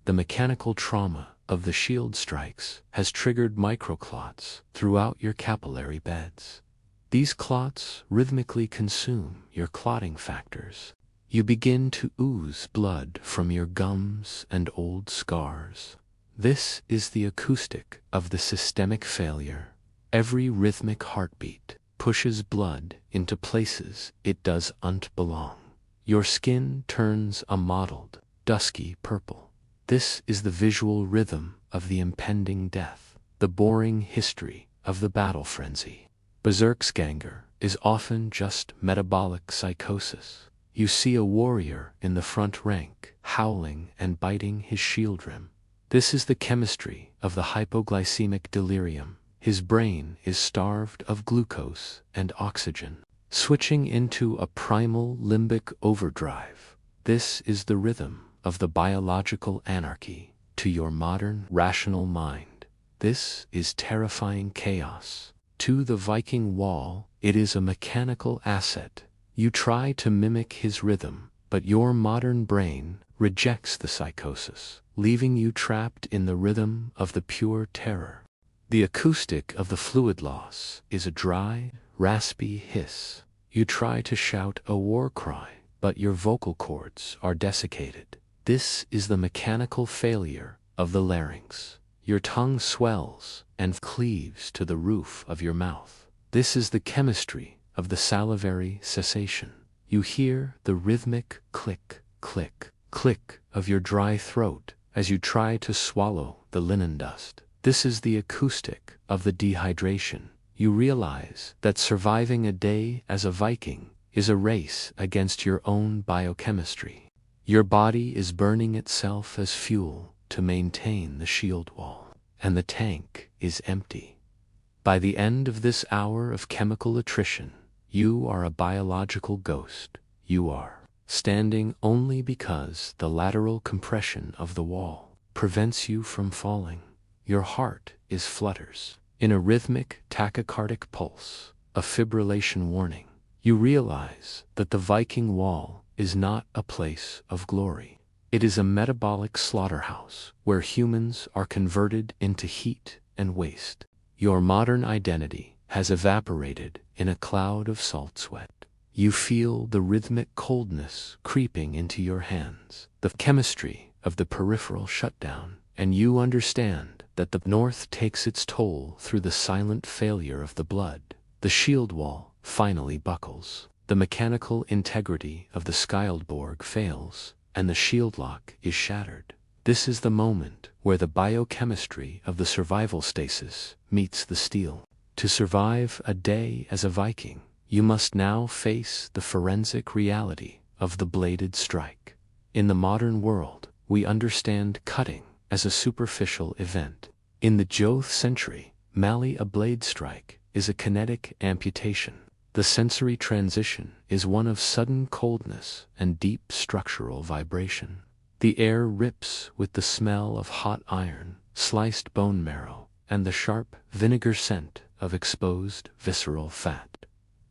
Speaker 1: The mechanical trauma of the shield strikes has triggered microclots throughout your capillary beds. These clots rhythmically consume your clotting factors. You begin to ooze blood from your gums and old scars. This is the acoustic of the systemic failure. Every rhythmic heartbeat pushes blood into places it doesn't belong. Your skin turns a mottled, dusky purple. This is the visual rhythm of the impending death, the boring history of the battle frenzy. Berserksganger is often just metabolic psychosis. You see a warrior in the front rank, howling and biting his shield rim. This is the chemistry of the hypoglycemic delirium. His brain is starved of glucose and oxygen. switching into a primal limbic overdrive. This is the rhythm of the biological anarchy to your modern rational mind. This is terrifying chaos. To the Viking wall, it is a mechanical asset. You try to mimic his rhythm, but your modern brain rejects the psychosis, leaving you trapped in the rhythm of the pure terror. The acoustic of the fluid loss is a dry, raspy hiss. You try to shout a war cry, but your vocal cords are desiccated. This is the mechanical failure of the larynx. Your tongue swells and cleaves to the roof of your mouth. This is the chemistry of the salivary cessation. You hear the rhythmic click, click, click of your dry throat as you try to swallow the linen dust. This is the acoustic of the dehydration. You realize that surviving a day as a Viking is a race against your own biochemistry. Your body is burning itself as fuel to maintain the shield wall, and the tank is empty. By the end of this hour of chemical attrition, you are a biological ghost. You are standing only because the lateral compression of the wall prevents you from falling. Your heart is flutters in a rhythmic tachycardic pulse, a fibrillation warning. You realize that the Viking wall is not a place of glory. It is a metabolic slaughterhouse where humans are converted into heat and waste. Your modern identity has evaporated in a cloud of salt sweat. You feel the rhythmic coldness creeping into your hands, the chemistry of the peripheral shutdown, and you understand that the North takes its toll through the silent failure of the blood. The shield wall finally buckles. The mechanical integrity of the Skildborg fails, and the shield lock is shattered. This is the moment where the biochemistry of the survival stasis meets the steel. To survive a day as a Viking, you must now face the forensic reality of the bladed strike. In the modern world, we understand cutting as a superficial event. In the Joth century, Mali a blade strike is a kinetic amputation. The sensory transition is one of sudden coldness and deep structural vibration. The air rips with the smell of hot iron, sliced bone marrow, and the sharp vinegar scent of exposed visceral fat.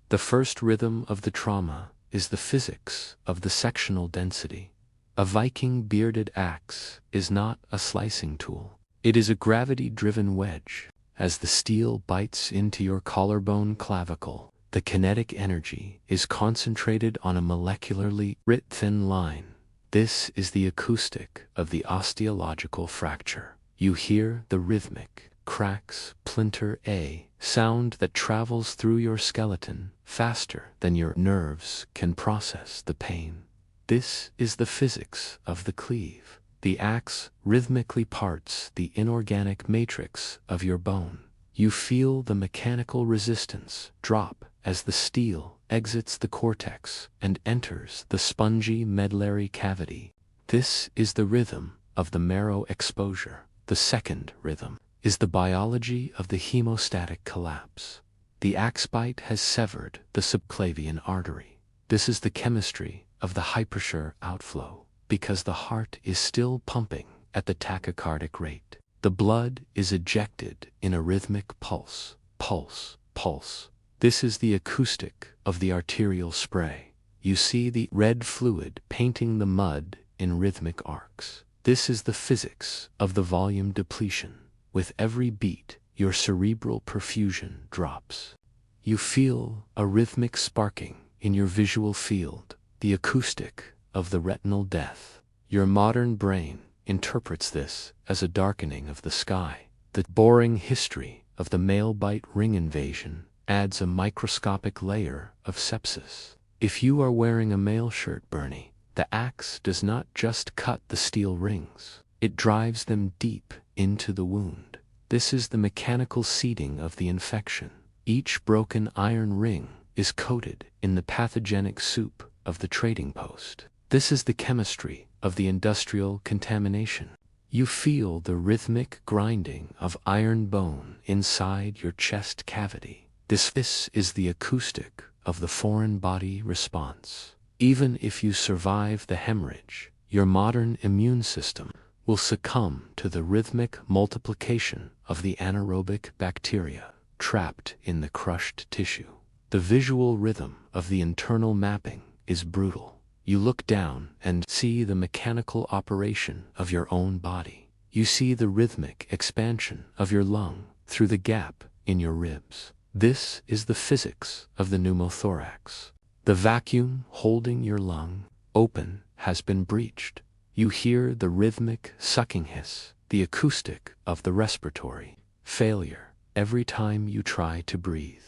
Speaker 1: The first rhythm of the trauma is the physics of the sectional density. A Viking bearded axe is not a slicing tool. It is a gravity-driven wedge. As the steel bites into your collarbone clavicle, the kinetic energy is concentrated on a molecularly thin line. This is the acoustic of the osteological fracture. You hear the rhythmic cracks, splinter a sound that travels through your skeleton faster than your nerves can process the pain. This is the physics of the cleave. The axe rhythmically parts the inorganic matrix of your bone. You feel the mechanical resistance drop as the steel exits the cortex and enters the spongy medullary cavity. This is the rhythm of the marrow exposure. The second rhythm is the biology of the hemostatic collapse. The axe bite has severed the subclavian artery. This is the chemistry of the hypersure outflow, because the heart is still pumping at the tachycardic rate. The blood is ejected in a rhythmic pulse, pulse, pulse. This is the acoustic of the arterial spray. You see the red fluid painting the mud in rhythmic arcs. This is the physics of the volume depletion. With every beat, your cerebral perfusion drops. You feel a rhythmic sparking in your visual field, the acoustic of the retinal death. Your modern brain interprets this as a darkening of the sky. The boring history of the male bite ring invasion adds a microscopic layer of sepsis. If you are wearing a male shirt, Bernie, the axe does not just cut the steel rings, it drives them deep into the wound. This is the mechanical seeding of the infection. Each broken iron ring is coated in the pathogenic soup of the trading post. This is the chemistry of the industrial contamination. You feel the rhythmic grinding of iron bone inside your chest cavity. This is the acoustic of the foreign body response. Even if you survive the hemorrhage, your modern immune system will succumb to the rhythmic multiplication of the anaerobic bacteria trapped in the crushed tissue. The visual rhythm of the internal mapping is brutal. You look down and see the mechanical operation of your own body. You see the rhythmic expansion of your lung through the gap in your ribs. This is the physics of the pneumothorax. The vacuum holding your lung open has been breached. You hear the rhythmic sucking hiss, the acoustic of the respiratory failure every time you try to breathe.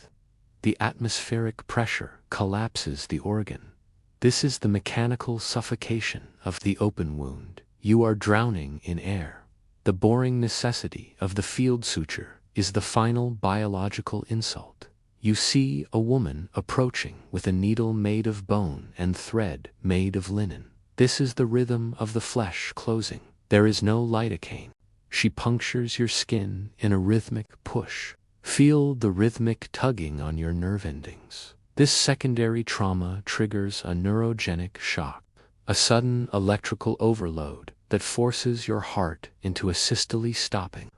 Speaker 1: The atmospheric pressure collapses the organ. This is the mechanical suffocation of the open wound. You are drowning in air. The boring necessity of the field suture is the final biological insult. You see a woman approaching with a needle made of bone and thread made of linen. This is the rhythm of the flesh closing. There is no lidocaine. She punctures your skin in a rhythmic push. Feel the rhythmic tugging on your nerve endings. This secondary trauma triggers a neurogenic shock, a sudden electrical overload that forces your heart into a systole stopping.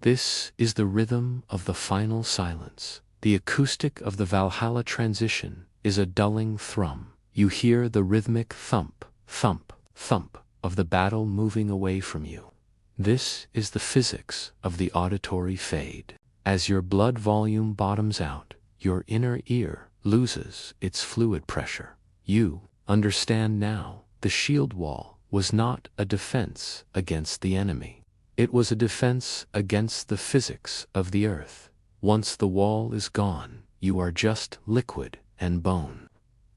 Speaker 1: This is the rhythm of the final silence. The acoustic of the Valhalla transition is a dulling thrum. You hear the rhythmic thump, thump, thump of the battle moving away from you. This is the physics of the auditory fade. As your blood volume bottoms out, your inner ear loses its fluid pressure. You understand now the shield wall was not a defense against the enemy. It was a defense against the physics of the earth. Once the wall is gone, you are just liquid and bone.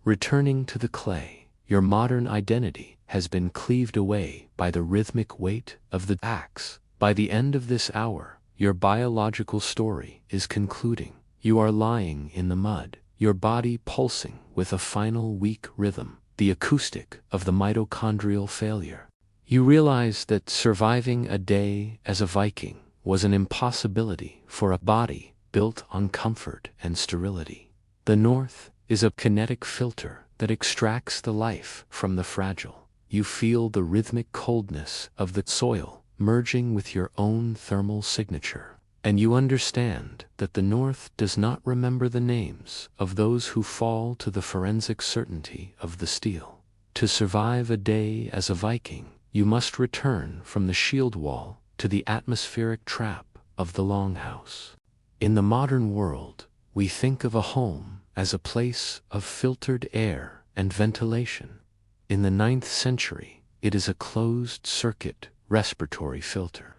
Speaker 1: Returning to the clay, your modern identity has been cleaved away by the rhythmic weight of the axe. By the end of this hour, your biological story is concluding. You are lying in the mud, your body pulsing with a final weak rhythm, the acoustic of the mitochondrial failure. You realize that surviving a day as a Viking was an impossibility for a body built on comfort and sterility. The North is a kinetic filter that extracts the life from the fragile. You feel the rhythmic coldness of the soil merging with your own thermal signature. And you understand that the North does not remember the names of those who fall to the forensic certainty of the steel. To survive a day as a Viking, you must return from the shield wall to the atmospheric trap of the longhouse. In the modern world, we think of a home as a place of filtered air and ventilation. In the 9th century, it is a closed-circuit respiratory filter.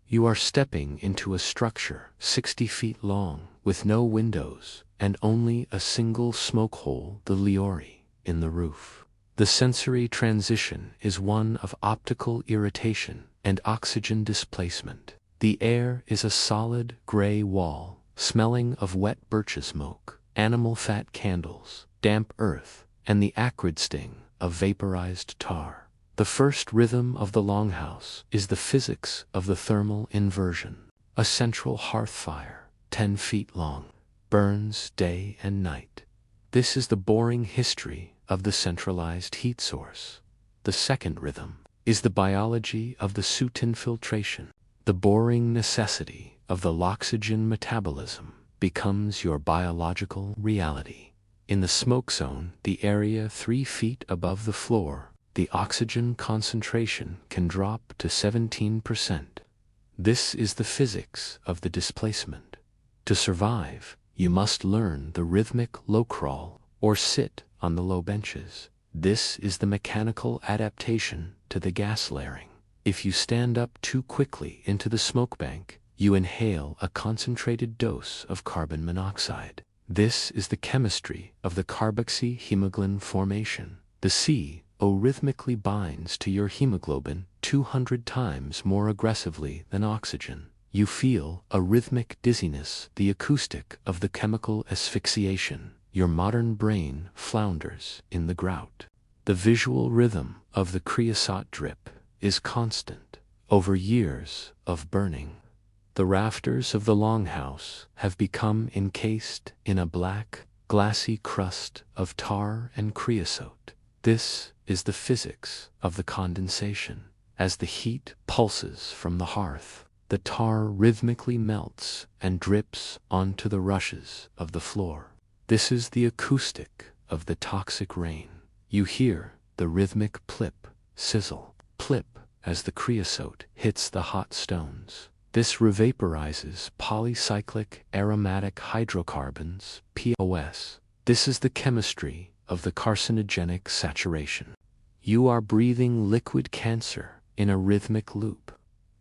Speaker 1: You are stepping into a structure 60 feet long with no windows and only a single smoke hole, the Liori, in the roof. The sensory transition is one of optical irritation and oxygen displacement. The air is a solid gray wall, smelling of wet birch smoke, animal fat candles, damp earth, and the acrid sting of vaporized tar. The first rhythm of the longhouse is the physics of the thermal inversion. A central hearth fire, 10 feet long, burns day and night. This is the boring history of the centralized heat source. The second rhythm is the biology of the soot infiltration. The boring necessity of the loxygen metabolism becomes your biological reality. In the smoke zone, the area 3 feet above the floor, the oxygen concentration can drop to 17%. This is the physics of the displacement. To survive, you must learn the rhythmic low crawl or sit on the low benches. This is the mechanical adaptation to the gas layering. If you stand up too quickly into the smoke bank, you inhale a concentrated dose of carbon monoxide. This is the chemistry of the carboxyhemoglobin formation. The CO rhythmically binds to your hemoglobin 200 times more aggressively than oxygen. You feel a rhythmic dizziness, the acoustic of the chemical asphyxiation. Your modern brain flounders in the grout. The visual rhythm of the creosote drip is constant over years of burning. The rafters of the longhouse have become encased in a black, glassy crust of tar and creosote. This is the physics of the condensation. As the heat pulses from the hearth, the tar rhythmically melts and drips onto the rushes of the floor. This is the acoustic of the toxic rain. You hear the rhythmic plip, sizzle, plip as the creosote hits the hot stones. This revaporizes polycyclic aromatic hydrocarbons, POS. This is the chemistry of the carcinogenic saturation. You are breathing liquid cancer in a rhythmic loop.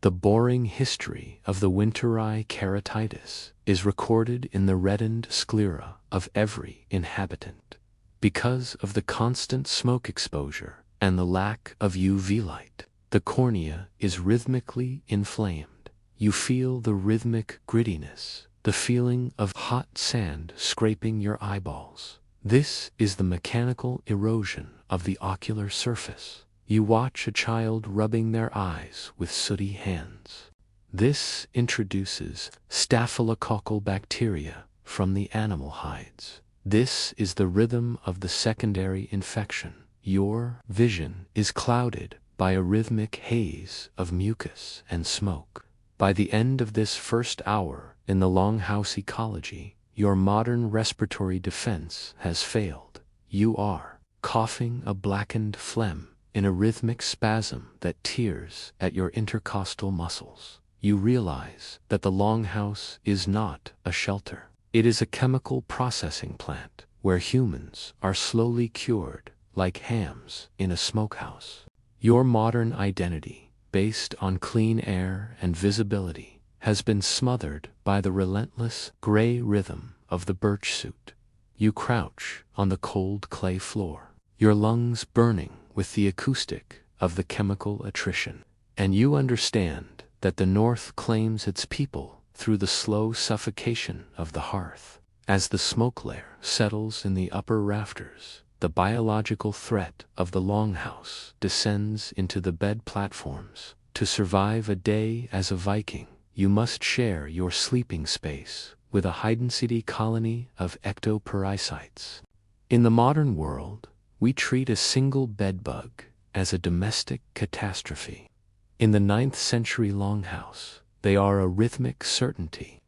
Speaker 1: The boring history of the winter eye keratitis is recorded in the reddened sclera of every inhabitant. Because of the constant smoke exposure and the lack of UV light, the cornea is rhythmically inflamed. You feel the rhythmic grittiness, the feeling of hot sand scraping your eyeballs. This is the mechanical erosion of the ocular surface. You watch a child rubbing their eyes with sooty hands. This introduces staphylococcal bacteria from the animal hides. This is the rhythm of the secondary infection. Your vision is clouded by a rhythmic haze of mucus and smoke. By the end of this first hour in the longhouse ecology, your modern respiratory defense has failed. You are coughing a blackened phlegm in a rhythmic spasm that tears at your intercostal muscles. You realize that the longhouse is not a shelter. It is a chemical processing plant where humans are slowly cured like hams in a smokehouse. Your modern identity, based on clean air and visibility, has been smothered by the relentless gray rhythm of the birch suit. You crouch on the cold clay floor, your lungs burning with the acoustic of the chemical attrition. And you understand that the North claims its people through the slow suffocation of the hearth. As the smoke layer settles in the upper rafters, the biological threat of the longhouse descends into the bed platforms. To survive a day as a Viking, you must share your sleeping space with a high-density colony of ectoparasites. In the modern world, we treat a single bedbug as a domestic catastrophe. In the 9th century longhouse, they are a rhythmic certainty.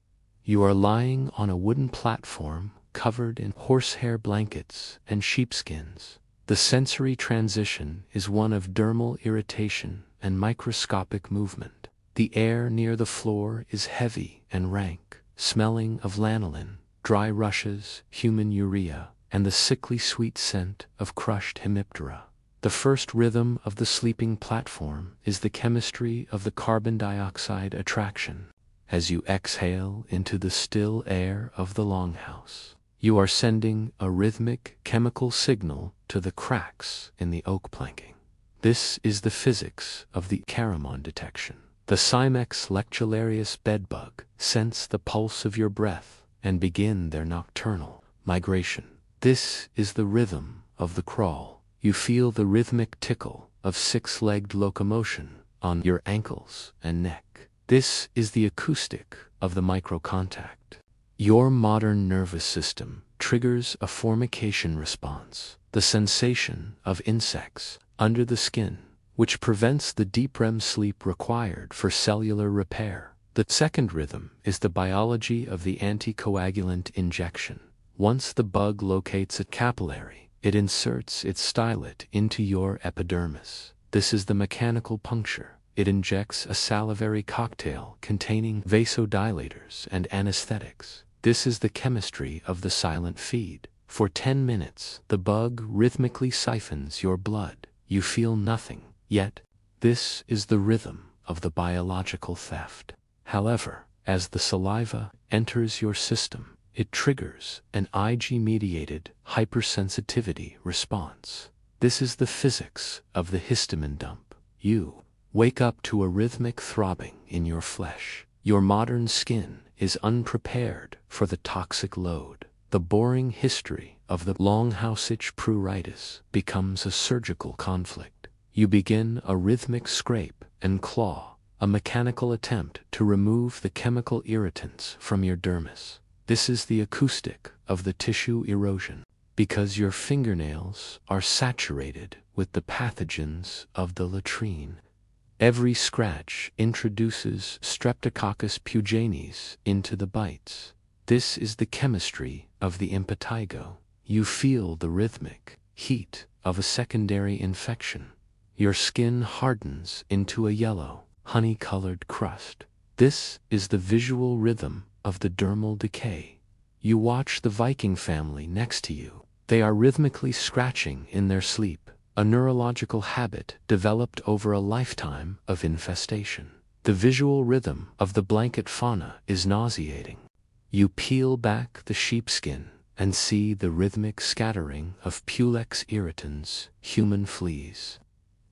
Speaker 1: You are lying on a wooden platform covered in horsehair blankets and sheepskins. The sensory transition is one of dermal irritation and microscopic movement. The air near the floor is heavy and rank, smelling of lanolin, dry rushes, human urea, and the sickly sweet scent of crushed hemiptera. The first rhythm of the sleeping platform is the chemistry of the carbon dioxide attraction. As you exhale into the still air of the longhouse, you are sending a rhythmic chemical signal to the cracks in the oak planking. This is the physics of the Charamon detection. The Cymex lectularius bedbug sense the pulse of your breath and begin their nocturnal migration. This is the rhythm of the crawl. You feel the rhythmic tickle of six-legged locomotion on your ankles and neck. This is the acoustic of the microcontact. Your modern nervous system triggers a formication response, the sensation of insects under the skin, which prevents the deep REM sleep required for cellular repair. The second rhythm is the biology of the anticoagulant injection. Once the bug locates a capillary, it inserts its stylet into your epidermis. This is the mechanical puncture. It injects a salivary cocktail containing vasodilators and anesthetics. This is the chemistry of the silent feed. For 10 minutes, the bug rhythmically siphons your blood. You feel nothing, yet this is the rhythm of the biological theft. However, as the saliva enters your system, it triggers an Ig-mediated hypersensitivity response. This is the physics of the histamine dump. You wake up to a rhythmic throbbing in your flesh. Your modern skin is unprepared for the toxic load. The boring history of the longhouse itch pruritus becomes a surgical conflict. You begin a rhythmic scrape and claw, a mechanical attempt to remove the chemical irritants from your dermis. This is the acoustic of the tissue erosion, because your fingernails are saturated with the pathogens of the latrine. Every scratch introduces Streptococcus pyogenes into the bites. This is the chemistry of the impetigo. You feel the rhythmic heat of a secondary infection. Your skin hardens into a yellow, honey-colored crust. This is the visual rhythm of the dermal decay. You watch the Viking family next to you. They are rhythmically scratching in their sleep, a neurological habit developed over a lifetime of infestation. The visual rhythm of the blanket fauna is nauseating. You peel back the sheepskin and see the rhythmic scattering of Pulex irritans, human fleas.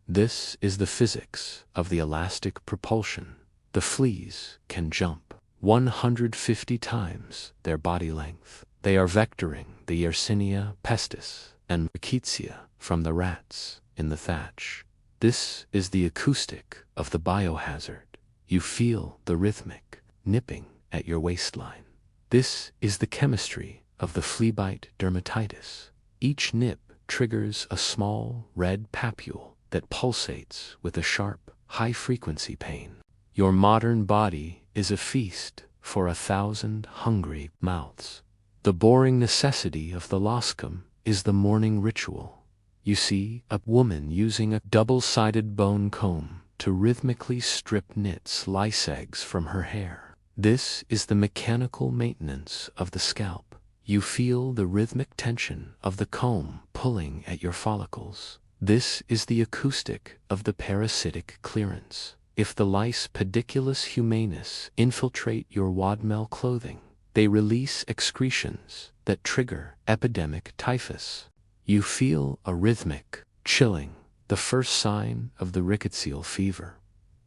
Speaker 1: This is the physics of the elastic propulsion. The fleas can jump 150 times their body length. They are vectoring the Yersinia pestis and Rickettsia from the rats in the thatch. This is the acoustic of the biohazard. You feel the rhythmic nipping at your waistline. This is the chemistry of the flea-bite dermatitis. Each nip triggers a small red papule that pulsates with a sharp, high-frequency pain. Your modern body is a feast for 1,000 hungry mouths. The boring necessity of the loscum is the morning ritual. You see a woman using a double-sided bone comb to rhythmically strip knits lice eggs from her hair. This is the mechanical maintenance of the scalp. You feel the rhythmic tension of the comb pulling at your follicles. This is the acoustic of the parasitic clearance. If the lice Pediculus humanus infiltrate your wadmel clothing, they release excretions that trigger epidemic typhus. You feel a rhythmic chilling, the first sign of the rickettsial fever.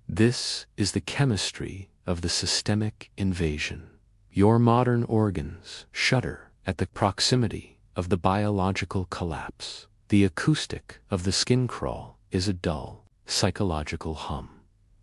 Speaker 1: This is the chemistry of the systemic invasion. Your modern organs shudder at the proximity of the biological collapse. The acoustic of the skin crawl is a dull, psychological hum.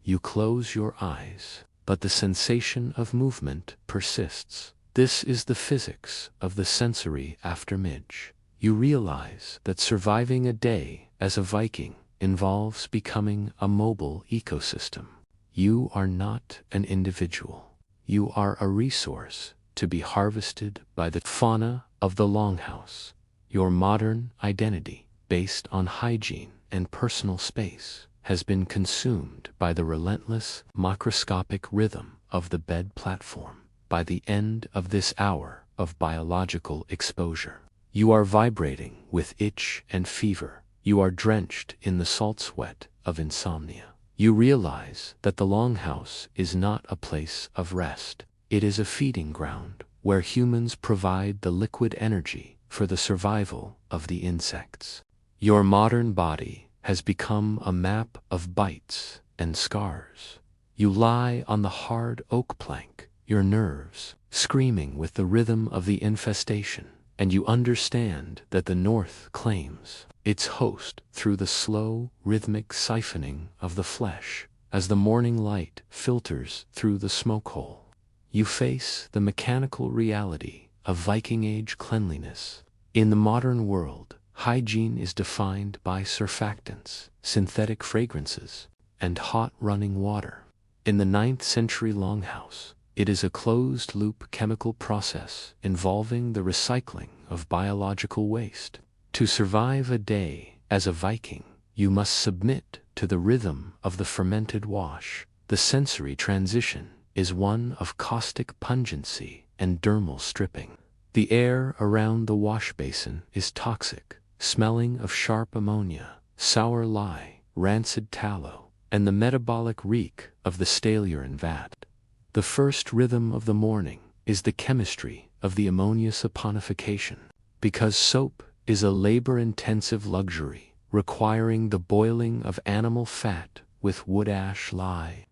Speaker 1: You close your eyes, but the sensation of movement persists. This is the physics of the sensory aftermidge. You realize that surviving a day as a Viking involves becoming a mobile ecosystem. You are not an individual. You are a resource to be harvested by the fauna of the longhouse. Your modern identity, based on hygiene and personal space, has been consumed by the relentless microscopic rhythm of the bed platform. By the end of this hour of biological exposure, you are vibrating with itch and fever. You are drenched in the salt sweat of insomnia. You realize that the longhouse is not a place of rest. It is a feeding ground where humans provide the liquid energy for the survival of the insects. Your modern body has become a map of bites and scars. You lie on the hard oak plank, your nerves screaming with the rhythm of the infestation, and you understand that the North claims its host through the slow, rhythmic siphoning of the flesh as the morning light filters through the smoke hole. You face the mechanical reality of Viking Age cleanliness. In the modern world, hygiene is defined by surfactants, synthetic fragrances, and hot running water. In the 9th century longhouse, it is a closed-loop chemical process involving the recycling of biological waste. To survive a day as a Viking, you must submit to the rhythm of the fermented wash. The sensory transition is one of caustic pungency and dermal stripping. The air around the wash basin is toxic, smelling of sharp ammonia, sour lye, rancid tallow, and the metabolic reek of the stale urine vat. The first rhythm of the morning is the chemistry of the ammonia saponification. Because soap is a labor-intensive luxury, requiring the boiling of animal fat with wood ash lye.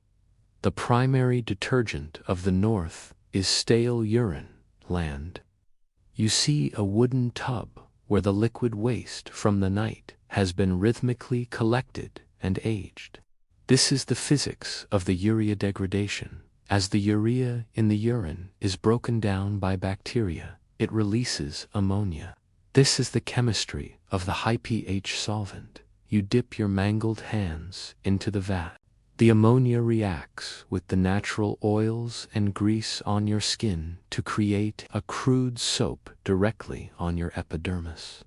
Speaker 1: The primary detergent of the North is stale urine, land. You see a wooden tub where the liquid waste from the night has been rhythmically collected and aged. This is the physics of the urea degradation. As the urea in the urine is broken down by bacteria, it releases ammonia. This is the chemistry of the high pH solvent. You dip your mangled hands into the vat. The ammonia reacts with the natural oils and grease on your skin to create a crude soap directly on your epidermis.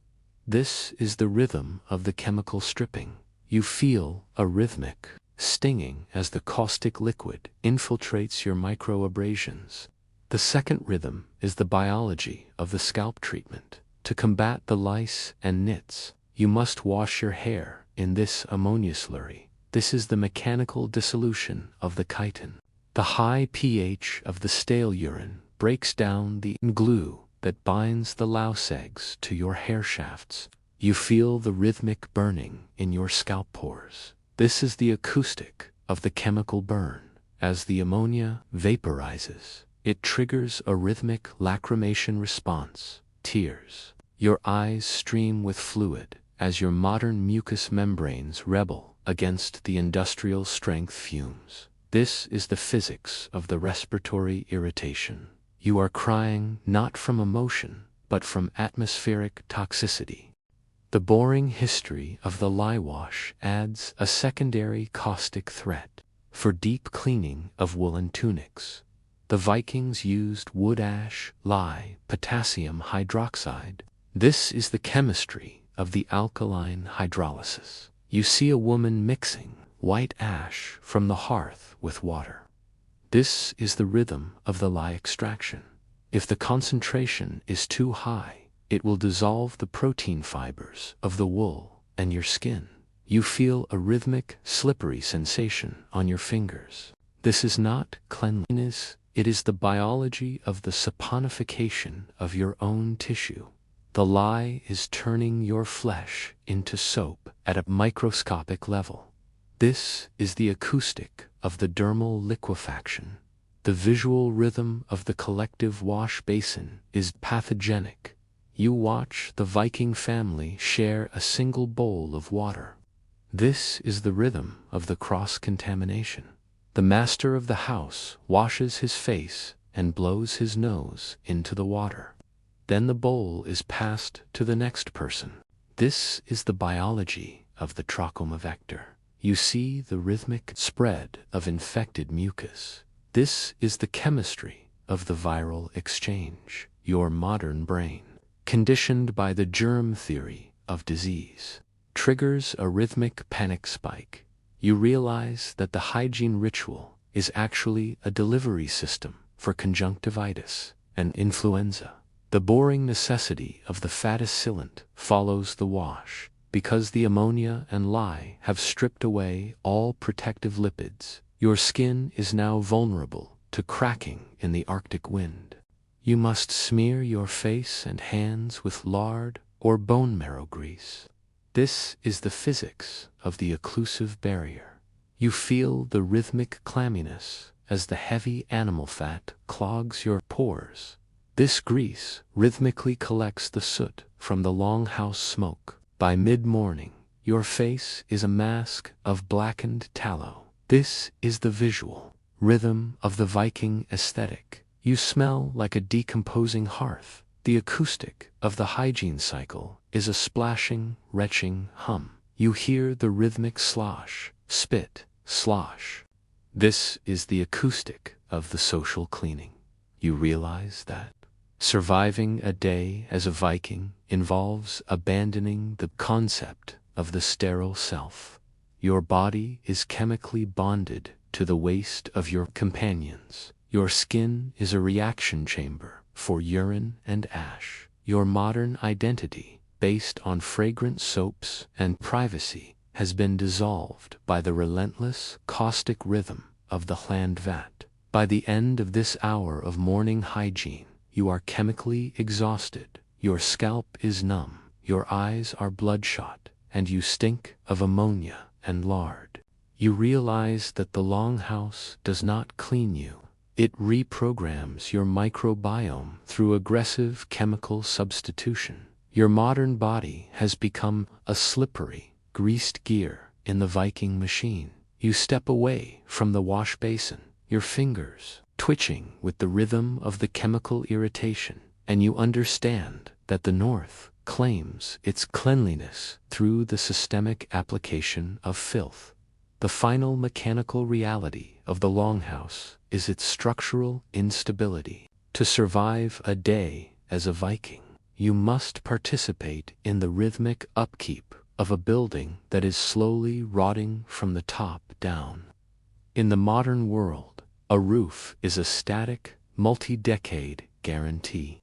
Speaker 1: This is the rhythm of the chemical stripping. You feel a rhythmic stinging as the caustic liquid infiltrates your microabrasions. The second rhythm is the biology of the scalp treatment. To combat the lice and nits, you must wash your hair in this ammonia slurry. This is the mechanical dissolution of the chitin. The high pH of the stale urine breaks down the glue that binds the louse eggs to your hair shafts. You feel the rhythmic burning in your scalp pores. This is the acoustic of the chemical burn. As the ammonia vaporizes, it triggers a rhythmic lacrimation response, tears. Your eyes stream with fluid as your modern mucous membranes rebel against the industrial strength fumes. This is the physics of the respiratory irritation. You are crying not from emotion, but from atmospheric toxicity. The boring history of the lye wash adds a secondary caustic threat. For deep cleaning of woolen tunics, the Vikings used wood ash, lye, potassium hydroxide. This is the chemistry of the alkaline hydrolysis. You see a woman mixing white ash from the hearth with water. This is the rhythm of the lye extraction. If the concentration is too high, it will dissolve the protein fibers of the wool and your skin. You feel a rhythmic, slippery sensation on your fingers. This is not cleanliness, it is the biology of the saponification of your own tissue. The lye is turning your flesh into soap at a microscopic level. This is the acoustic of the dermal liquefaction. The visual rhythm of the collective wash basin is pathogenic. You watch the Viking family share a single bowl of water. This is the rhythm of the cross-contamination. The master of the house washes his face and blows his nose into the water. Then the bowl is passed to the next person. This is the biology of the trachoma vector. You see the rhythmic spread of infected mucus. This is the chemistry of the viral exchange. Your modern brain, conditioned by the germ theory of disease, triggers a rhythmic panic spike. You realize that the hygiene ritual is actually a delivery system for conjunctivitis and influenza. The boring necessity of the fattest sealant follows the wash. Because the ammonia and lye have stripped away all protective lipids, your skin is now vulnerable to cracking in the Arctic wind. You must smear your face and hands with lard or bone marrow grease. This is the physics of the occlusive barrier. You feel the rhythmic clamminess as the heavy animal fat clogs your pores. This grease rhythmically collects the soot from the longhouse smoke. By mid-morning, your face is a mask of blackened tallow. This is the visual rhythm of the Viking aesthetic. You smell like a decomposing hearth. The acoustic of the hygiene cycle is a splashing, retching hum. You hear the rhythmic slosh, spit, slosh. This is the acoustic of the social cleaning. You realize that surviving a day as a Viking involves abandoning the concept of the sterile self. Your body is chemically bonded to the waste of your companions. Your skin is a reaction chamber for urine and ash. Your modern identity, based on fragrant soaps and privacy, has been dissolved by the relentless, caustic rhythm of the land vat. By the end of this hour of morning hygiene, you are chemically exhausted. Your scalp is numb, your eyes are bloodshot, and you stink of ammonia and lard. You realize that the longhouse does not clean you. It reprograms your microbiome through aggressive chemical substitution. Your modern body has become a slippery, greased gear in the Viking machine. You step away from the wash basin. Your fingers twitching with the rhythm of the chemical irritation, and you understand that the North claims its cleanliness through the systemic application of filth. The final mechanical reality of the longhouse is its structural instability. To survive a day as a Viking, you must participate in the rhythmic upkeep of a building that is slowly rotting from the top down. In the modern world, a roof is a static, multi-decade guarantee.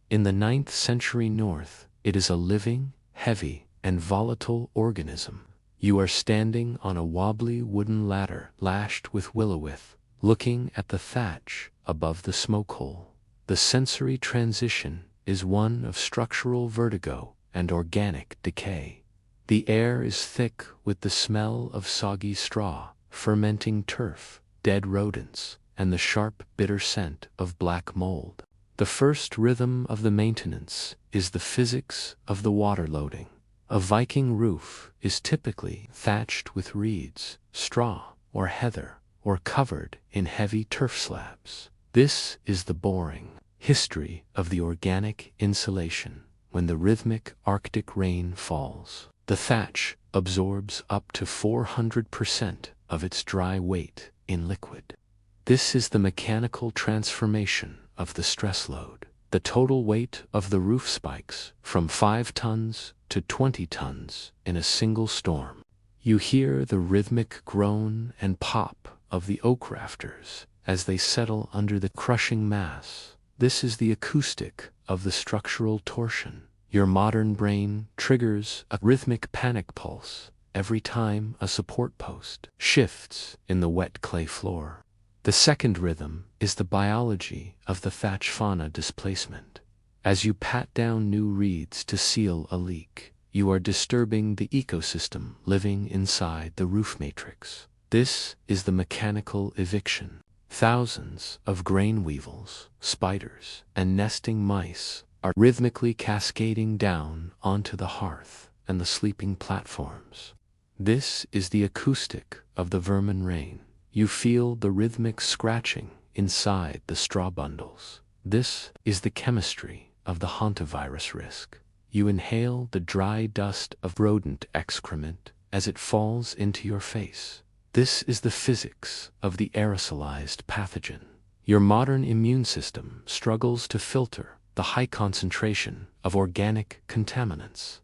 Speaker 1: In the 9th century North, it is a living, heavy, and volatile organism. You are standing on a wobbly wooden ladder lashed with willow-withe, looking at the thatch above the smoke hole. The sensory transition is one of structural vertigo and organic decay. The air is thick with the smell of soggy straw, fermenting turf, dead rodents, and the sharp, bitter scent of black mold. The first rhythm of the maintenance is the physics of the water loading. A Viking roof is typically thatched with reeds, straw, or heather, or covered in heavy turf slabs. This is the boring history of the organic insulation. When the rhythmic Arctic rain falls, the thatch absorbs up to 400% of its dry weight in liquid. This is the mechanical transformation of the stress load. The total weight of the roof spikes from 5 tons to 20 tons in a single storm. You hear the rhythmic groan and pop of the oak rafters as they settle under the crushing mass. This is the acoustic of the structural torsion. Your modern brain triggers a rhythmic panic pulse every time a support post shifts in the wet clay floor. The second rhythm is the biology of the thatch fauna displacement. As you pat down new reeds to seal a leak, you are disturbing the ecosystem living inside the roof matrix. This is the mechanical eviction. Thousands of grain weevils, spiders, and nesting mice are rhythmically cascading down onto the hearth and the sleeping platforms. This is the acoustic of the vermin rain. You feel the rhythmic scratching inside the straw bundles. This is the chemistry of the hantavirus risk. You inhale the dry dust of rodent excrement as it falls into your face. This is the physics of the aerosolized pathogen. Your modern immune system struggles to filter the high concentration of organic contaminants.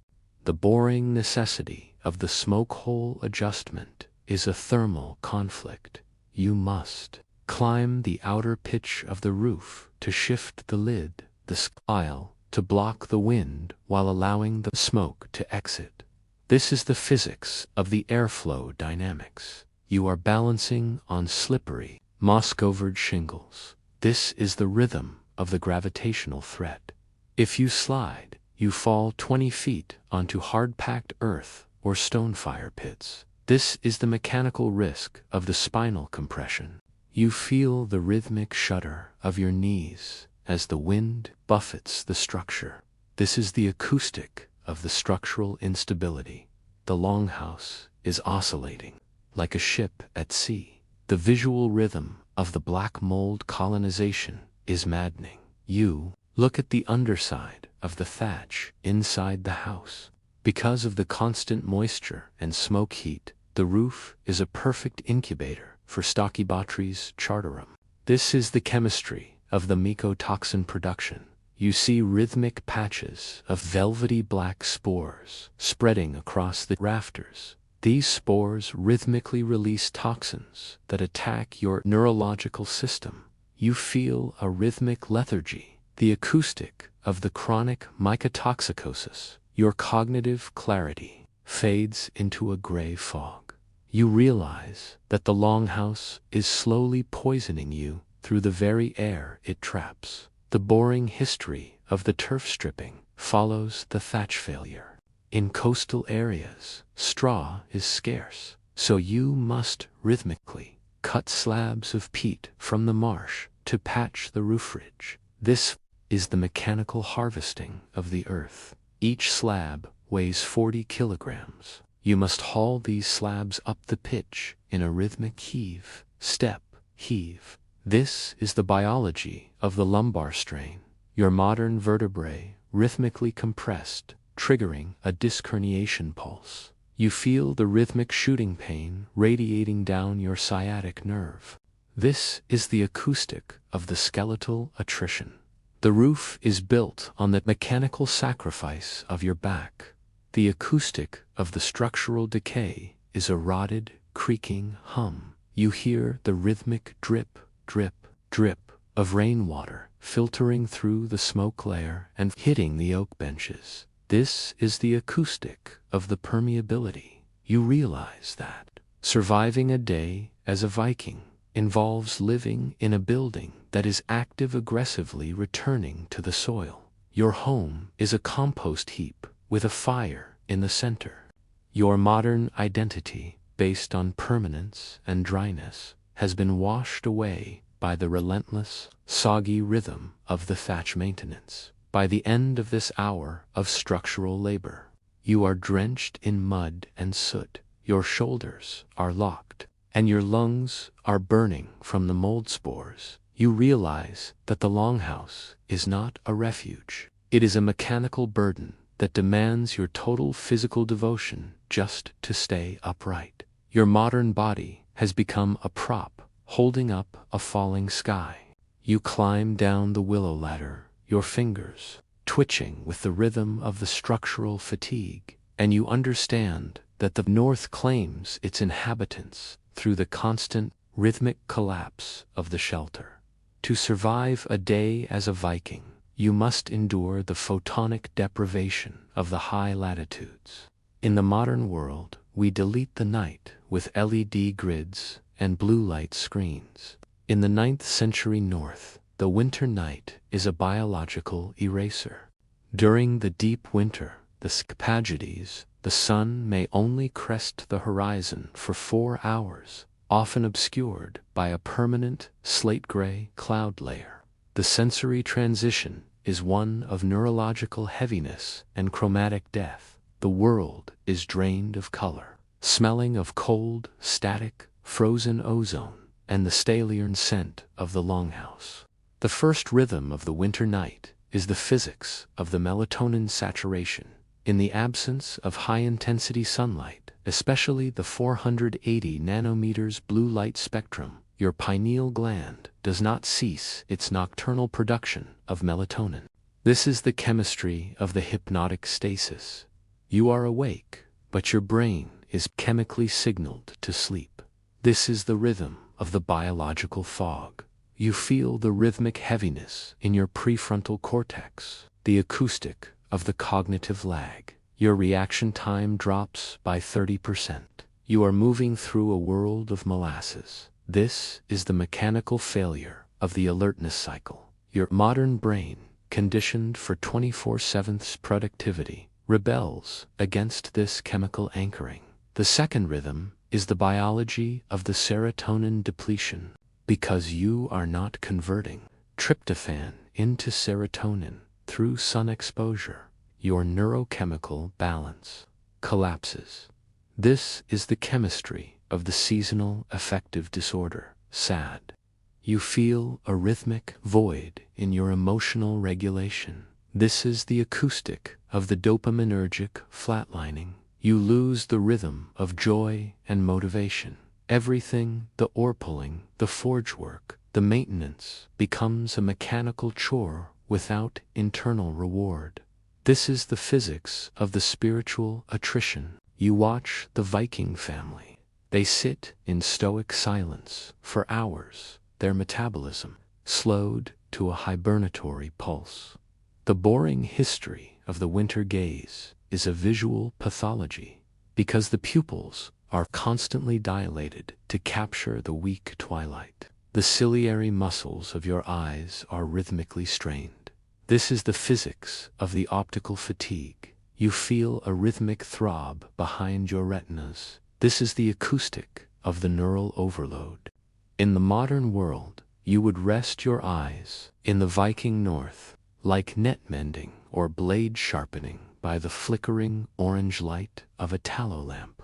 Speaker 1: The boring necessity of the smoke hole adjustment is a thermal conflict. You must climb the outer pitch of the roof to shift the lid, the spile to block the wind while allowing the smoke to exit. This is the physics of the airflow dynamics. You are balancing on slippery, moss-covered shingles. This is the rhythm of the gravitational threat. If you slide, you fall 20 feet onto hard-packed earth or stone fire pits. This is the mechanical risk of the spinal compression. You feel the rhythmic shudder of your knees as the wind buffets the structure. This is the acoustic of the structural instability. The longhouse is oscillating like a ship at sea. The visual rhythm of the black mold colonization is maddening. You look at the underside of the thatch inside the house. Because of the constant moisture and smoke heat, the roof is a perfect incubator for Stachybotrys chartarum. This is the chemistry of the mycotoxin production. You see rhythmic patches of velvety black spores spreading across the rafters. These spores rhythmically release toxins that attack your neurological system. You feel a rhythmic lethargy, the acoustic of the chronic mycotoxicosis. Your cognitive clarity fades into a gray fog. You realize that the longhouse is slowly poisoning you through the very air it traps. The boring history of the turf stripping follows the thatch failure. In coastal areas, straw is scarce, so you must rhythmically cut slabs of peat from the marsh to patch the roof ridge. This is the mechanical harvesting of the earth. Each slab weighs 40 kilograms. You must haul these slabs up the pitch in a rhythmic heave, step, heave, This is the biology of the lumbar strain. Your modern vertebrae rhythmically compressed, triggering a disc herniation pulse. You feel the rhythmic shooting pain radiating down your sciatic nerve. This is the acoustic of the skeletal attrition. The roof is built on the mechanical sacrifice of your back. The acoustic of the structural decay is a rotted, creaking hum. You hear the rhythmic drip, drip, drip of rainwater filtering through the smoke layer and hitting the oak benches. This is the acoustic of the permeability. You realize that surviving a day as a Viking involves living in a building that is aggressively returning to the soil. Your home is a compost heap with a fire in the center. Your modern identity, based on permanence and dryness, has been washed away by the relentless, soggy rhythm of the thatch maintenance. By the end of this hour of structural labor, you are drenched in mud and soot, your shoulders are locked, and your lungs are burning from the mold spores. You realize that the longhouse is not a refuge. It is a mechanical burden that demands your total physical devotion just to stay upright. Your modern body has become a prop holding up a falling sky. You climb down the willow ladder, your fingers twitching with the rhythm of the structural fatigue, and you understand that the North claims its inhabitants through the constant, rhythmic collapse of the shelter. To survive a day as a Viking, you must endure the photonic deprivation of the high latitudes. In the modern world, we delete the night with LED grids and blue light screens. In the 9th century North, the winter night is a biological eraser. During the deep winter, the Scapagides, the sun may only crest the horizon for 4 hours, often obscured by a permanent slate-gray cloud layer. The sensory transition is one of neurological heaviness and chromatic death. The world is drained of color, smelling of cold, static, frozen ozone, and the stallion scent of the longhouse. The first rhythm of the winter night is the physics of the melatonin saturation. In the absence of high-intensity sunlight, especially the 480 nanometers blue light spectrum, your pineal gland does not cease its nocturnal production of melatonin. This is the chemistry of the hypnotic stasis. You are awake, but your brain is chemically signaled to sleep. This is the rhythm of the biological fog. You feel the rhythmic heaviness in your prefrontal cortex, the acoustic of the cognitive lag. Your reaction time drops by 30%. You are moving through a world of molasses. This is the mechanical failure of the alertness cycle. Your modern brain, conditioned for 24/7 productivity, rebels against this chemical anchoring. The second rhythm is the biology of the serotonin depletion. Because you are not converting tryptophan into serotonin through sun exposure, your neurochemical balance collapses. This is the chemistry of the seasonal affective disorder, SAD. You feel a rhythmic void in your emotional regulation. This is the acoustic of the dopaminergic flatlining. You lose the rhythm of joy and motivation. Everything, the oar pulling, the forge work, the maintenance, becomes a mechanical chore without internal reward. This is the physics of the spiritual attrition. You watch the Viking family. They sit in stoic silence for hours, their metabolism slowed to a hibernatory pulse. The boring history of the winter gaze is a visual pathology, because the pupils are constantly dilated to capture the weak twilight. The ciliary muscles of your eyes are rhythmically strained. This is the physics of the optical fatigue. You feel a rhythmic throb behind your retinas. This is the acoustic of the neural overload. In the modern world, you would rest your eyes. In the Viking North, like net mending or blade sharpening by the flickering orange light of a tallow lamp.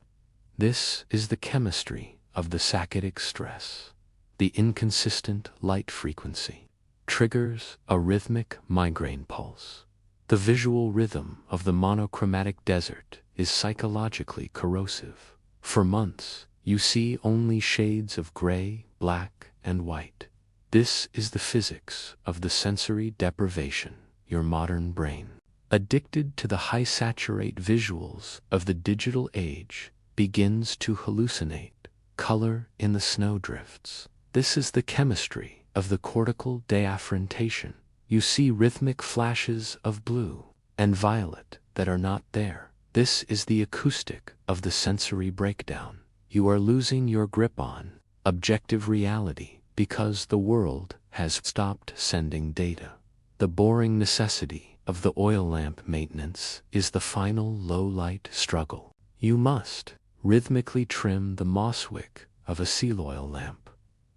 Speaker 1: This is the chemistry of the saccadic stress. the inconsistent light frequency, triggers a rhythmic migraine pulse. The visual rhythm of the monochromatic desert is psychologically corrosive. For months, you see only shades of gray, black, and white. This is the physics of the sensory deprivation, your modern brain, addicted to the high-saturate visuals of the digital age, begins to hallucinate color in the snowdrifts. This is the chemistry of the cortical deafferentation. You see rhythmic flashes of blue and violet that are not there. This is the acoustic of the sensory breakdown. You are losing your grip on objective reality because the world has stopped sending data. The boring necessity of the oil lamp maintenance is the final low-light struggle. You must rhythmically trim the moss wick of a seal oil lamp.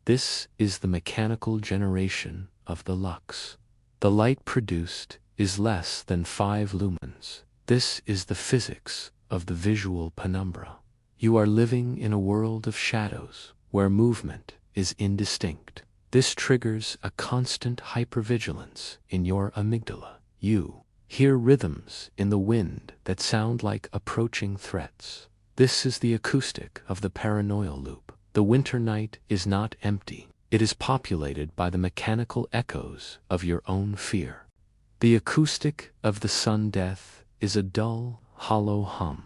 Speaker 1: This is the mechanical generation of the lux. The light produced is less than 5 lumens. This is the physics of the visual penumbra. You are living in a world of shadows where movement is indistinct. This triggers a constant hypervigilance in your amygdala. You hear rhythms in the wind that sound like approaching threats. This is the acoustic of the paranoia loop. The winter night is not empty. It is populated by the mechanical echoes of your own fear. The acoustic of the sun death is a dull, hollow hum.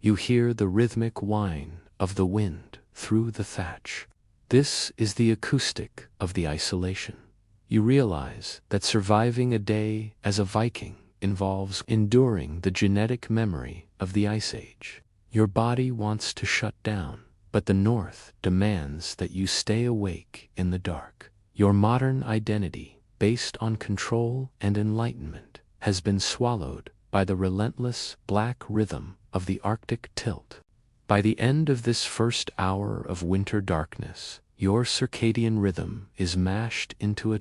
Speaker 1: You hear the rhythmic whine of the wind through the thatch. This is the acoustic of the isolation. You realize that surviving a day as a Viking involves enduring the genetic memory of the Ice Age. Your body wants to shut down, but the North demands that you stay awake in the dark. Your modern identity, based on control and enlightenment, has been swallowed by the relentless black rhythm of the Arctic tilt. By the end of this first hour of winter darkness, your circadian rhythm is mashed into a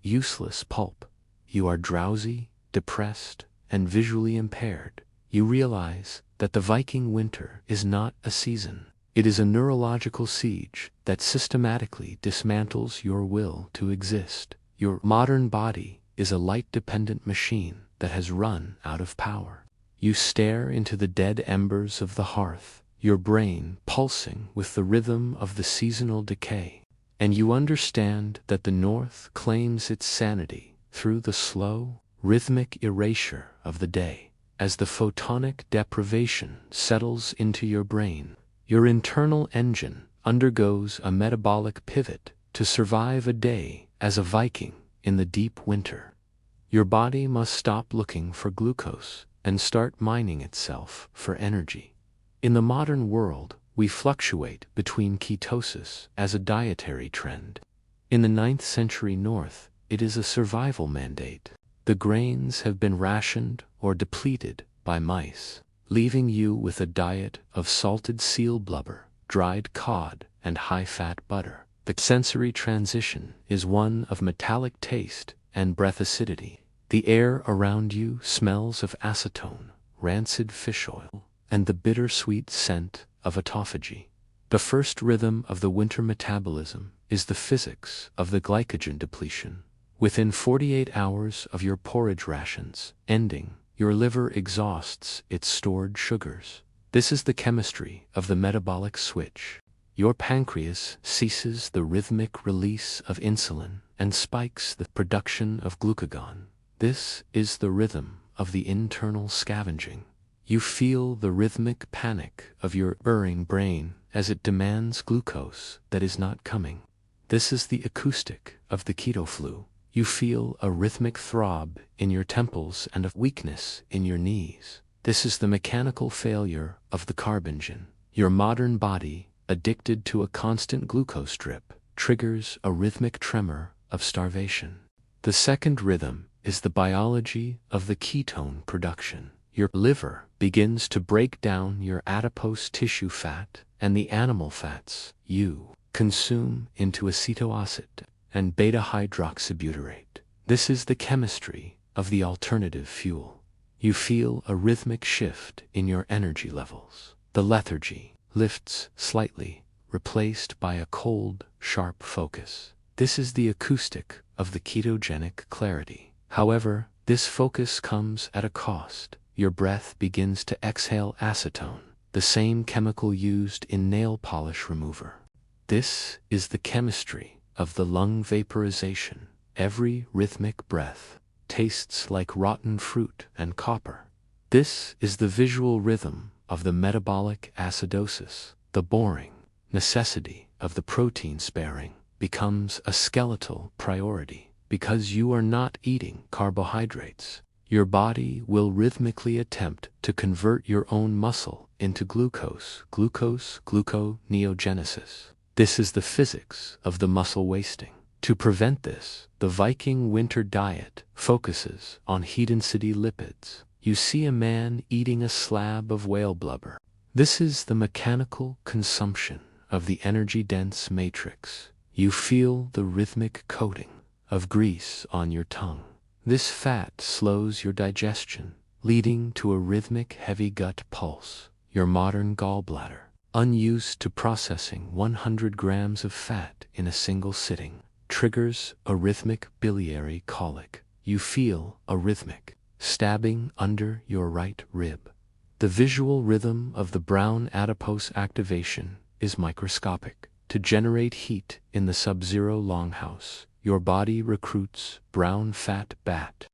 Speaker 1: useless pulp. You are drowsy, depressed, and visually impaired. You realize that the Viking winter is not a season. It is a neurological siege that systematically dismantles your will to exist. Your modern body is a light-dependent machine that has run out of power. You stare into the dead embers of the hearth, your brain pulsing with the rhythm of the seasonal decay, and you understand that the North claims its sanity through the slow, rhythmic erasure of the day. As the photonic deprivation settles into your brain, your internal engine undergoes a metabolic pivot to survive a day as a Viking in the deep winter. Your body must stop looking for glucose and start mining itself for energy. In the modern world, we fluctuate between ketosis as a dietary trend. In the 9th century North, it is a survival mandate. The grains have been rationed or depleted by mice, leaving you with a diet of salted seal blubber, dried cod, and high-fat butter. The sensory transition is one of metallic taste and breath acidity. The air around you smells of acetone, rancid fish oil, and the bittersweet scent of autophagy. The first rhythm of the winter metabolism is the physics of the glycogen depletion. Within 48 hours of your porridge rations ending, your liver exhausts its stored sugars. This is the chemistry of the metabolic switch. Your pancreas ceases the rhythmic release of insulin and spikes the production of glucagon. This is the rhythm of the internal scavenging. You feel the rhythmic panic of your erring brain as it demands glucose that is not coming. This is the acoustic of the keto flu. You feel a rhythmic throb in your temples and a weakness in your knees. This is the mechanical failure of the carb engine. Your modern body, addicted to a constant glucose drip, triggers a rhythmic tremor of starvation. The second rhythm is the biology of the ketone production. Your liver begins to break down your adipose tissue fat and the animal fats you consume into acetoacid and beta-hydroxybutyrate. This is the chemistry of the alternative fuel. You feel a rhythmic shift in your energy levels. The lethargy lifts slightly, replaced by a cold, sharp focus. This is the acoustic of the ketogenic clarity. However, this focus comes at a cost. Your breath begins to exhale acetone, the same chemical used in nail polish remover. This is the chemistry of the lung vaporization. Every rhythmic breath tastes like rotten fruit and copper. This is the visual rhythm of the metabolic acidosis. The boring necessity of the protein sparing becomes a skeletal priority. Because you are not eating carbohydrates, your body will rhythmically attempt to convert your own muscle into glucose, gluconeogenesis. This is the physics of the muscle wasting. To prevent this, the Viking winter diet focuses on high-density lipids. You see a man eating a slab of whale blubber. This is the mechanical consumption of the energy-dense matrix. You feel the rhythmic coating of grease on your tongue. This fat slows your digestion, leading to a rhythmic heavy gut pulse. Your modern gallbladder, unused to processing 100 grams of fat in a single sitting, triggers a rhythmic biliary colic. You feel a rhythmic stabbing under your right rib. The visual rhythm of the brown adipose activation is microscopic. To generate heat in the sub-zero longhouse, your body recruits brown fat bat.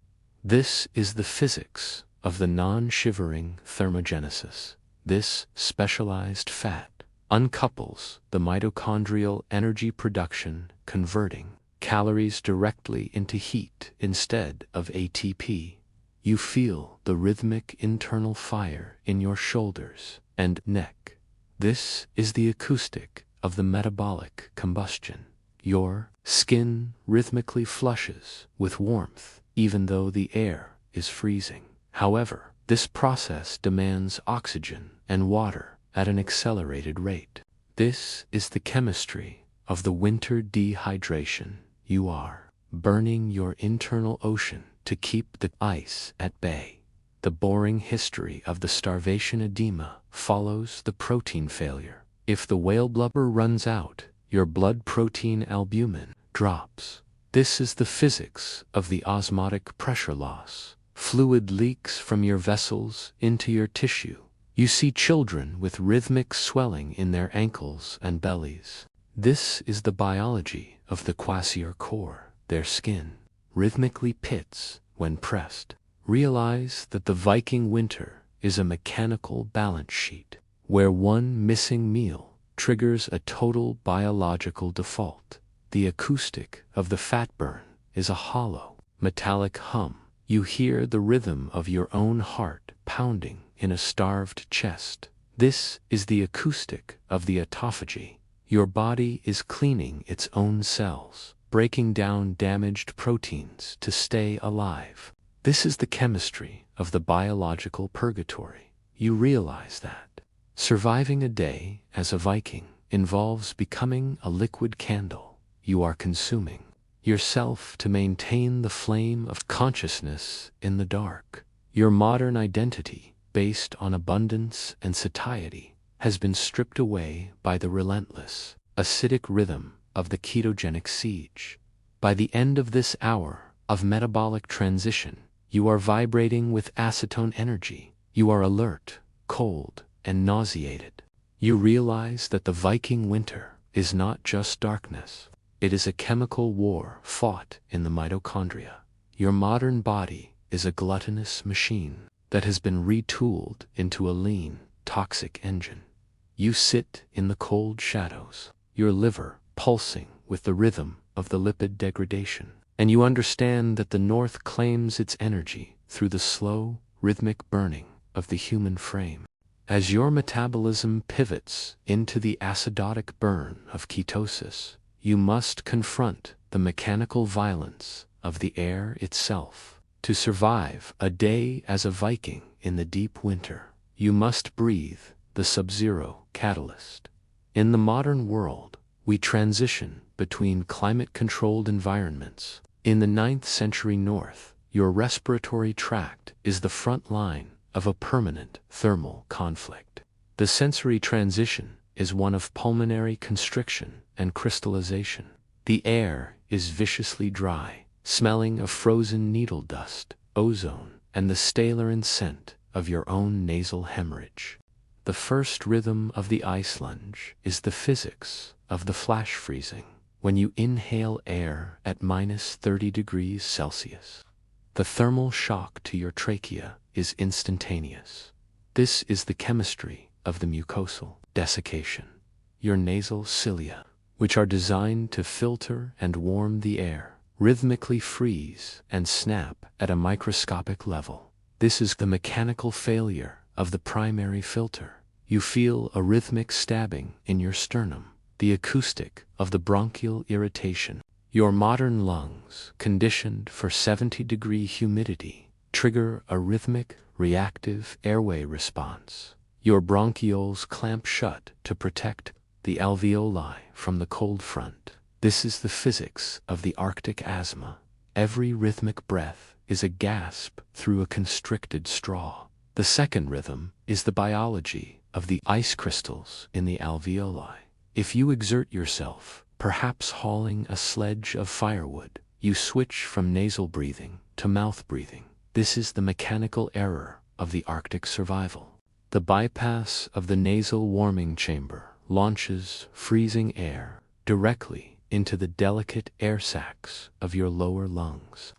Speaker 1: This is the physics of the non-shivering thermogenesis. This specialized fat uncouples the mitochondrial energy production, converting calories directly into heat instead of ATP. You feel the rhythmic internal fire in your shoulders and neck. This is the acoustic of the metabolic combustion. Your skin rhythmically flushes with warmth, even though the air is freezing. However, this process demands oxygen and water at an accelerated rate. This is the chemistry of the winter dehydration. You are burning your internal ocean to keep the ice at bay. The boring history of the starvation edema follows the protein failure. If the whale blubber runs out, your blood protein albumin drops. This is the physics of the osmotic pressure loss. Fluid leaks from your vessels into your tissue. You see children with rhythmic swelling in their ankles and bellies. This is the biology of the quasar core. Their skin rhythmically pits when pressed. Realize that the Viking winter is a mechanical balance sheet, where one missing meal triggers a total biological default. The acoustic of the fat burn is a hollow, metallic hum. You hear the rhythm of your own heart pounding in a starved chest. This is the acoustic of the autophagy. Your body is cleaning its own cells, breaking down damaged proteins to stay alive. This is the chemistry of the biological purgatory. You realize that surviving a day as a Viking involves becoming a liquid candle. You are consuming yourself to maintain the flame of consciousness in the dark. Your modern identity, based on abundance and satiety, has been stripped away by the relentless, acidic rhythm of the ketogenic siege. By the end of this hour of metabolic transition, you are vibrating with acetone energy. You are alert, cold, and nauseated. You realize that the Viking winter is not just darkness. It is a chemical war fought in the mitochondria. Your modern body is a gluttonous machine that has been retooled into a lean, toxic engine. You sit in the cold shadows, your liver pulsing with the rhythm of the lipid degradation, and you understand that the North claims its energy through the slow, rhythmic burning of the human frame. As your metabolism pivots into the acidotic burn of ketosis, you must confront the mechanical violence of the air itself. To survive a day as a Viking in the deep winter, you must breathe the sub-zero catalyst. In the modern world, we transition between climate-controlled environments. In the 9th century North, your respiratory tract is the front line of a permanent thermal conflict. The sensory transition is one of pulmonary constriction and crystallization. The air is viciously dry, smelling of frozen needle dust, ozone, and the stalarine scent of your own nasal hemorrhage. The first rhythm of the ice lunge is the physics of the flash freezing. When you inhale air at -30 degrees Celsius, the thermal shock to your trachea is instantaneous. This is the chemistry of the mucosal desiccation. Your nasal cilia, which are designed to filter and warm the air, rhythmically freeze and snap at a microscopic level. This is the mechanical failure of the primary filter. You feel a rhythmic stabbing in your sternum, the acoustic of the bronchial irritation. Your modern lungs, conditioned for 70-degree humidity, trigger a rhythmic, reactive airway response. Your bronchioles clamp shut to protect the alveoli from the cold front. This is the physics of the Arctic asthma. Every rhythmic breath is a gasp through a constricted straw. The second rhythm is the biology of the ice crystals in the alveoli. If you exert yourself, perhaps hauling a sledge of firewood, you switch from nasal breathing to mouth breathing. This is the mechanical error of the Arctic survival. The bypass of the nasal warming chamber launches freezing air directly into the delicate air sacs of your lower lungs.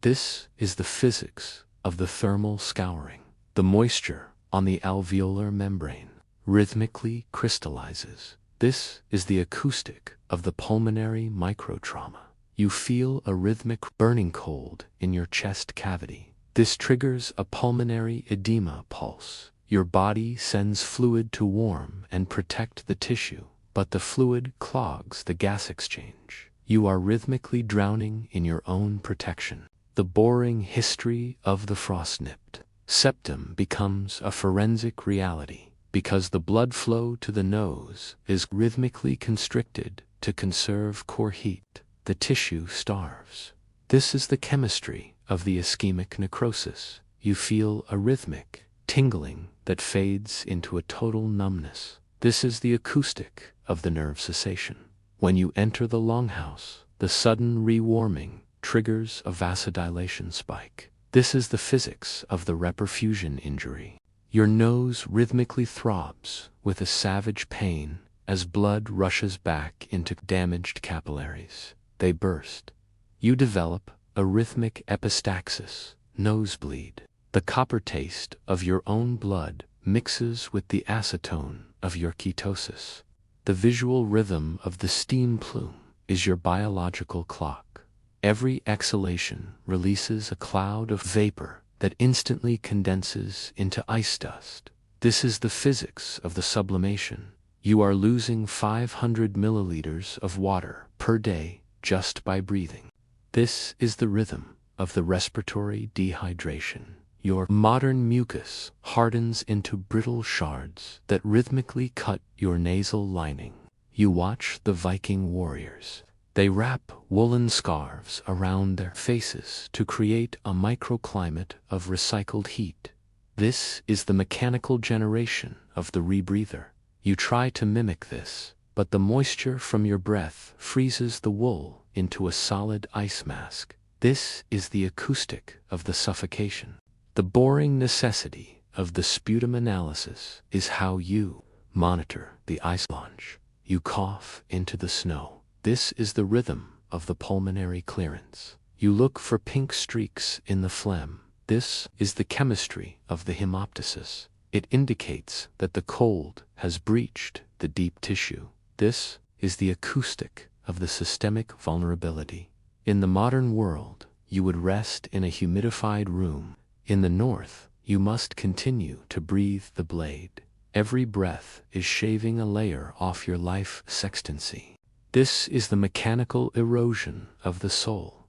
Speaker 1: This is the physics of the thermal scouring. The moisture on the alveolar membrane rhythmically crystallizes. This is the acoustic of the pulmonary microtrauma. You feel a rhythmic burning cold in your chest cavity. This triggers a pulmonary edema pulse. Your body sends fluid to warm and protect the tissue, but the fluid clogs the gas exchange. You are rhythmically drowning in your own protection. The boring history of the frost-nipped septum becomes a forensic reality, because the blood flow to the nose is rhythmically constricted to conserve core heat. The tissue starves. This is the chemistry of the ischemic necrosis. You feel a rhythmic tingling that fades into a total numbness. This is the acoustic of the nerve cessation. When you enter the longhouse, the sudden rewarming triggers a vasodilation spike. This is the physics of the reperfusion injury. Your nose rhythmically throbs with a savage pain as blood rushes back into damaged capillaries. They burst. You develop a rhythmic epistaxis, nosebleed. The copper taste of your own blood mixes with the acetone of your ketosis. The visual rhythm of the steam plume is your biological clock. Every exhalation releases a cloud of vapor that instantly condenses into ice dust. This is the physics of the sublimation. You are losing 500 milliliters of water per day just by breathing. This is the rhythm of the respiratory dehydration. Your modern mucus hardens into brittle shards that rhythmically cut your nasal lining. You watch the Viking warriors. They wrap woolen scarves around their faces to create a microclimate of recycled heat. This is the mechanical generation of the rebreather. You try to mimic this, but the moisture from your breath freezes the wool into a solid ice mask. This is the acoustic of the suffocation. The boring necessity of the sputum analysis is how you monitor the ice lunge. You cough into the snow. This is the rhythm of the pulmonary clearance. You look for pink streaks in the phlegm. This is the chemistry of the hemoptysis. It indicates that the cold has breached the deep tissue. This is the acoustic of the systemic vulnerability. In the modern world, you would rest in a humidified room. In the north, you must continue to breathe the blade. Every breath is shaving a layer off your life sextancy. This is the mechanical erosion of the soul.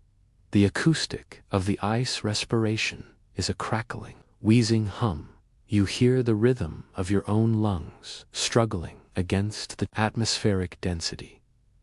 Speaker 1: The acoustic of the ice respiration is a crackling, wheezing hum. You hear the rhythm of your own lungs struggling against the atmospheric density.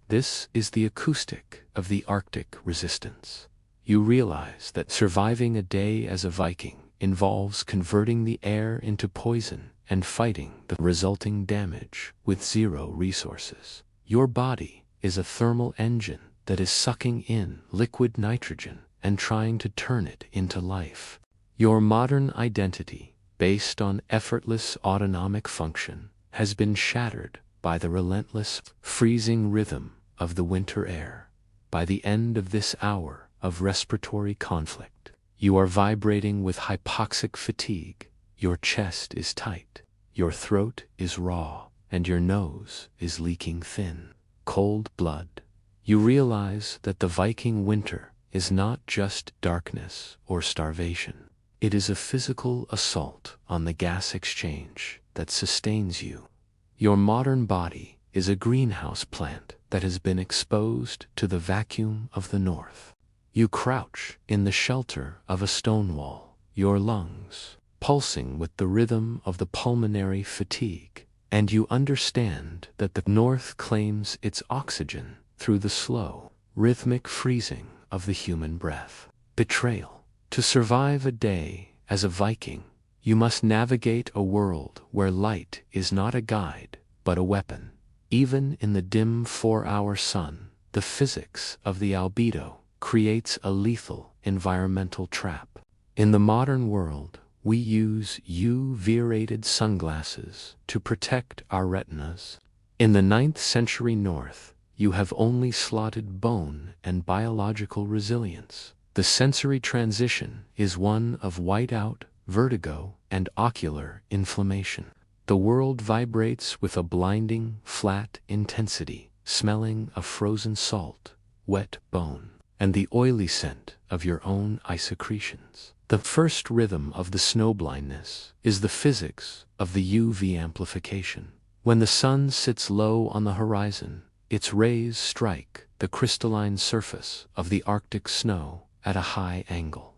Speaker 1: This is the acoustic of the Arctic resistance. You realize that surviving a day as a Viking involves converting the air into poison and fighting the resulting damage with zero resources. Your body is a thermal engine that is sucking in liquid nitrogen and trying to turn it into life. Your modern identity, based on effortless autonomic function, has been shattered by the relentless, freezing rhythm of the winter air. By the end of this hour of respiratory conflict, you are vibrating with hypoxic fatigue. Your chest is tight, your throat is raw, and your nose is leaking thin. Cold blood. You realize that the Viking winter is not just darkness or starvation. It is a physical assault on the gas exchange that sustains you. Your modern body is a greenhouse plant that has been exposed to the vacuum of the north. You crouch in the shelter of a stone wall, your lungs pulsing with the rhythm of the pulmonary fatigue, and you understand that the north claims its oxygen through the slow, rhythmic freezing of the human breath. Betrayal. To survive a day as a Viking, you must navigate a world where light is not a guide, but a weapon. Even in the dim 4-hour sun, the physics of the albedo creates a lethal environmental trap. In the modern world, we use UV-rated sunglasses to protect our retinas. In the 9th century North, you have only slotted bone and biological resilience. The sensory transition is one of whiteout, vertigo, and ocular inflammation. The world vibrates with a blinding, flat intensity, smelling of frozen salt, wet bone, and the oily scent of your own eye secretions. The first rhythm of the snowblindness is the physics of the UV amplification. When the sun sits low on the horizon, its rays strike the crystalline surface of the Arctic snow at a high angle.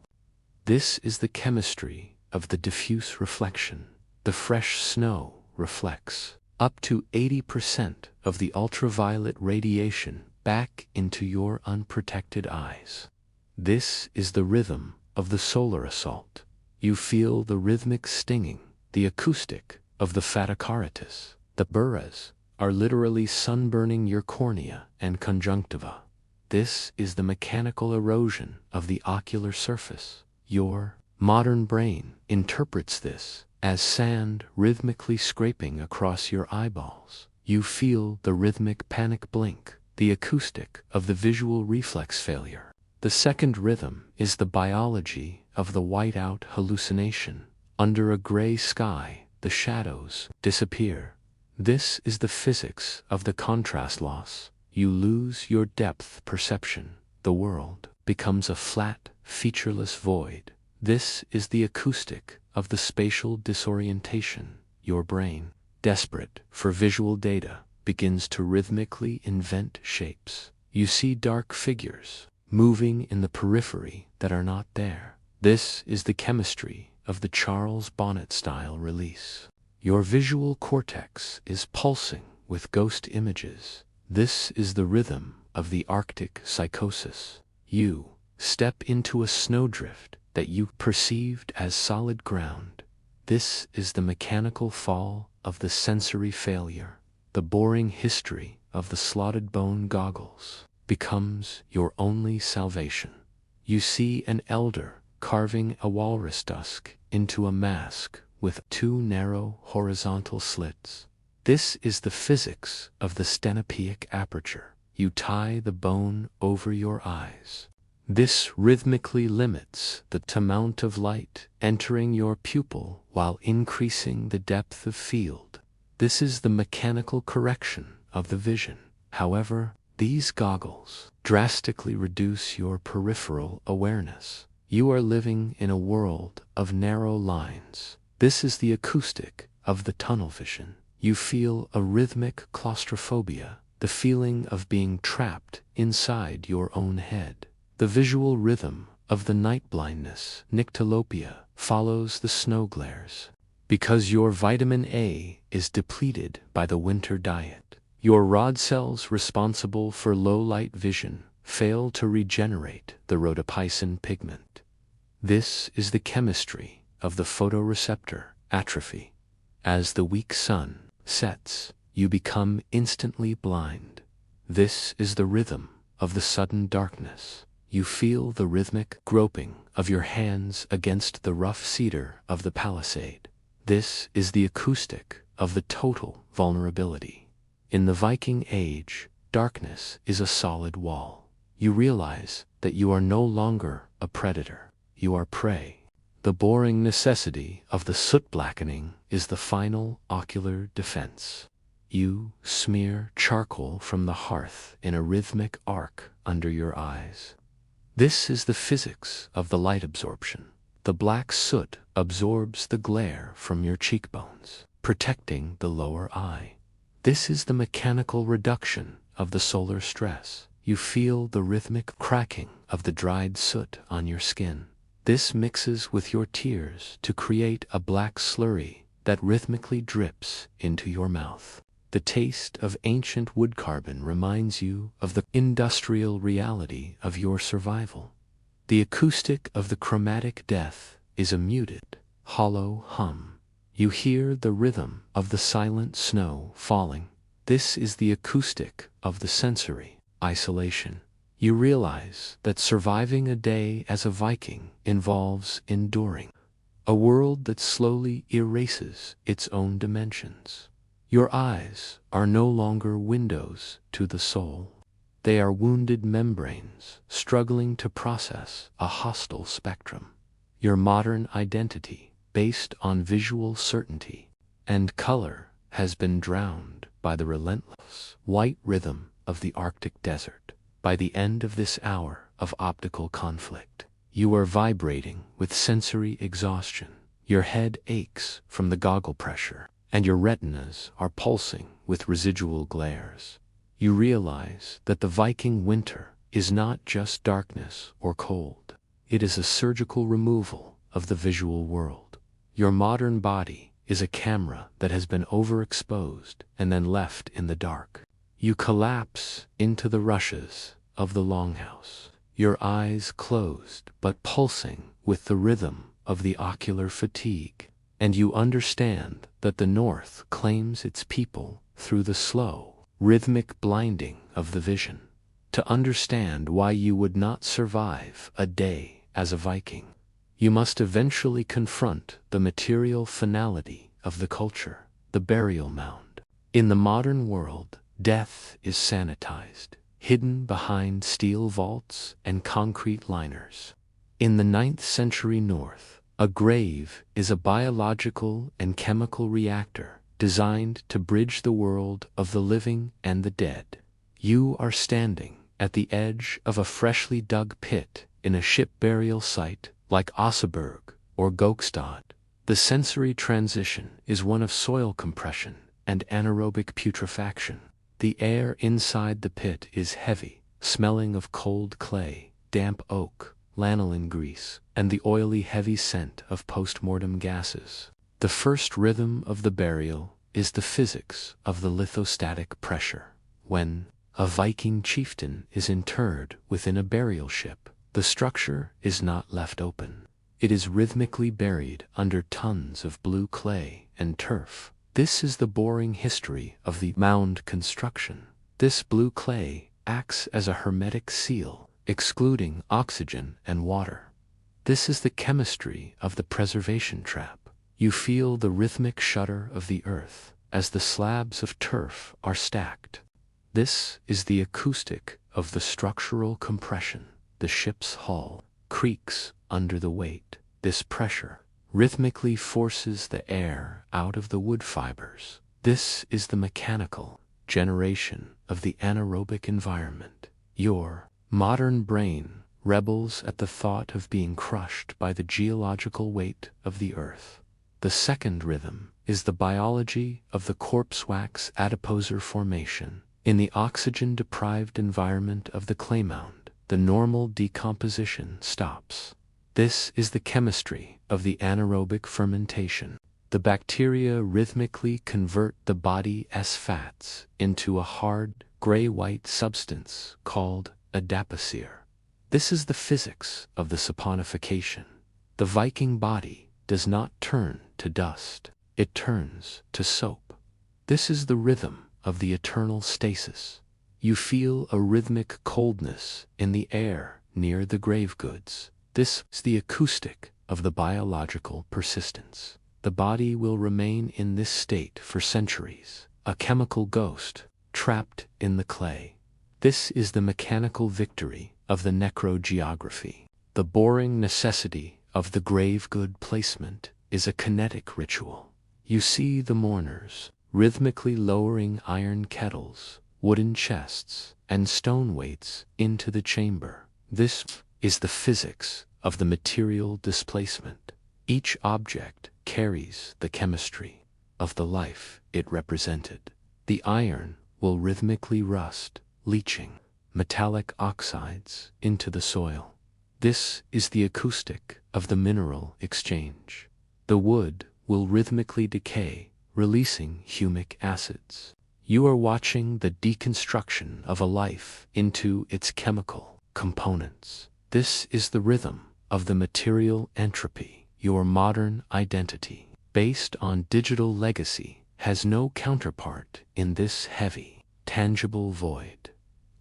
Speaker 1: This is the chemistry of the diffuse reflection. The fresh snow reflects up to 80% of the ultraviolet radiation back into your unprotected eyes. This is the rhythm of the solar assault. You feel the rhythmic stinging, the acoustic of the phattocaritis. The burras are literally sunburning your cornea and conjunctiva. This is the mechanical erosion of the ocular surface. Your modern brain interprets this as sand rhythmically scraping across your eyeballs. You feel the rhythmic panic blink, the acoustic of the visual reflex failure. The second rhythm is the biology of the whiteout hallucination. Under a gray sky, the shadows disappear. This is the physics of the contrast loss. You lose your depth perception. The world becomes a flat, featureless void. This is the acoustic of the spatial disorientation. Your brain, desperate for visual data, begins to rhythmically invent shapes. You see dark figures moving in the periphery that are not there. This is the chemistry of the Charles Bonnet-style release. Your visual cortex is pulsing with ghost images. This is the rhythm of the Arctic psychosis. You step into a snowdrift that you perceived as solid ground. This is the mechanical fall of the sensory failure. The boring history of the slotted bone goggles becomes your only salvation. You see an elder carving a walrus tusk into a mask with 2 narrow horizontal slits. This is the physics of the stenopoeic aperture. You tie the bone over your eyes. This rhythmically limits the amount of light entering your pupil while increasing the depth of field. This is the mechanical correction of the vision. However, these goggles drastically reduce your peripheral awareness. You are living in a world of narrow lines. This is the acoustic of the tunnel vision. You feel a rhythmic claustrophobia, the feeling of being trapped inside your own head. The visual rhythm of the night blindness, nyctalopia, follows the snow glares. Because your vitamin A is depleted by the winter diet, your rod cells responsible for low-light vision fail to regenerate the rhodopsin pigment. This is the chemistry of the photoreceptor atrophy. As the weak sun sets, you become instantly blind. This is the rhythm of the sudden darkness. You feel the rhythmic groping of your hands against the rough cedar of the palisade. This is the acoustic of the total vulnerability. In the Viking Age, darkness is a solid wall. You realize that you are no longer a predator. You are prey. The boring necessity of the soot blackening is the final ocular defense. You smear charcoal from the hearth in a rhythmic arc under your eyes. This is the physics of the light absorption. The black soot absorbs the glare from your cheekbones, protecting the lower eye. This is the mechanical reduction of the solar stress. You feel the rhythmic cracking of the dried soot on your skin. This mixes with your tears to create a black slurry that rhythmically drips into your mouth. The taste of ancient wood carbon reminds you of the industrial reality of your survival. The acoustic of the chromatic death is a muted, hollow hum. You hear the rhythm of the silent snow falling. This is the acoustic of the sensory isolation. You realize that surviving a day as a Viking involves enduring a world that slowly erases its own dimensions. Your eyes are no longer windows to the soul. They are wounded membranes struggling to process a hostile spectrum. Your modern identity, based on visual certainty and color, has been drowned by the relentless white rhythm of the Arctic desert. By the end of this hour of optical conflict, you are vibrating with sensory exhaustion. Your head aches from the goggle pressure, and your retinas are pulsing with residual glares. You realize that the Viking winter is not just darkness or cold. It is a surgical removal of the visual world. Your modern body is a camera that has been overexposed and then left in the dark. You collapse into the rushes of the longhouse, your eyes closed but pulsing with the rhythm of the ocular fatigue. And you understand that the North claims its people through the slow, rhythmic blinding of the vision. To understand why you would not survive a day as a Viking, you must eventually confront the material finality of the culture, the burial mound. In the modern world, death is sanitized, hidden behind steel vaults and concrete liners. In the 9th century North, a grave is a biological and chemical reactor designed to bridge the world of the living and the dead. You are standing at the edge of a freshly dug pit in a ship burial site like Oseberg or Gokstad. The sensory transition is one of soil compression and anaerobic putrefaction. The air inside the pit is heavy, smelling of cold clay, damp oak, lanolin grease, and the oily heavy scent of post-mortem gases. The first rhythm of the burial is the physics of the lithostatic pressure. When a Viking chieftain is interred within a burial ship, the structure is not left open. It is rhythmically buried under tons of blue clay and turf. This is the boring history of the mound construction. This blue clay acts as a hermetic seal, excluding oxygen and water. This is the chemistry of the preservation trap. You feel the rhythmic shudder of the earth as the slabs of turf are stacked. This is the acoustic of the structural compression. The ship's hull creaks under the weight. This pressure rhythmically forces the air out of the wood fibers. This is the mechanical generation of the anaerobic environment. Your modern brain rebels at the thought of being crushed by the geological weight of the earth. The second rhythm is the biology of the corpse wax adiposer formation. In the oxygen-deprived environment of the clay mound, the normal decomposition stops. This is the chemistry of the anaerobic fermentation. The bacteria rhythmically convert the body's fats into a hard, gray-white substance called adapocere. This is the physics of the saponification. The Viking body does not turn to dust. it turns to soap. This is the rhythm of the eternal stasis. You feel a rhythmic coldness in the air near the grave goods. This is the acoustic of the biological persistence. The body will remain in this state for centuries, a chemical ghost trapped in the clay. This is the mechanical victory of the necrogeography. The boring necessity of the grave good placement is a kinetic ritual. You see the mourners rhythmically lowering iron kettles, wooden chests, and stone weights into the chamber. This is the physics of the material displacement. Each object carries the chemistry of the life it represented. The iron will rhythmically rust, leaching metallic oxides into the soil. This is the acoustic of the mineral exchange. The wood will rhythmically decay, releasing humic acids. You are watching the deconstruction of a life into its chemical components. This is the rhythm of the material entropy. Your modern identity, based on digital legacy, has no counterpart in this heavy, tangible void.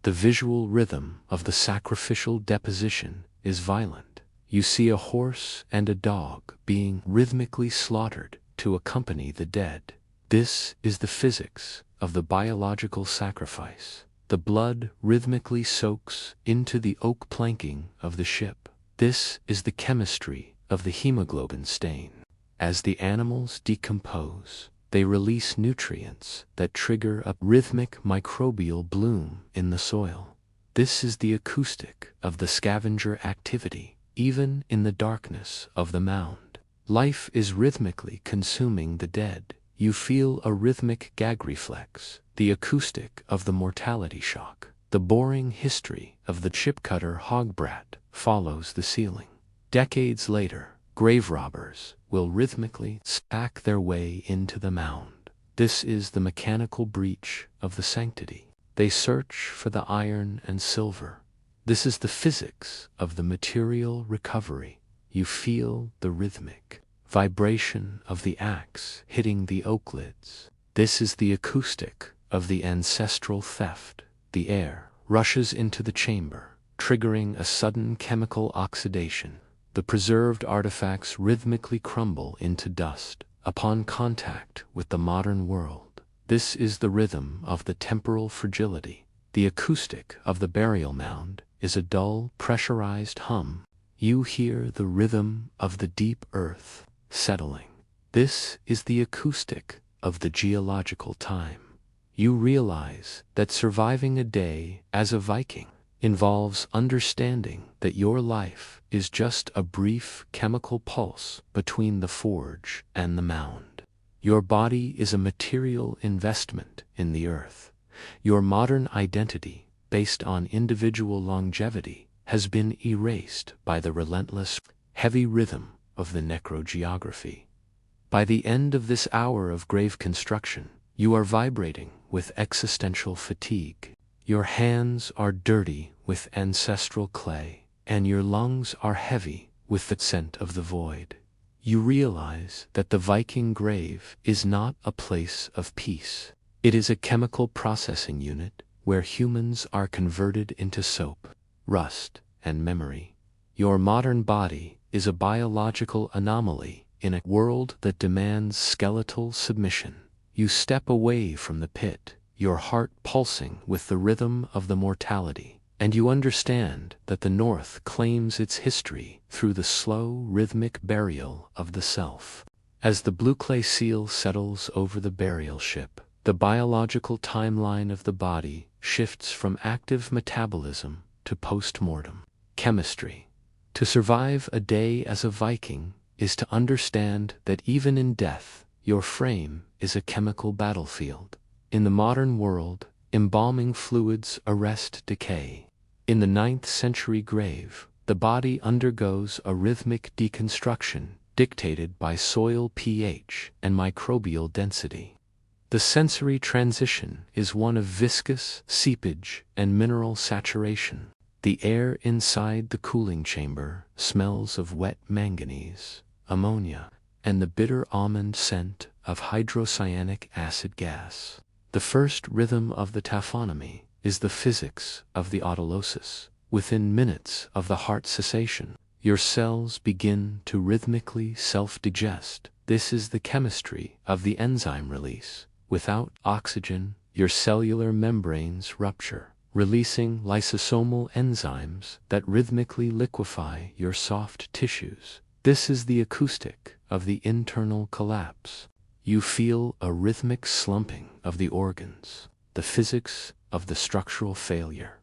Speaker 1: The visual rhythm of the sacrificial deposition is violent. You see a horse and a dog being rhythmically slaughtered to accompany the dead. This is the physics of the biological sacrifice. The blood rhythmically soaks into the oak planking of the ship. This is the chemistry of the hemoglobin stain. As the animals decompose, they release nutrients that trigger a rhythmic microbial bloom in the soil. This is the acoustic of the scavenger activity, even in the darkness of the mound. Life is rhythmically consuming the dead. You feel a rhythmic gag reflex, the acoustic of the mortality shock. The boring history of the chipcutter hogbrat follows the ceiling. Decades later, grave robbers will rhythmically stack their way into the mound. This is the mechanical breach of the sanctity. They search for the iron and silver. This is the physics of the material recovery. You feel the rhythmic vibration of the axe hitting the oak lids. This is the acoustic of the ancestral theft. The air rushes into the chamber, triggering a sudden chemical oxidation. The preserved artifacts rhythmically crumble into dust upon contact with the modern world. This is the rhythm of the temporal fragility. The acoustic of the burial mound is a dull, pressurized hum. You hear the rhythm of the deep earth settling. This is the acoustic of the geological time. You realize that surviving a day as a Viking involves understanding that your life is just a brief chemical pulse between the forge and the mound. Your body is a material investment in the earth. Your modern identity, based on individual longevity, has been erased by the relentless, heavy rhythm of the necrogeography. By the end of this hour of grave construction, you are vibrating with existential fatigue. Your hands are dirty with ancestral clay, and your lungs are heavy with the scent of the void. You realize that the Viking grave is not a place of peace. It is a chemical processing unit where humans are converted into soap, rust, and memory. Your modern body is a biological anomaly in a world that demands skeletal submission. You step away from the pit, your heart pulsing with the rhythm of the mortality, and you understand that the North claims its history through the slow, rhythmic burial of the self. As the blue clay seal settles over the burial ship, the biological timeline of the body shifts from active metabolism to post-mortem chemistry. To survive a day as a Viking is to understand that even in death, your frame is a chemical battlefield. In the modern world, embalming fluids arrest decay. In the 9th century grave, the body undergoes a rhythmic deconstruction dictated by soil pH and microbial density. The sensory transition is one of viscous seepage and mineral saturation. The air inside the cooling chamber smells of wet manganese, ammonia, and the bitter almond scent of hydrocyanic acid gas. The first rhythm of the taphonomy is the physics of the autolysis. Within minutes of the heart cessation, your cells begin to rhythmically self-digest. This is the chemistry of the enzyme release. Without oxygen, your cellular membranes rupture, releasing lysosomal enzymes that rhythmically liquefy your soft tissues. This is the acoustic of the internal collapse. You feel a rhythmic slumping of the organs, the physics of the structural failure.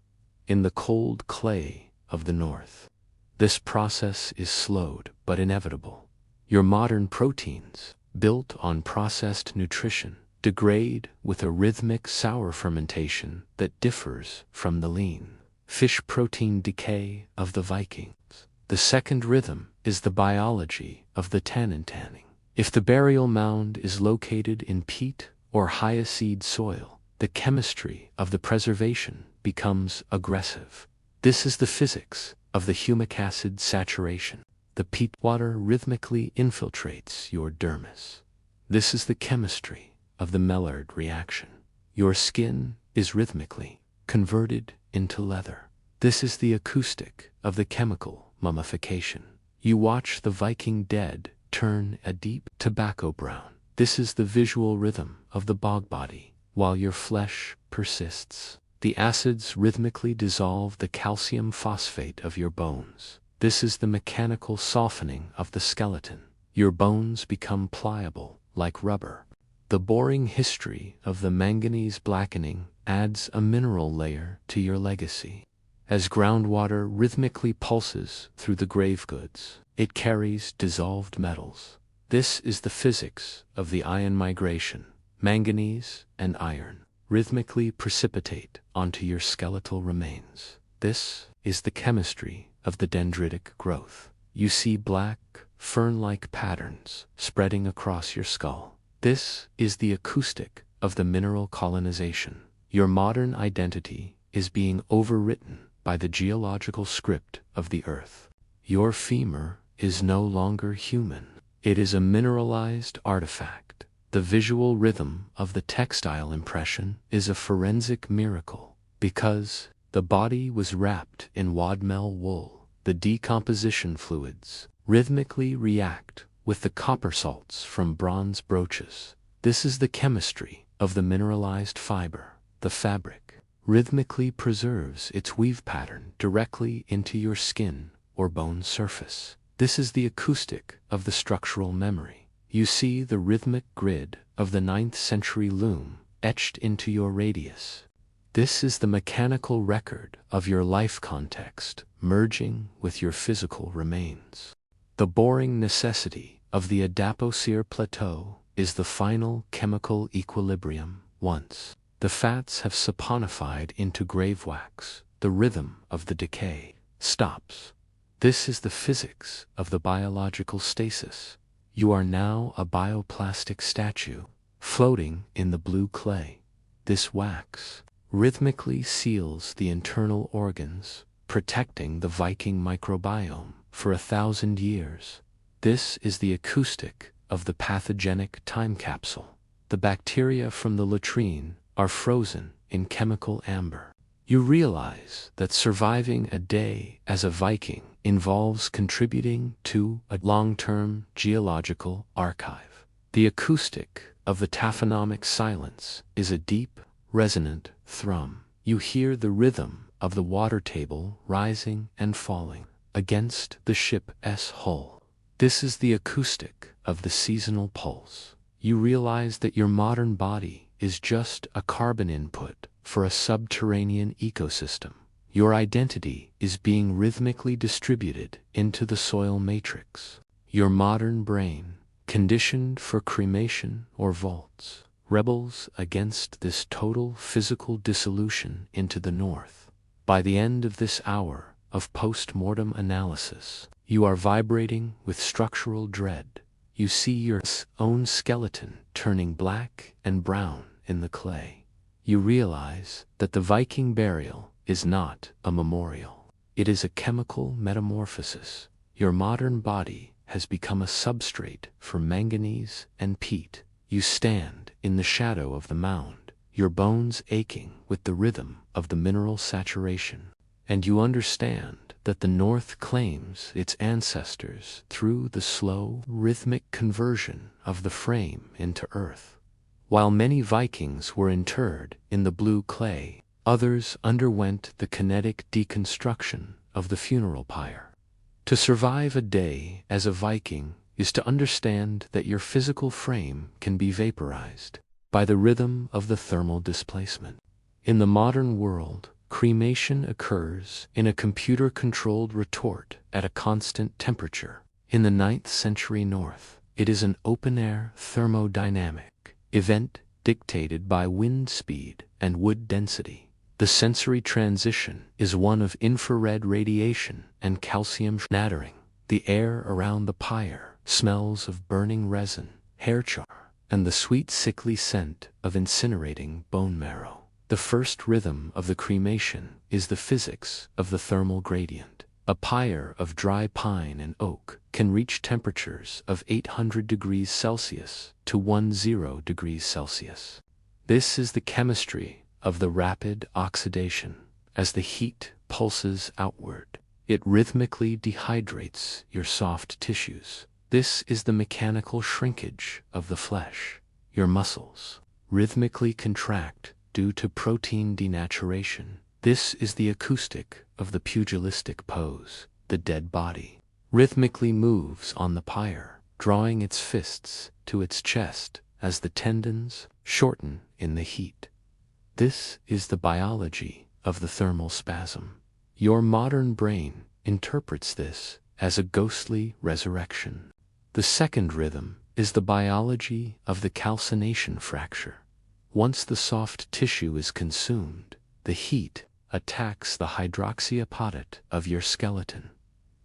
Speaker 1: In the cold clay of the north, this process is slowed but inevitable. Your modern proteins, built on processed nutrition, degrade with a rhythmic sour fermentation that differs from the lean fish protein decay of the Vikings. The second rhythm is the biology of the tannin tanning. If the burial mound is located in peat or high-acid soil, the chemistry of the preservation becomes aggressive. This is the physics of the humic acid saturation. The peat water rhythmically infiltrates your dermis. This is the chemistry of the Maillard reaction. Your skin is rhythmically converted into leather. This is the acoustic of the chemical mummification. You watch the Viking dead turn a deep tobacco brown. This is the visual rhythm of the bog body. While your flesh persists, the acids rhythmically dissolve the calcium phosphate of your bones. This is the mechanical softening of the skeleton. Your bones become pliable, like rubber. The boring history of the manganese blackening adds a mineral layer to your legacy. As groundwater rhythmically pulses through the grave goods, it carries dissolved metals. This is the physics of the ion migration. Manganese and iron rhythmically precipitate onto your skeletal remains. This is the chemistry of the dendritic growth. You see black, fern-like patterns spreading across your skull. This is the acoustic of the mineral colonization. Your modern identity is being overwritten by the geological script of the earth. Your femur is no longer human. It is a mineralized artifact. The visual rhythm of the textile impression is a forensic miracle. Because the body was wrapped in wadmel wool, the decomposition fluids rhythmically react with the copper salts from bronze brooches. This is the chemistry of the mineralized fiber. The fabric rhythmically preserves its weave pattern directly into your skin or bone surface. This is the acoustic of the structural memory. You see the rhythmic grid of the 9th century loom etched into your radius. This is the mechanical record of your life context merging with your physical remains. The boring necessity of the adipocere plateau is the final chemical equilibrium. Once the fats have saponified into grave wax, the rhythm of the decay stops. This is the physics of the biological stasis. You are now a bioplastic statue, floating in the blue clay. This wax rhythmically seals the internal organs, protecting the Viking microbiome for 1,000 years. This is the acoustic of the pathogenic time capsule. The bacteria from the latrine are frozen in chemical amber. You realize that surviving a day as a Viking involves contributing to a long-term geological archive. The acoustic of the taphonomic silence is a deep, resonant thrum. You hear the rhythm of the water table rising and falling against the ship's hull. This is the acoustic of the seasonal pulse. You realize that your modern body is just a carbon input for a subterranean ecosystem. Your identity is being rhythmically distributed into the soil matrix. Your modern brain, conditioned for cremation or vaults, rebels against this total physical dissolution into the north. By the end of this hour of post-mortem analysis, you are vibrating with structural dread. You see your own skeleton turning black and brown in the clay. You realize that the Viking burial is not a memorial. It is a chemical metamorphosis. Your modern body has become a substrate for manganese and peat. You stand in the shadow of the mound, your bones aching with the rhythm of the mineral saturation. And you understand that the North claims its ancestors through the slow, rhythmic conversion of the frame into earth. While many Vikings were interred in the blue clay, others underwent the kinetic deconstruction of the funeral pyre. To survive a day as a Viking is to understand that your physical frame can be vaporized by the rhythm of the thermal displacement. In the modern world, cremation occurs in a computer-controlled retort at a constant temperature. In the 9th century North, it is an open-air thermodynamic event dictated by wind speed and wood density. The sensory transition is one of infrared radiation and calcium shattering. The air around the pyre smells of burning resin, hair char, and the sweet sickly scent of incinerating bone marrow. The first rhythm of the cremation is the physics of the thermal gradient. A pyre of dry pine and oak can reach temperatures of 800 degrees Celsius to 10 degrees Celsius. This is the chemistry of the rapid oxidation. As the heat pulses outward, it rhythmically dehydrates your soft tissues. This is the mechanical shrinkage of the flesh. Your muscles rhythmically contract due to protein denaturation. This is the acoustic of the pugilistic pose. The dead body rhythmically moves on the pyre, drawing its fists to its chest as the tendons shorten in the heat. This is the biology of the thermal spasm. Your modern brain interprets this as a ghostly resurrection. The second rhythm is the biology of the calcination fracture. Once the soft tissue is consumed, the heat attacks the hydroxyapatite of your skeleton.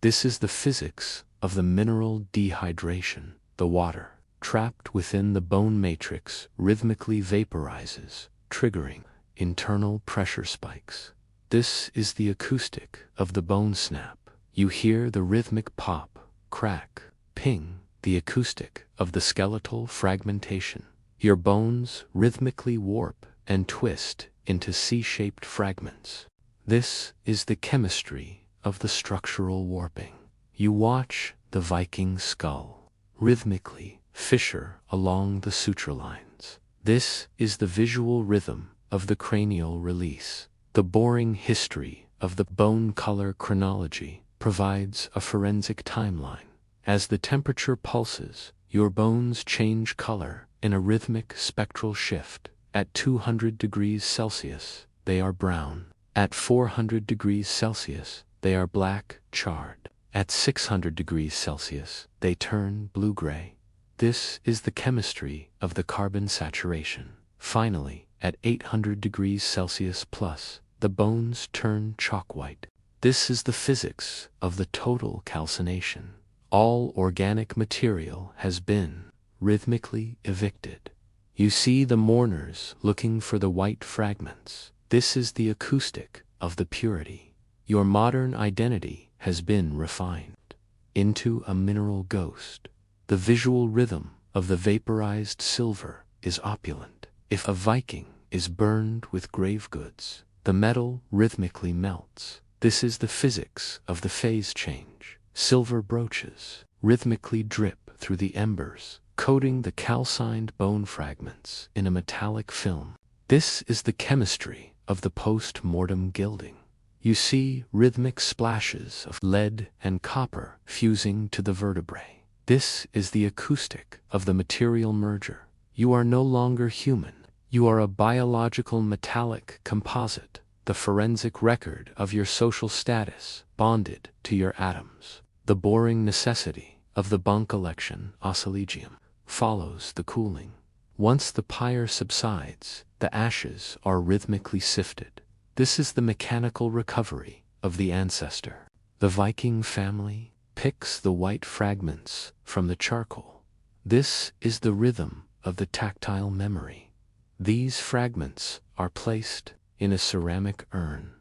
Speaker 1: This is the physics of the mineral dehydration. The water, trapped within the bone matrix, rhythmically vaporizes, triggering internal pressure spikes. This is the acoustic of the bone snap. You hear the rhythmic pop, crack, ping, the acoustic of the skeletal fragmentation. Your bones rhythmically warp and twist into C-shaped fragments. This is the chemistry of the structural warping. You watch the Viking skull rhythmically fissure along the suture lines. This is the visual rhythm of the cranial release. The boring history of the bone color chronology provides a forensic timeline. As the temperature pulses, your bones change color in a rhythmic spectral shift. At 200 degrees Celsius, they are brown. At 400 degrees Celsius, they are black, charred. At 600 degrees Celsius, they turn blue-gray. This is the chemistry of the carbon saturation. Finally, at 800 degrees Celsius plus, the bones turn chalk-white. This is the physics of the total calcination. All organic material has been rhythmically evicted. You see the mourners looking for the white fragments. This is the acoustic of the purity. Your modern identity has been refined into a mineral ghost. The visual rhythm of the vaporized silver is opulent. If a Viking is burned with grave goods, the metal rhythmically melts. This is the physics of the phase change. Silver brooches rhythmically drip through the embers, coating the calcined bone fragments in a metallic film. This is the chemistry of the post-mortem gilding. You see rhythmic splashes of lead and copper fusing to the vertebrae. This is the acoustic of the material merger. You are no longer human. You are a biological metallic composite, the forensic record of your social status bonded to your atoms. The boring necessity of the bunk election oscilligium follows the cooling. Once the pyre subsides, the ashes are rhythmically sifted. This is the mechanical recovery of the ancestor. The Viking family picks the white fragments from the charcoal. This is the rhythm of the tactile memory. These fragments are placed in a ceramic urn.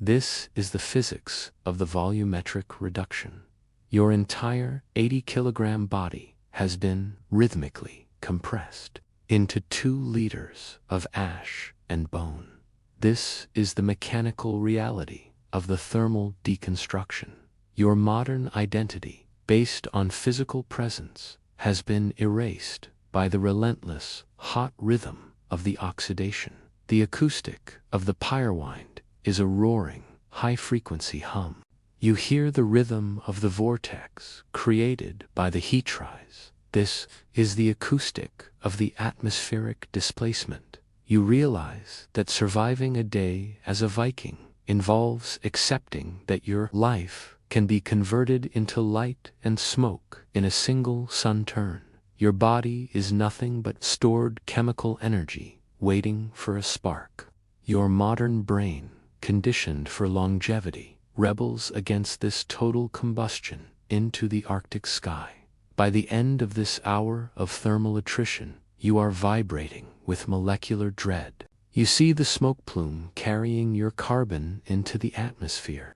Speaker 1: This is the physics of the volumetric reduction. Your entire 80-kilogram body has been rhythmically compressed into 2 liters of ash and bone. This is the mechanical reality of the thermal deconstruction. Your modern identity, based on physical presence, has been erased by the relentless, hot rhythm of the oxidation. The acoustic of the pyrewind is a roaring, high-frequency hum. You hear the rhythm of the vortex created by the heat rise. This is the acoustic of the atmospheric displacement. You realize that surviving a day as a Viking involves accepting that your life can be converted into light and smoke in a single sun turn. Your body is nothing but stored chemical energy waiting for a spark. Your modern brain, conditioned for longevity, rebels against this total combustion into the Arctic sky. By the end of this hour of thermal attrition, you are vibrating with molecular dread. You see the smoke plume carrying your carbon into the atmosphere.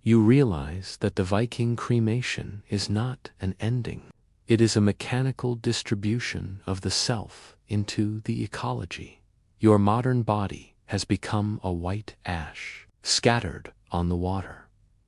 Speaker 1: You realize that the Viking cremation is not an ending. It is a mechanical distribution of the self into the ecology. Your modern body has become a white ash, scattered on the water.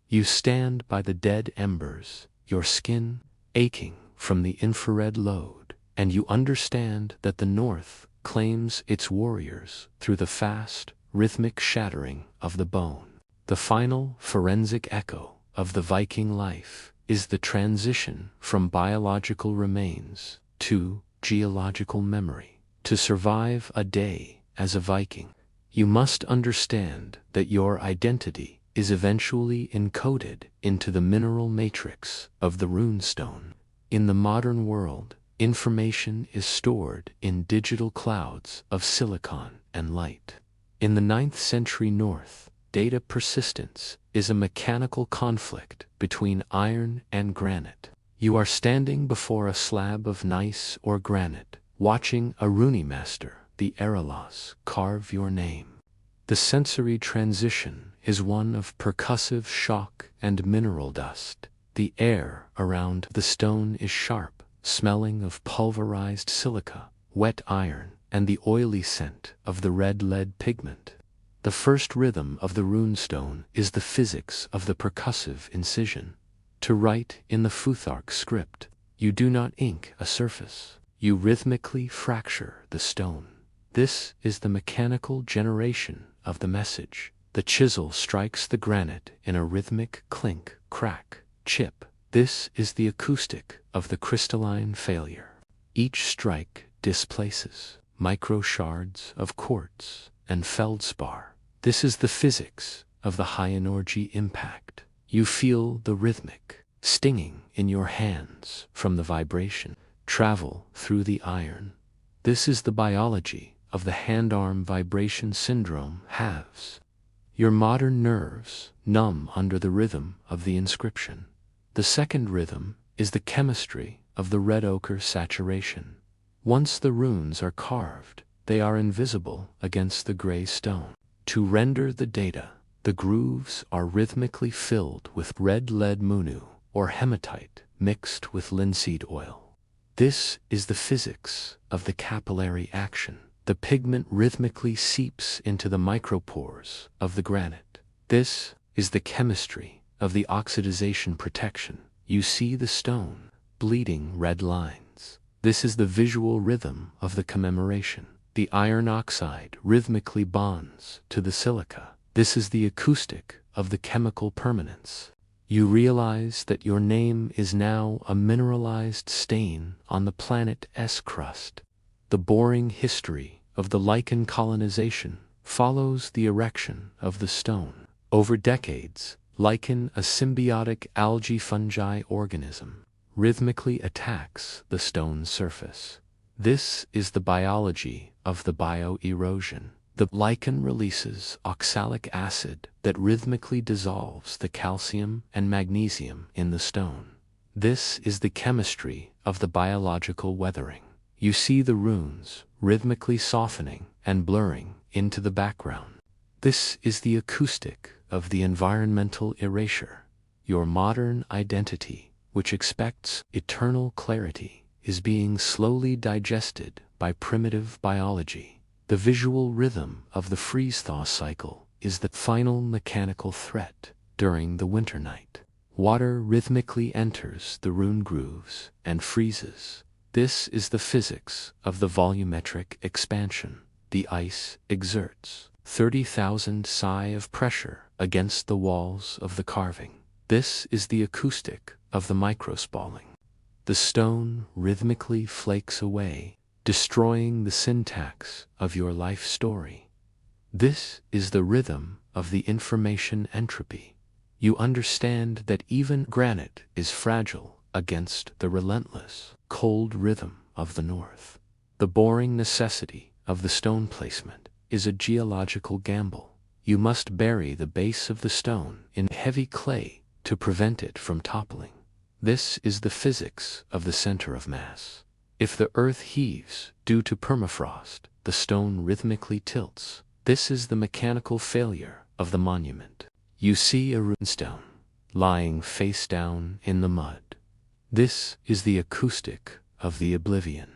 Speaker 1: You stand by the dead embers, your skin aching from the infrared load, and you understand that the North claims its warriors through the fast, rhythmic shattering of the bone. The final forensic echo of the Viking life is the transition from biological remains to geological memory. To survive a day as a Viking, you must understand that your identity is eventually encoded into the mineral matrix of the runestone. In the modern world, information is stored in digital clouds of silicon and light. In the 9th century North, data persistence is a mechanical conflict between iron and granite. You are standing before a slab of gneiss or granite, watching a runemaster, the Erelos, carve your name. The sensory transition is one of percussive shock and mineral dust. The air around the stone is sharp, smelling of pulverized silica, wet iron, and the oily scent of the red lead pigment. The first rhythm of the runestone is the physics of the percussive incision. To write in the Futhark script, you do not ink a surface. You rhythmically fracture the stone. This is the mechanical generation of the message. The chisel strikes the granite in a rhythmic clink, crack, chip. This is the acoustic of the crystalline failure. Each strike displaces micro shards of quartz and feldspar. This is the physics of the high energy impact. You feel the rhythmic stinging in your hands from the vibration travel through the iron. This is the biology of the hand-arm vibration syndrome halves. Your modern nerves numb under the rhythm of the inscription. The second rhythm is the chemistry of the red ochre saturation. Once the runes are carved, they are invisible against the gray stone. To render the data, the grooves are rhythmically filled with red lead munu, or hematite, mixed with linseed oil. This is the physics of the capillary action. The pigment rhythmically seeps into the micropores of the granite. This is the chemistry of the oxidization protection. You see the stone bleeding red lines. This is the visual rhythm of the commemoration. The iron oxide rhythmically bonds to the silica. This is the acoustic of the chemical permanence. You realize that your name is now a mineralized stain on the planet's crust. The boring history of the lichen colonization follows the erection of the stone. Over decades, lichen, a symbiotic algae fungi organism, rhythmically attacks the stone's surface. This is the biology of the bioerosion. The lichen releases oxalic acid that rhythmically dissolves the calcium and magnesium in the stone. This is the chemistry of the biological weathering. You see the runes rhythmically softening and blurring into the background. This is the acoustic of the environmental erasure. Your modern identity which expects eternal clarity, is being slowly digested by primitive biology. The visual rhythm of the freeze-thaw cycle is the final mechanical threat during the winter night. Water rhythmically enters the rune grooves and freezes. This is the physics of the volumetric expansion. The ice exerts 30,000 psi of pressure against the walls of the carving. This is the acoustic of the microspalling. The stone rhythmically flakes away, destroying the syntax of your life story. This is the rhythm of the information entropy. You understand that even granite is fragile against the relentless, cold rhythm of the north. The boring necessity of the stone placement is a geological gamble. You must bury the base of the stone in heavy clay to prevent it from toppling. This is the physics of the center of mass. If the earth heaves due to permafrost, the stone rhythmically tilts. This is the mechanical failure of the monument. You see a runestone lying face down in the mud. This is the acoustic of the oblivion.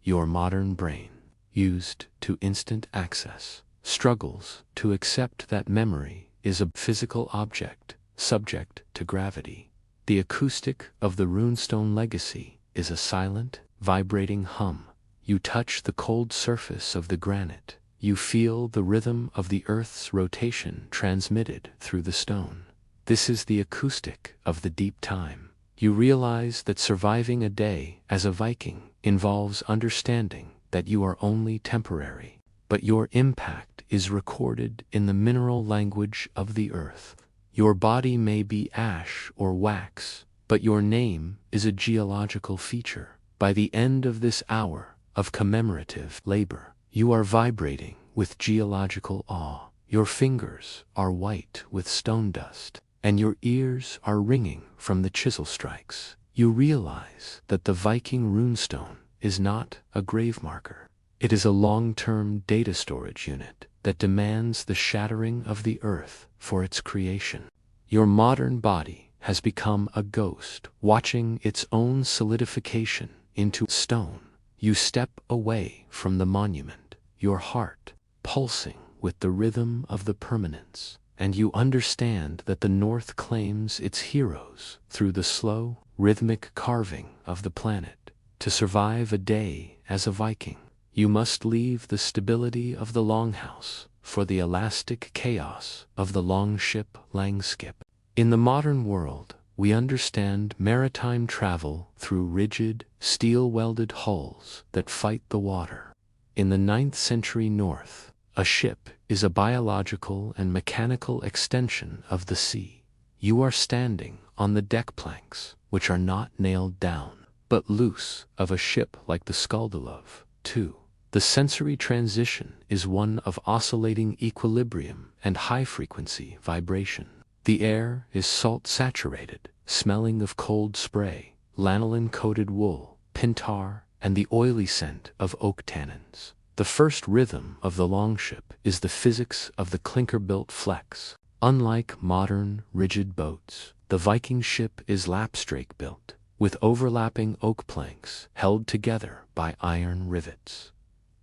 Speaker 1: Your modern brain, used to instant access, struggles to accept that memory is a physical object subject to gravity. The acoustic of the runestone legacy is a silent, vibrating hum. You touch the cold surface of the granite. You feel the rhythm of the earth's rotation transmitted through the stone. This is the acoustic of the deep time. You realize that surviving a day as a Viking involves understanding that you are only temporary, but your impact is recorded in the mineral language of the earth. Your body may be ash or wax, but your name is a geological feature. By the end of this hour of commemorative labor, you are vibrating with geological awe. Your fingers are white with stone dust, and your ears are ringing from the chisel strikes. You realize that the Viking runestone is not a grave marker. It is a long-term data storage unit that demands the shattering of the earth for its creation. Your modern body has become a ghost, watching its own solidification into stone. You step away from the monument, your heart pulsing with the rhythm of the permanence, and you understand that the North claims its heroes through the slow, rhythmic carving of the planet. To survive a day as a Viking, you must leave the stability of the longhouse for the elastic chaos of the longship langskip. In the modern world, we understand maritime travel through rigid, steel-welded hulls that fight the water. In the 9th century North, a ship is a biological and mechanical extension of the sea. You are standing on the deck planks, which are not nailed down, but loose, of a ship like the Skuldelove, too. The sensory transition is one of oscillating equilibrium and high-frequency vibration. The air is salt-saturated, smelling of cold spray, lanolin-coated wool, pintar, and the oily scent of oak tannins. The first rhythm of the longship is the physics of the clinker-built flex. Unlike modern, rigid boats, the Viking ship is lapstrake built, with overlapping oak planks held together by iron rivets.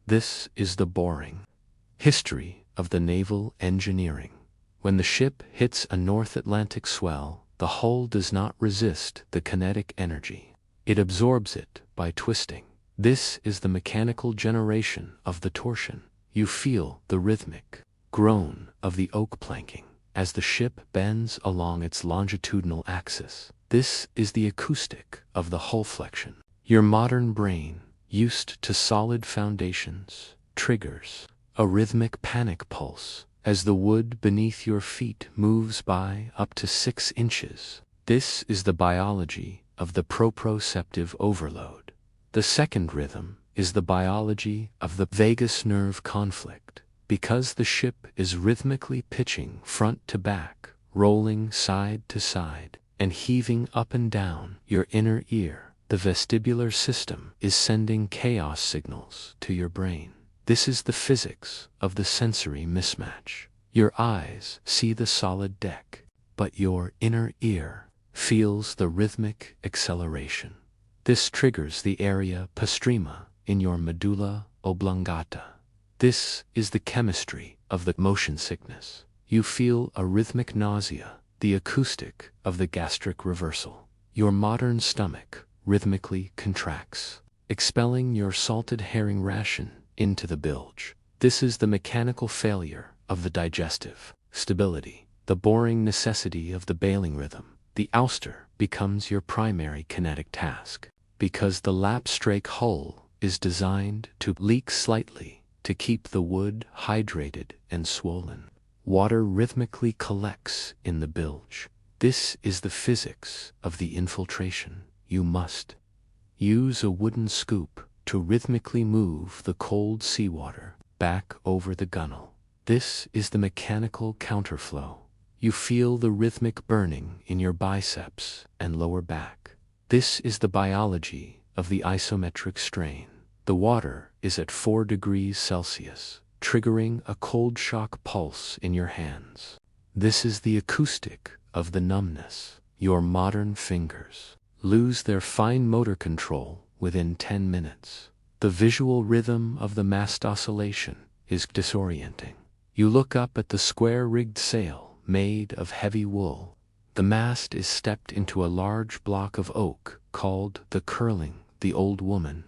Speaker 1: This is the boring history of the naval engineering. When the ship hits a North Atlantic swell, the hull does not resist the kinetic energy. It absorbs it by twisting. This is the mechanical generation of the torsion. You feel the rhythmic groan of the oak planking as the ship bends along its longitudinal axis. This is the acoustic of the hull flexion. Your modern brain, used to solid foundations, triggers a rhythmic panic pulse as the wood beneath your feet moves by up to 6 inches. This is the biology of the proprioceptive overload. The second rhythm is the biology of the vagus nerve conflict. Because the ship is rhythmically pitching front to back, rolling side to side, and heaving up and down your inner ear, the vestibular system is sending chaos signals to your brain. This is the physics of the sensory mismatch. Your eyes see the solid deck, but your inner ear feels the rhythmic acceleration. This triggers the area postrema in your medulla oblongata. This is the chemistry of the motion sickness. You feel a rhythmic nausea, the acoustic of the gastric reversal. Your modern stomach rhythmically contracts, expelling your salted herring ration into the bilge. This is the mechanical failure of the digestive stability, the boring necessity of the bailing rhythm. The ouster becomes your primary kinetic task, because the lapstrake hull is designed to leak slightly to keep the wood hydrated and swollen. Water rhythmically collects in the bilge. This is the physics of the infiltration. You must use a wooden scoop to rhythmically move the cold seawater back over the gunnel. This is the mechanical counterflow. You feel the rhythmic burning in your biceps and lower back. This is the biology of the isometric strain. The water is at 4 degrees Celsius, triggering a cold shock pulse in your hands. This is the acoustic of the numbness. Your modern fingers lose their fine motor control within 10 minutes. The visual rhythm of the mast oscillation is disorienting. You look up at the square-rigged sail made of heavy wool. The mast is stepped into a large block of oak called the curling, the old woman.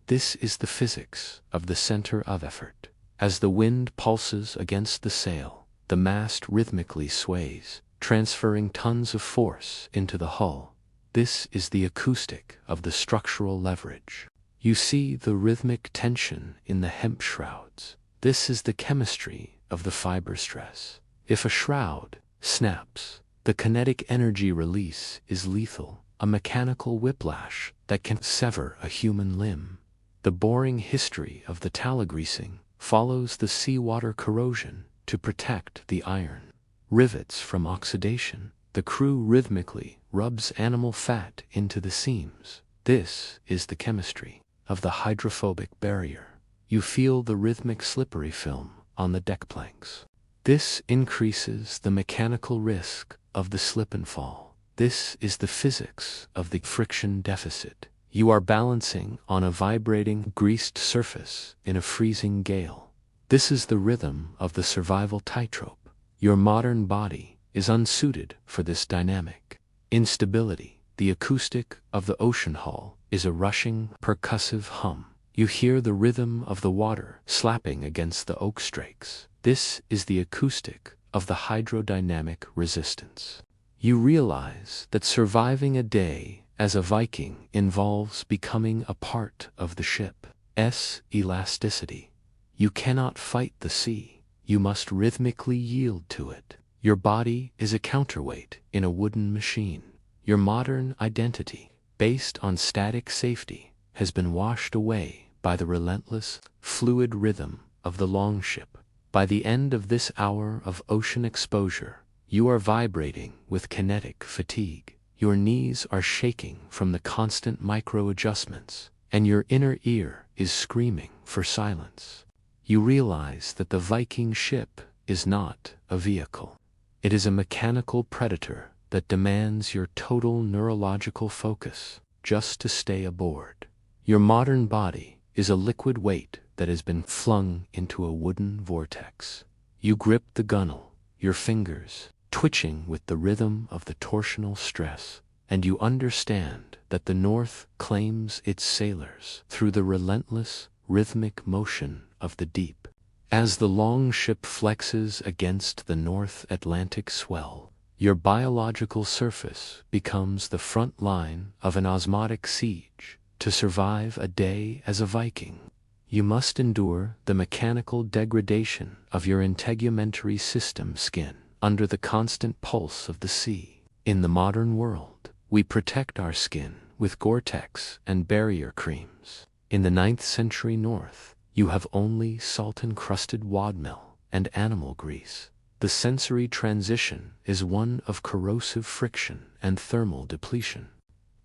Speaker 1: This is the physics of the center of effort. As the wind pulses against the sail, the mast rhythmically sways, transferring tons of force into the hull. This is the acoustic of the structural leverage. You see the rhythmic tension in the hemp shrouds. This is the chemistry of the fiber stress. If a shroud snaps, the kinetic energy release is lethal, a mechanical whiplash that can sever a human limb. The boring history of the talagreasing follows the seawater corrosion to protect the iron rivets from oxidation. The crew rhythmically rubs animal fat into the seams. This is the chemistry of the hydrophobic barrier. You feel the rhythmic slippery film on the deck planks. This increases the mechanical risk of the slip and fall. This is the physics of the friction deficit. You are balancing on a vibrating, greased surface in a freezing gale. This is the rhythm of the survival tightrope. Your modern body is unsuited for this dynamic instability. The acoustic of the ocean hull is a rushing, percussive hum. You hear the rhythm of the water slapping against the oak strakes. This is the acoustic of the hydrodynamic resistance. You realize that surviving a day as a Viking involves becoming a part of the ship's elasticity. You cannot fight the sea. You must rhythmically yield to it. Your body is a counterweight in a wooden machine. Your modern identity, based on static safety, has been washed away by the relentless, fluid rhythm of the longship. By the end of this hour of ocean exposure, you are vibrating with kinetic fatigue. Your knees are shaking from the constant micro-adjustments, and your inner ear is screaming for silence. You realize that the Viking ship is not a vehicle. It is a mechanical predator that demands your total neurological focus just to stay aboard. Your modern body is a liquid weight that has been flung into a wooden vortex. You grip the gunwale, your fingers twitching with the rhythm of the torsional stress, and you understand that the North claims its sailors through the relentless, rhythmic motion of the deep. As the longship flexes against the North Atlantic swell, your biological surface becomes the front line of an osmotic siege. To survive a day as a Viking, you must endure the mechanical degradation of your integumentary system skin under the constant pulse of the sea. In the modern world, we protect our skin with Gore-Tex and barrier creams. In the 9th century North, you have only salt-encrusted wadmeal and animal grease. The sensory transition is one of corrosive friction and thermal depletion.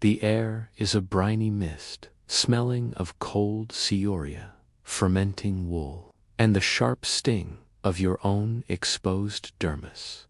Speaker 1: The air is a briny mist, smelling of cold sea-urea, fermenting wool, and the sharp sting of your own exposed dermis.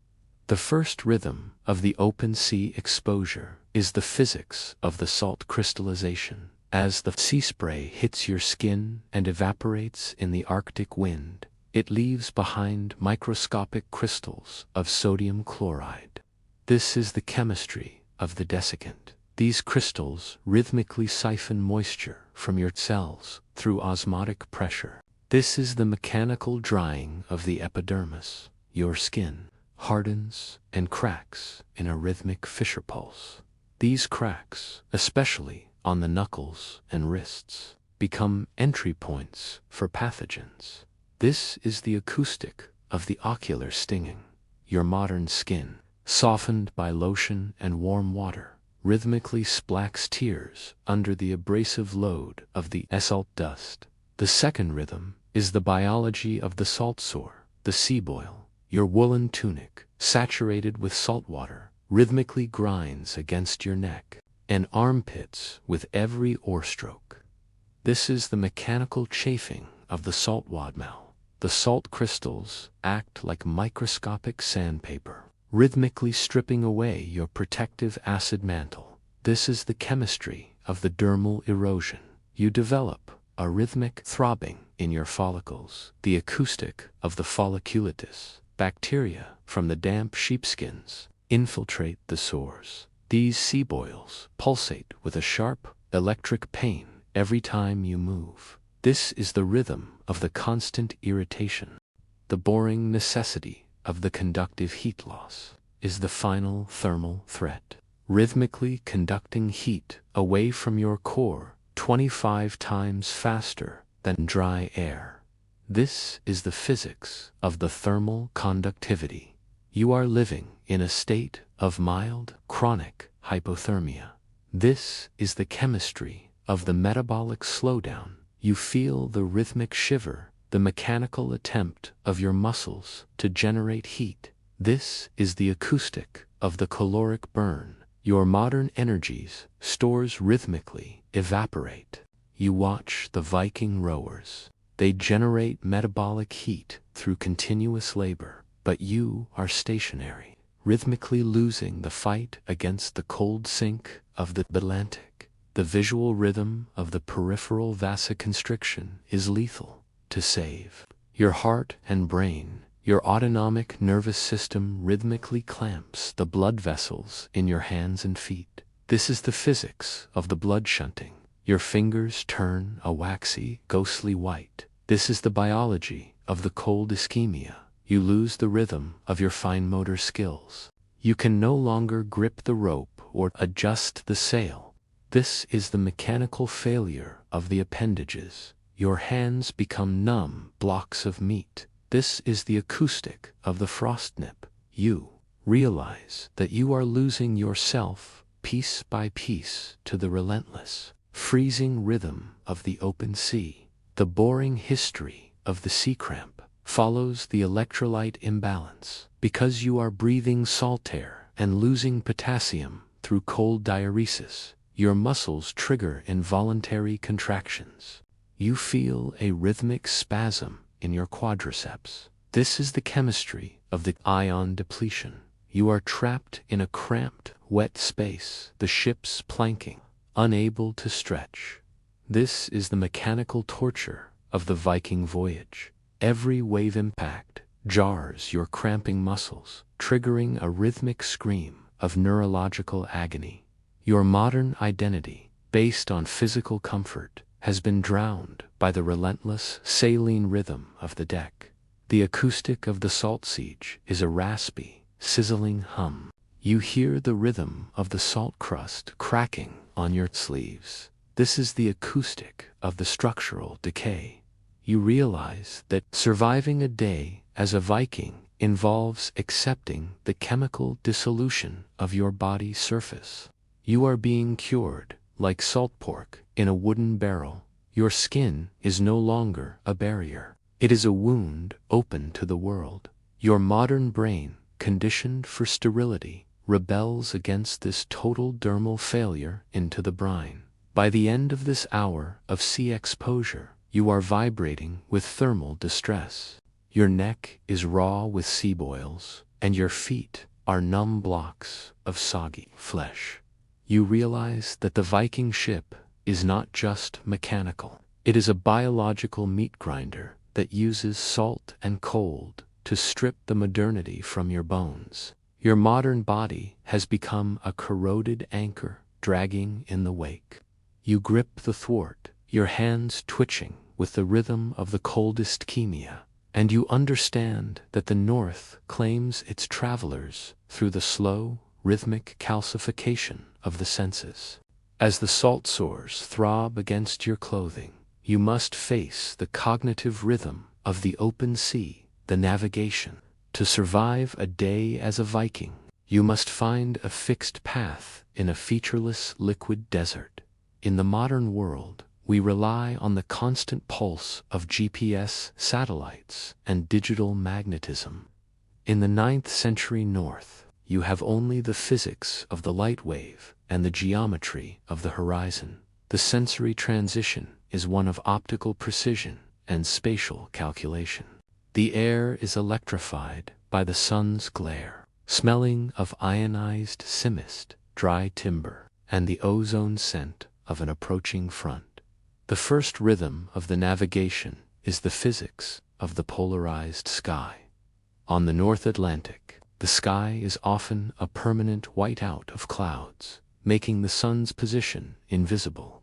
Speaker 1: The first rhythm of the open sea exposure is the physics of the salt crystallization. As the sea spray hits your skin and evaporates in the Arctic wind, it leaves behind microscopic crystals of sodium chloride. This is the chemistry of the desiccant. These crystals rhythmically siphon moisture from your cells through osmotic pressure. This is the mechanical drying of the epidermis. Your skin hardens and cracks in a rhythmic fissure pulse. These cracks, especially on the knuckles and wrists, become entry points for pathogens. This is the acoustic of the ocular stinging. Your modern skin, softened by lotion and warm water, rhythmically splacks tears under the abrasive load of the salt dust. The second rhythm is the biology of the salt sore, the sea boil. Your woolen tunic, saturated with salt water, rhythmically grinds against your neck and armpits with every oarstroke. This is the mechanical chafing of the salt wadmal. The salt crystals act like microscopic sandpaper, rhythmically stripping away your protective acid mantle. This is the chemistry of the dermal erosion. You develop a rhythmic throbbing in your follicles, the acoustic of the folliculitis. Bacteria from the damp sheepskins infiltrate the sores. These sea boils pulsate with a sharp electric pain every time you move. This is the rhythm of the constant irritation. The boring necessity of the conductive heat loss is the final thermal threat, rhythmically conducting heat away from your core 25 times faster than dry air. This is the physics of the thermal conductivity. You are living in a state of mild, chronic hypothermia. This is the chemistry of the metabolic slowdown. You feel the rhythmic shiver, the mechanical attempt of your muscles to generate heat. This is the acoustic of the caloric burn. Your modern energies, stores rhythmically evaporate. You watch the Viking rowers. They generate metabolic heat through continuous labor, but you are stationary, rhythmically losing the fight against the cold sink of the Atlantic. The visual rhythm of the peripheral vasoconstriction is lethal. To save your heart and brain, your autonomic nervous system rhythmically clamps the blood vessels in your hands and feet. This is the physics of the blood shunting. Your fingers turn a waxy, ghostly white. This is the biology of the cold ischemia. You lose the rhythm of your fine motor skills. You can no longer grip the rope or adjust the sail. This is the mechanical failure of the appendages. Your hands become numb blocks of meat. This is the acoustic of the frostnip. You realize that you are losing yourself piece by piece to the relentless, freezing rhythm of the open sea. The boring history of the sea cramp follows the electrolyte imbalance. Because you are breathing salt air and losing potassium through cold diuresis, your muscles trigger involuntary contractions. You feel a rhythmic spasm in your quadriceps. This is the chemistry of the ion depletion. You are trapped in a cramped, wet space, the ship's planking, unable to stretch. This is the mechanical torture of the Viking voyage. Every wave impact jars your cramping muscles, triggering a rhythmic scream of neurological agony. Your modern identity, based on physical comfort, has been drowned by the relentless saline rhythm of the deck. The acoustic of the salt siege is a raspy, sizzling hum. You hear the rhythm of the salt crust cracking on your sleeves. This is the acoustic of the structural decay. You realize that surviving a day as a Viking involves accepting the chemical dissolution of your body surface. You are being cured like salt pork in a wooden barrel. Your skin is no longer a barrier. It is a wound open to the world. Your modern brain, conditioned for sterility, rebels against this total dermal failure into the brine. By the end of this hour of sea exposure, you are vibrating with thermal distress. Your neck is raw with sea boils, and your feet are numb blocks of soggy flesh. You realize that the Viking ship is not just mechanical. It is a biological meat grinder that uses salt and cold to strip the modernity from your bones. Your modern body has become a corroded anchor dragging in the wake. You grip the thwart, your hands twitching with the rhythm of the coldest chemia, and you understand that the North claims its travelers through the slow, rhythmic calcification of the senses. As the salt sores throb against your clothing, you must face the cognitive rhythm of the open sea, the navigation. To survive a day as a Viking, you must find a fixed path in a featureless liquid desert. In the modern world, we rely on the constant pulse of GPS satellites and digital magnetism. In the 9th century North, you have only the physics of the light wave and the geometry of the horizon. The sensory transition is one of optical precision and spatial calculation. The air is electrified by the sun's glare, smelling of ionized cimist, dry timber, and the ozone scent of an approaching front. The first rhythm of the navigation is the physics of the polarized sky. On the North Atlantic, the sky is often a permanent whiteout of clouds, making the sun's position invisible.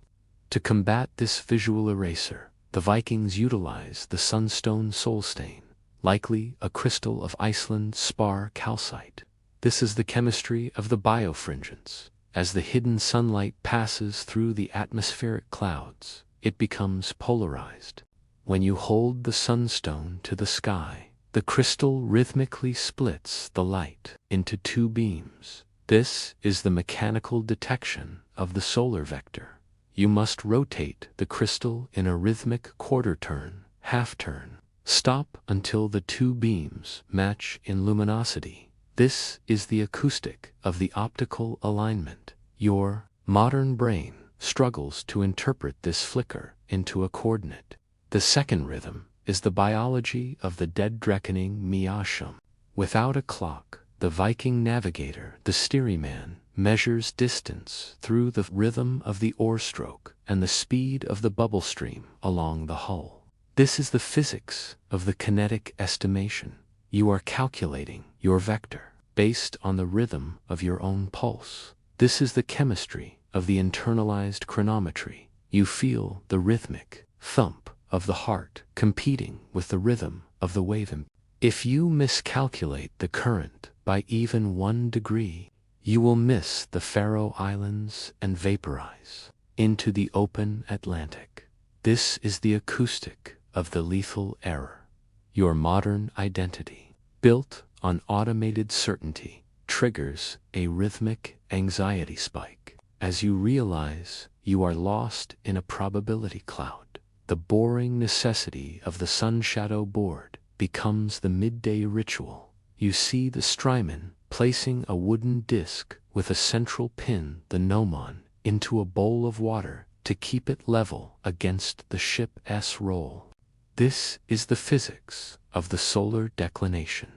Speaker 1: To combat this visual eraser, the Vikings utilize the sunstone solstain, likely a crystal of Iceland's spar calcite. This is the chemistry of the biofringence. As the hidden sunlight passes through the atmospheric clouds, it becomes polarized. When you hold the sunstone to the sky, the crystal rhythmically splits the light into two beams. This is the mechanical detection of the solar vector. You must rotate the crystal in a rhythmic quarter turn, half turn. Stop until the two beams match in luminosity. This is the acoustic of the optical alignment. Your modern brain struggles to interpret this flicker into a coordinate. The second rhythm is the biology of the dead-reckoning measham. Without a clock, the Viking navigator, the steeryman, measures distance through the rhythm of the oar stroke and the speed of the bubble stream along the hull. This is the physics of the kinetic estimation. You are calculating your vector based on the rhythm of your own pulse. This is the chemistry of the internalized chronometry. You feel the rhythmic thump of the heart competing with the rhythm of the wave. If you miscalculate the current by even 1 degree, you will miss the Faroe Islands and vaporize into the open Atlantic. This is the acoustic of the lethal error. Your modern identity, built on automated certainty, triggers a rhythmic anxiety spike. As you realize you are lost in a probability cloud, the boring necessity of the sun shadow board becomes the midday ritual. You see the stryman placing a wooden disc with a central pin, the gnomon, into a bowl of water to keep it level against the ship's roll. This is the physics of the solar declination.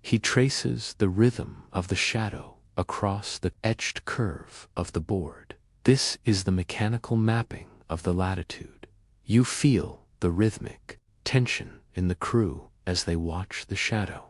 Speaker 1: He traces the rhythm of the shadow across the etched curve of the board. This is the mechanical mapping of the latitude. You feel the rhythmic tension in the crew as they watch the shadow.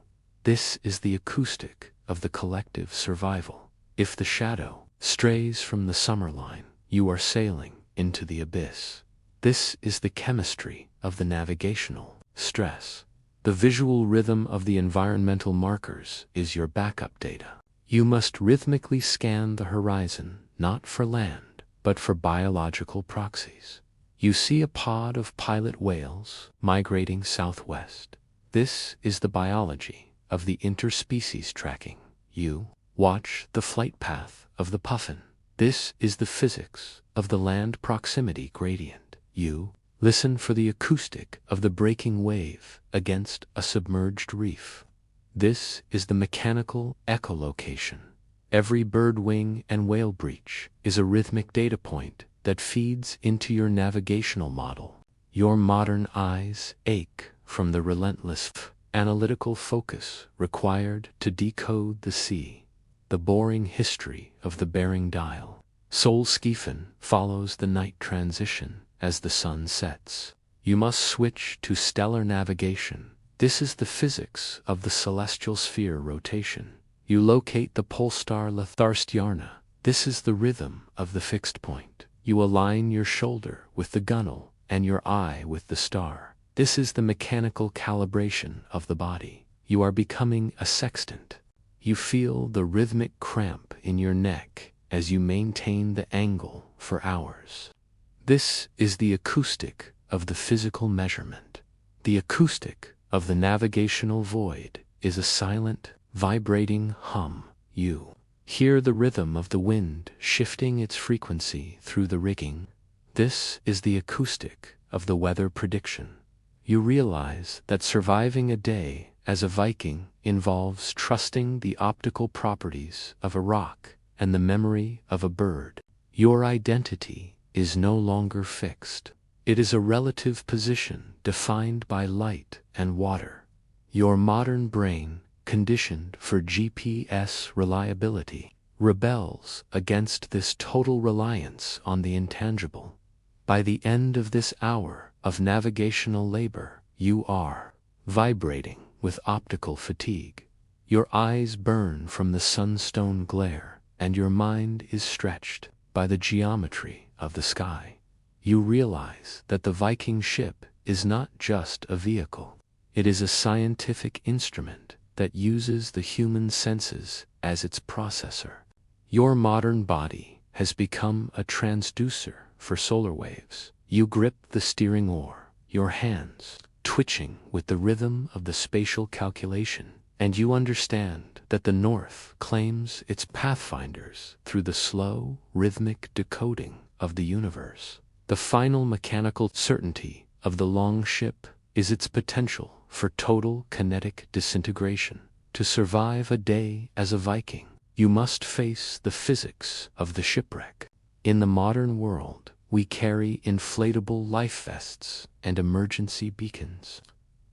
Speaker 1: This is the acoustic of the collective survival. If the shadow strays from the summer line, you are sailing into the abyss. This is the chemistry of the navigational stress. The visual rhythm of the environmental markers is your backup data. You must rhythmically scan the horizon, not for land, but for biological proxies. You see a pod of pilot whales migrating southwest. This is the biology of the interspecies tracking. You watch the flight path of the puffin. This is the physics of the land proximity gradient. You listen for the acoustic of the breaking wave against a submerged reef. This is the mechanical echolocation. Every bird wing and whale breach is a rhythmic data point that feeds into your navigational model. Your modern eyes ache from the relentless analytical focus required to decode the sea. the boring history of the bearing dial. Solskifen follows the night transition as the sun sets. You must switch to stellar navigation. This is the physics of the celestial sphere rotation. You locate the polestar Letharstjarna. This is the rhythm of the fixed point. You align your shoulder with the gunwale and your eye with the star. This is the mechanical calibration of the body. You are becoming a sextant. You feel the rhythmic cramp in your neck as you maintain the angle for hours. This is the acoustic of the physical measurement. The acoustic of the navigational void is a silent, vibrating hum. You hear the rhythm of the wind shifting its frequency through the rigging. This is the acoustic of the weather prediction. You realize that surviving a day as a Viking involves trusting the optical properties of a rock and the memory of a bird. Your identity is no longer fixed. It is a relative position defined by light and water. Your modern brain, conditioned for GPS reliability, rebels against this total reliance on the intangible. By the end of this hour of navigational labor, you are vibrating with optical fatigue. Your eyes burn from the sunstone glare, and your mind is stretched by the geometry of the sky. You realize that the Viking ship is not just a vehicle. It is a scientific instrument that uses the human senses as its processor. Your modern body has become a transducer for solar waves. You grip the steering oar, your hands twitching with the rhythm of the spatial calculation, and you understand that the North claims its pathfinders through the slow, rhythmic decoding of the universe. The final mechanical certainty of the longship is its potential for total kinetic disintegration. To survive a day as a Viking, you must face the physics of the shipwreck. In the modern world, we carry inflatable life vests and emergency beacons.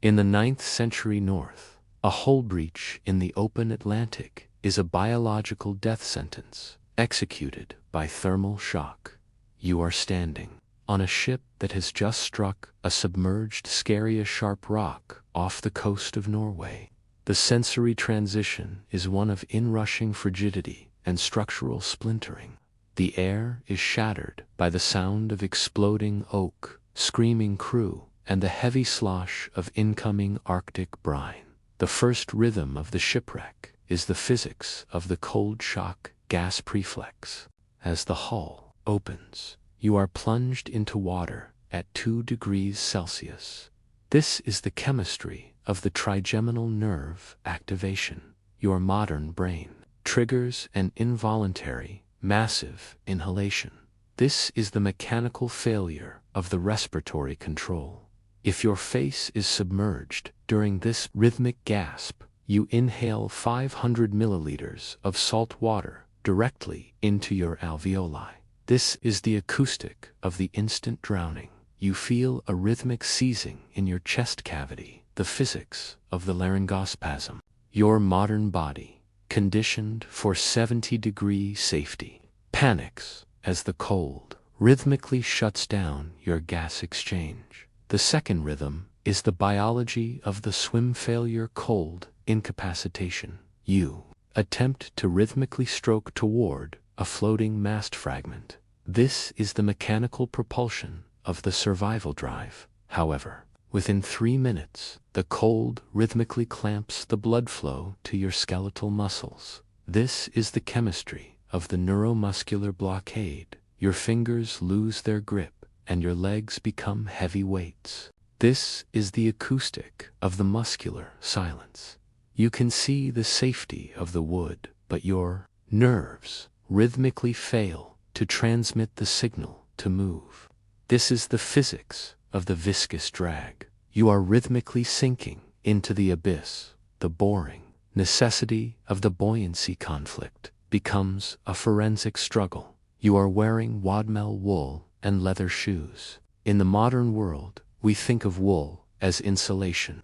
Speaker 1: In the 9th century North, a hull breach in the open Atlantic is a biological death sentence executed by thermal shock. You are standing on a ship that has just struck a submerged Scarria-sharp rock off the coast of Norway. The sensory transition is one of inrushing frigidity and structural splintering. The air is shattered by the sound of exploding oak, screaming crew, and the heavy slosh of incoming Arctic brine. The first rhythm of the shipwreck is the physics of the cold shock gas preflex. As the hull opens, you are plunged into water at 2 degrees Celsius. This is the chemistry of the trigeminal nerve activation. Your modern brain triggers an involuntary, massive inhalation. This is the mechanical failure of the respiratory control. If your face is submerged during this rhythmic gasp, you inhale 500 milliliters of salt water directly into your alveoli. This is the acoustic of the instant drowning. You feel a rhythmic seizing in your chest cavity, the physics of the laryngospasm. Your modern body, conditioned for 70-degree safety, panics as the cold rhythmically shuts down your gas exchange. The second rhythm is the biology of the swim failure cold incapacitation. You attempt to rhythmically stroke toward a floating mast fragment. This is the mechanical propulsion of the survival drive. However, within 3 minutes, the cold rhythmically clamps the blood flow to your skeletal muscles. This is the chemistry of the neuromuscular blockade. Your fingers lose their grip and your legs become heavy weights. This is the acoustic of the muscular silence. You can see the safety of the wood, but your nerves rhythmically fail to transmit the signal to move. This is the physics of the viscous drag. You are rhythmically sinking into the abyss. The boring necessity of the buoyancy conflict becomes a forensic struggle. You are wearing wadmel wool and leather shoes. In the modern world, we think of wool as insulation.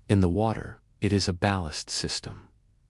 Speaker 1: In the water, it is a ballast system.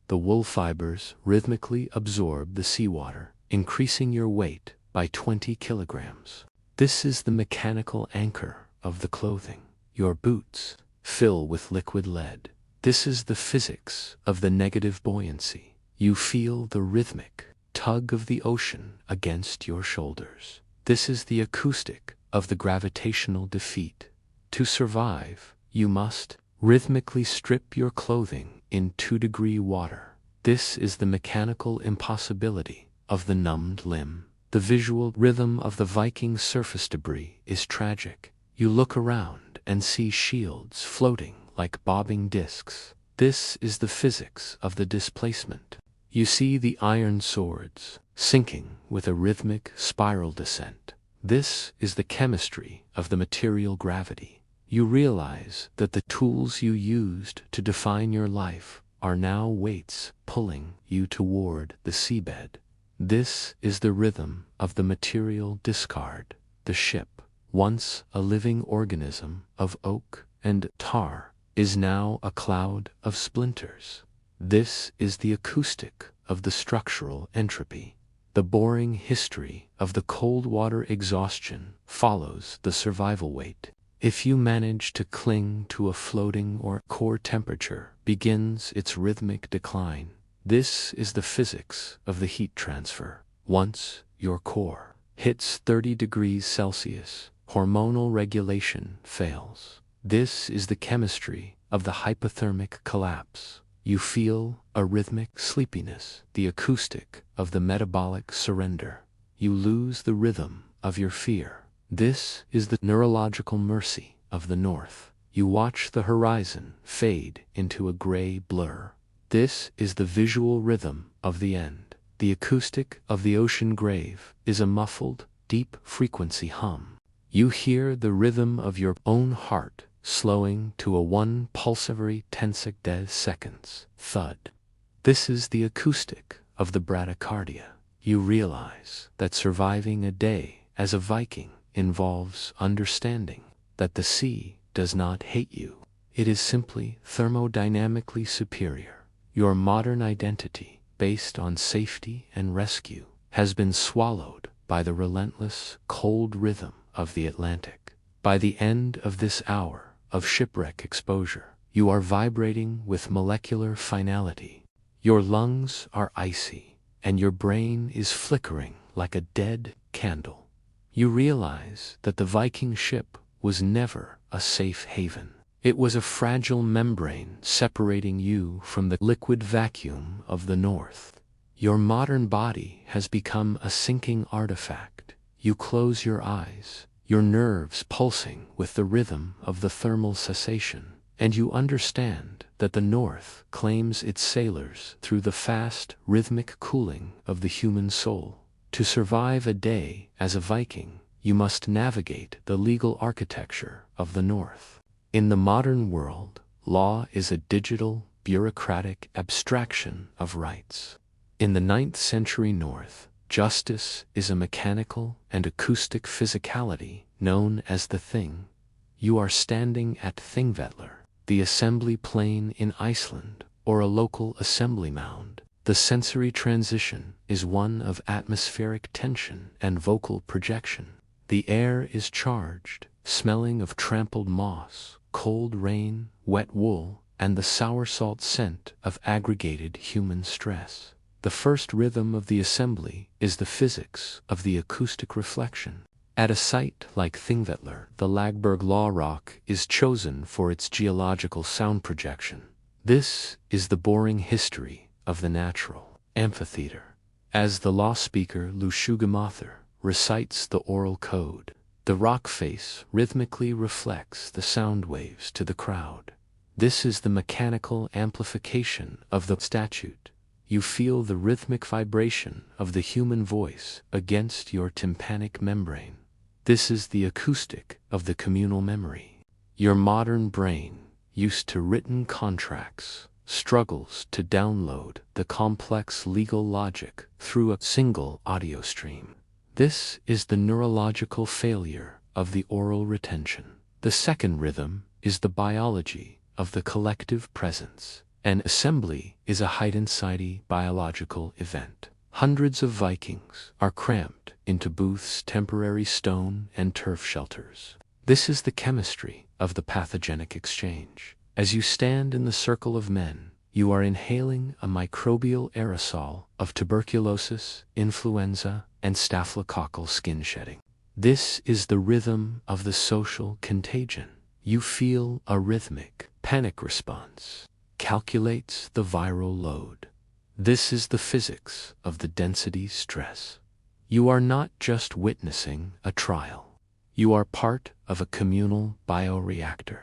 Speaker 1: the wool fibers rhythmically absorb the seawater, increasing your weight by 20 kilograms. This is the mechanical anchor of the clothing. Your boots fill with liquid lead. This is the physics of the negative buoyancy. You feel the rhythmic tug of the ocean against your shoulders. This is the acoustic of the gravitational defeat. To survive, you must rhythmically strip your clothing in 2-degree water. This is the mechanical impossibility of the numbed limb. The visual rhythm of the Viking surface debris is tragic. You look around and see shields floating like bobbing discs. This is the physics of the displacement. You see the iron swords sinking with a rhythmic spiral descent. This is the chemistry of the material gravity. You realize that the tools you used to define your life are now weights pulling you toward the seabed. This is the rhythm of the material discard. The ship, once a living organism of oak and tar, is now a cloud of splinters. This is the acoustic of the structural entropy. The boring history of the cold water exhaustion follows the survival weight. If you manage to cling to a floating or core temperature begins its rhythmic decline. This is the physics of the heat transfer. Once your core hits 30 degrees Celsius, hormonal regulation fails. This is the chemistry of the hypothermic collapse. You feel a rhythmic sleepiness, the acoustic of the metabolic surrender. You lose the rhythm of your fear. This is the neurological mercy of the North. You watch the horizon fade into a gray blur. This is the visual rhythm of the end. The acoustic of the ocean grave is a muffled, deep-frequency hum. You hear the rhythm of your own heart slowing to a 1 pulse every 10 seconds thud. This is the acoustic of the bradycardia. You realize that surviving a day as a Viking involves understanding that the sea does not hate you. It is simply thermodynamically superior. Your modern identity, based on safety and rescue, has been swallowed by the relentless, cold rhythm of the Atlantic. By the end of this hour of shipwreck exposure, you are vibrating with molecular finality. Your lungs are icy, and your brain is flickering like a dead candle. You realize that the Viking ship was never a safe haven. It was a fragile membrane separating you from the liquid vacuum of the North. Your modern body has become a sinking artifact. You close your eyes, your nerves pulsing with the rhythm of the thermal cessation, and you understand that the North claims its sailors through the fast, rhythmic cooling of the human soul. To survive a day as a Viking, you must navigate the legal architecture of the North. In the modern world, law is a digital, bureaucratic abstraction of rights. In the 9th century North, justice is a mechanical and acoustic physicality known as the Thing. You are standing at Thingvellir, the assembly plane in Iceland, or a local assembly mound. The sensory transition is one of atmospheric tension and vocal projection. The air is charged, smelling of trampled moss, cold rain, wet wool, and the sour salt scent of aggregated human stress. The first rhythm of the assembly is the physics of the acoustic reflection. At a site like Thingvellir, the Lagberg Law Rock is chosen for its geological sound projection. This is the boring history of the natural amphitheater. As the law speaker Lushugamather recites the oral code, the rock face rhythmically reflects the sound waves to the crowd. This is the mechanical amplification of the statute. You feel the rhythmic vibration of the human voice against your tympanic membrane. This is the acoustic of the communal memory. Your modern brain, used to written contracts, struggles to download the complex legal logic through a single audio stream. This is the neurological failure of the oral retention. The second rhythm is the biology of the collective presence. An assembly is a hide-and-seek biological event. Hundreds of Vikings are cramped into booths, temporary stone and turf shelters. This is the chemistry of the pathogenic exchange. As you stand in the circle of men, you are inhaling a microbial aerosol of tuberculosis, influenza, and staphylococcal skin shedding. This is the rhythm of the social contagion. You feel a rhythmic panic response. Calculates the viral load. This is the physics of the density stress. You are not just witnessing a trial. You are part of a communal bioreactor.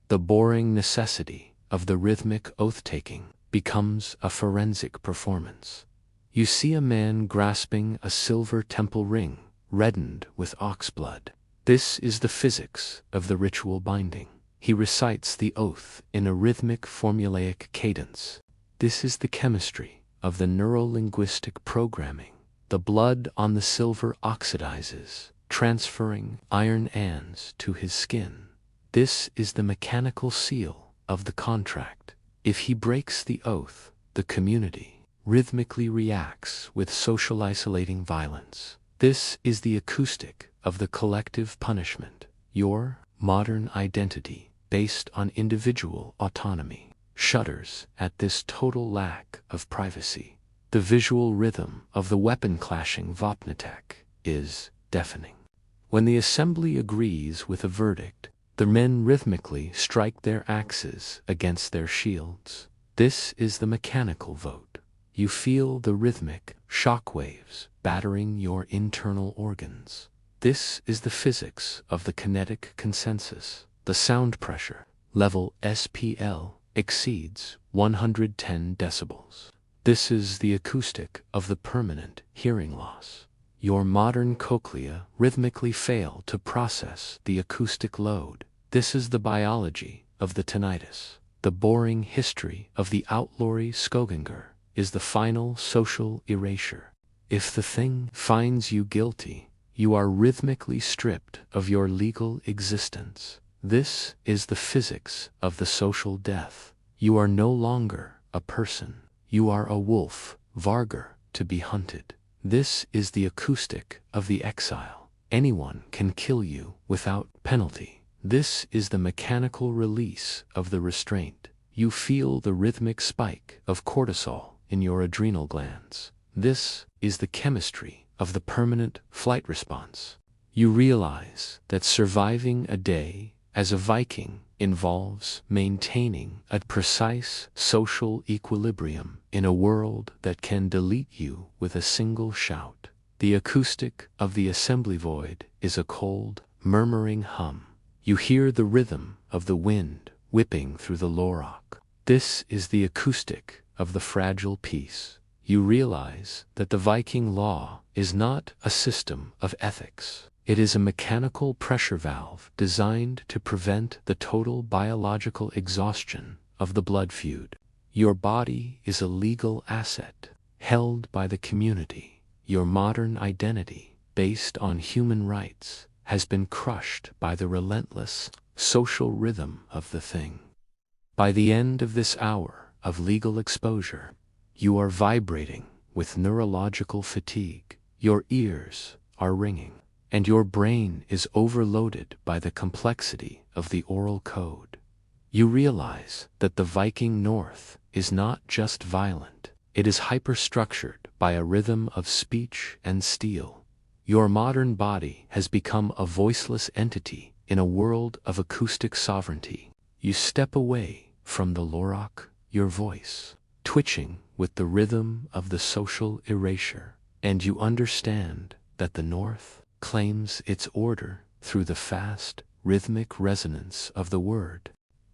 Speaker 1: The boring necessity of the rhythmic oath-taking becomes a forensic performance. You see a man grasping a silver temple ring, reddened with ox blood. This is the physics of the ritual binding. He recites the oath in a rhythmic formulaic cadence. This is the chemistry of the neuro-linguistic programming. The blood on the silver oxidizes, transferring iron ans to his skin. This is the mechanical seal of the contract. If he breaks the oath, the community rhythmically reacts with social isolating violence. This is the acoustic of the collective punishment. Your modern identity, based on individual autonomy, shudders at this total lack of privacy. The visual rhythm of the weapon-clashing Vapnatek is deafening. When the assembly agrees with a verdict, the men rhythmically strike their axes against their shields. This is the mechanical vote. You feel the rhythmic shock waves battering your internal organs. This is the physics of the kinetic consensus. The sound pressure level SPL exceeds 110 decibels. This is the acoustic of the permanent hearing loss. Your modern cochlea rhythmically fail to process the acoustic load. This is the biology of the tinnitus. The boring history of the outlawry Skoganger is the final social erasure. If the thing finds you guilty, you are rhythmically stripped of your legal existence. This is the physics of the social death. You are no longer a person. You are a wolf, vargar, to be hunted. This is the acoustic of the exile. Anyone can kill you without penalty. This is the mechanical release of the restraint. You feel the rhythmic spike of cortisol in your adrenal glands. This is the chemistry of the permanent flight response. You realize that surviving a day as a Viking involves maintaining a precise social equilibrium in a world that can delete you with a single shout. The acoustic of the assembly void is a cold, murmuring hum. You hear the rhythm of the wind whipping through the Lorok. This is the acoustic of the fragile peace. You realize that the Viking law is not a system of ethics. It is a mechanical pressure valve designed to prevent the total biological exhaustion of the blood feud. Your body is a legal asset held by the community. Your modern identity, based on human rights, has been crushed by the relentless social rhythm of the thing. By the end of this hour of legal exposure, you are vibrating with neurological fatigue. Your ears are ringing, and your brain is overloaded by the complexity of the oral code. You realize that the Viking North is not just violent, it is hyperstructured by a rhythm of speech and steel. Your modern body has become a voiceless entity in a world of acoustic sovereignty. You step away from the Lorok, your voice twitching with the rhythm of the social erasure, and you understand that the North claims its order through the fast, rhythmic resonance of the word.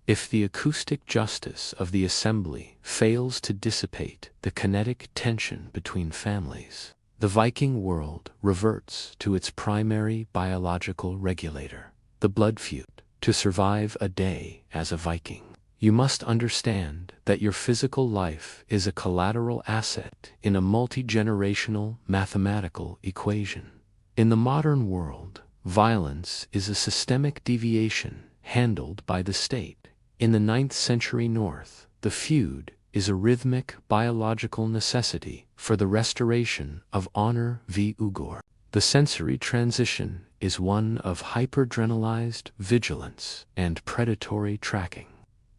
Speaker 1: If the acoustic justice of the assembly fails to dissipate the kinetic tension between families, the Viking world reverts to its primary biological regulator, the blood feud. To survive a day as a Viking, you must understand that your physical life is a collateral asset in a multi-generational mathematical equation. In the modern world, violence is a systemic deviation handled by the state. In the 9th century North, the The feud is a rhythmic biological necessity for the restoration of honor v. Ugor. The sensory transition is one of hyperdrenalized vigilance and predatory tracking.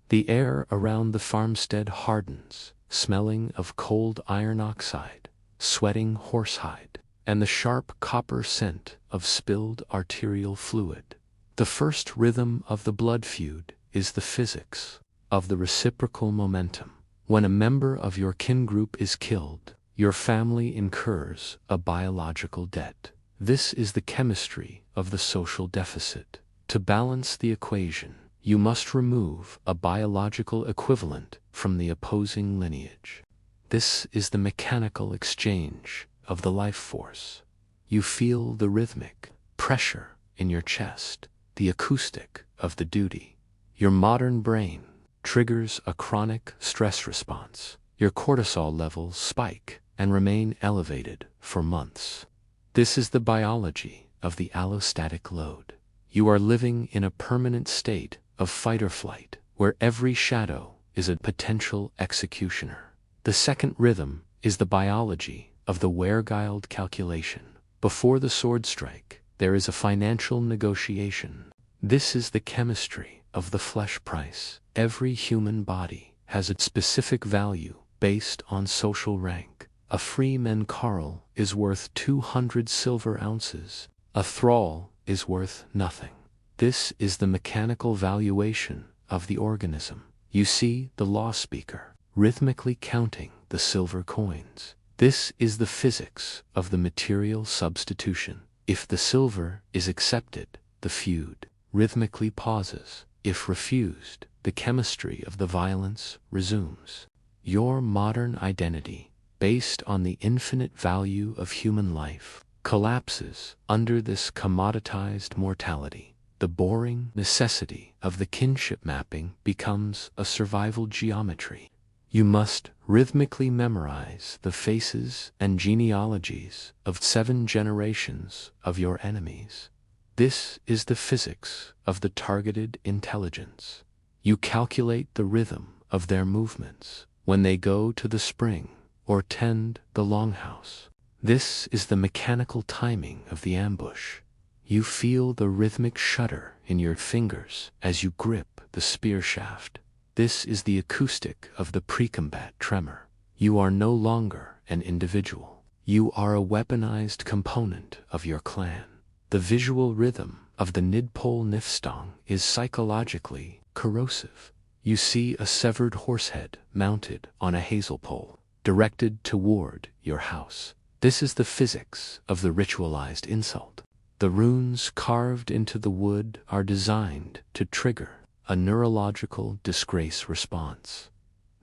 Speaker 1: The air around the farmstead hardens, smelling of cold iron oxide, sweating horsehide, and the sharp copper scent of spilled arterial fluid. The first rhythm of the blood feud is the physics of the reciprocal momentum. When a member of your kin group is killed, your family incurs a biological debt. This is the chemistry of the social deficit. To balance the equation, you must remove a biological equivalent from the opposing lineage. This is the mechanical exchange of the life force. You feel the rhythmic pressure in your chest, the acoustic of the duty. Your modern brain triggers a chronic stress response. Your cortisol levels spike and remain elevated for months. This is the biology of the allostatic load. You are living in a permanent state of fight or flight, where every shadow is a potential executioner. The second rhythm is the biology of the Wehrgild calculation. Before the sword strike, there is a financial negotiation. This is the chemistry of the flesh price. Every human body has a specific value based on social rank. A free menkarl is worth 200 silver ounces. A thrall is worth nothing. This is the mechanical valuation of the organism. You see the law speaker rhythmically counting the silver coins. This is the physics of the material substitution. If the silver is accepted, the feud rhythmically pauses. If refused, the chemistry of the violence resumes. Your modern identity, based on the infinite value of human life, collapses under this commoditized mortality. The boring necessity of the kinship mapping becomes a survival geometry. You must rhythmically memorize the faces and genealogies of 7 generations of your enemies. This is the physics of the targeted intelligence. You calculate the rhythm of their movements when they go to the spring or tend the longhouse. This is the mechanical timing of the ambush. You feel the rhythmic shudder in your fingers as you grip the spear shaft. This is the acoustic of the pre-combat tremor. You are no longer an individual. You are a weaponized component of your clan. The visual rhythm of the Nidpol Nifstong is psychologically corrosive. You see a severed horsehead mounted on a hazel pole, directed toward your house. This is the physics of the ritualized insult. The runes carved into the wood are designed to trigger a neurological disgrace response.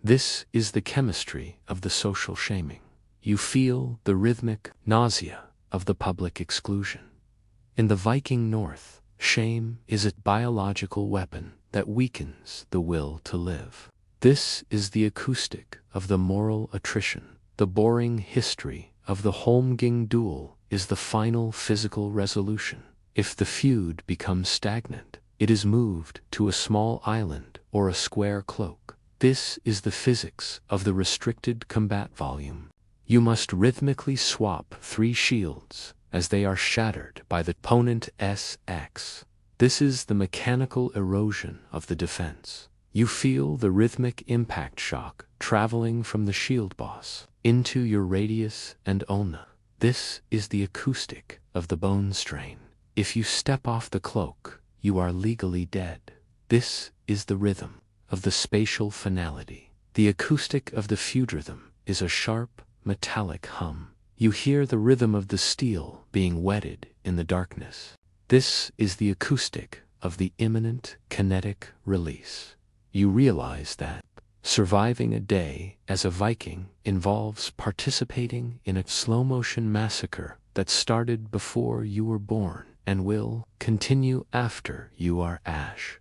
Speaker 1: This is the chemistry of the social shaming. You feel the rhythmic nausea of the public exclusion. In the Viking North, shame is a biological weapon that weakens the will to live. This is the acoustic of the moral attrition. The boring history of the Holmging duel is the final physical resolution. If the feud becomes stagnant, it is moved to a small island or a square cloak. This is the physics of the restricted combat volume. You must rhythmically swap 3 shields as they are shattered by the opponent's axe. This is the mechanical erosion of the defense. You feel the rhythmic impact shock traveling from the shield boss into your radius and ulna. This is the acoustic of the bone strain. If you step off the cloak, you are legally dead. This is the rhythm of the spatial finality. The acoustic of the feud rhythm is a sharp, metallic hum. You hear the rhythm of the steel being wetted in the darkness. This is the acoustic of the imminent kinetic release. You realize that surviving a day as a Viking involves participating in a slow-motion massacre that started before you were born and will continue after you are ash.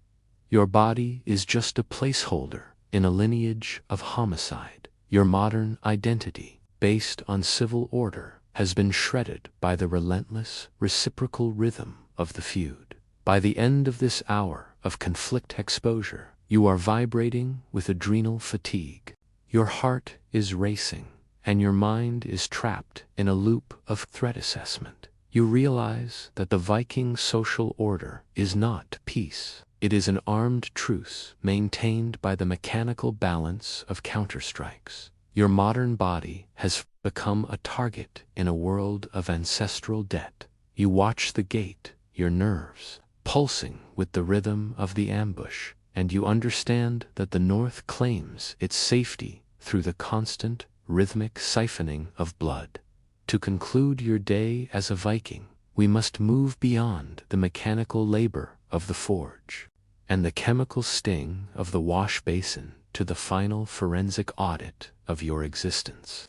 Speaker 1: Your body is just a placeholder in a lineage of homicide. Your modern identity, based on civil order, has been shredded by the relentless reciprocal rhythm of the feud. By the end of this hour of conflict exposure, You are vibrating with adrenal fatigue. Your heart is racing, and your mind is trapped in a loop of threat assessment. You realize that the Viking social order is not peace. It is an armed truce maintained by the mechanical balance of counterstrikes. Your modern body has become a target in a world of ancestral debt. You watch the gate, your nerves pulsing with the rhythm of the ambush, and you understand that the North claims its safety through the constant, rhythmic siphoning of blood. To conclude your day as a Viking, we must move beyond the mechanical labor of the forge and the chemical sting of the wash basin to the final forensic audit of your existence.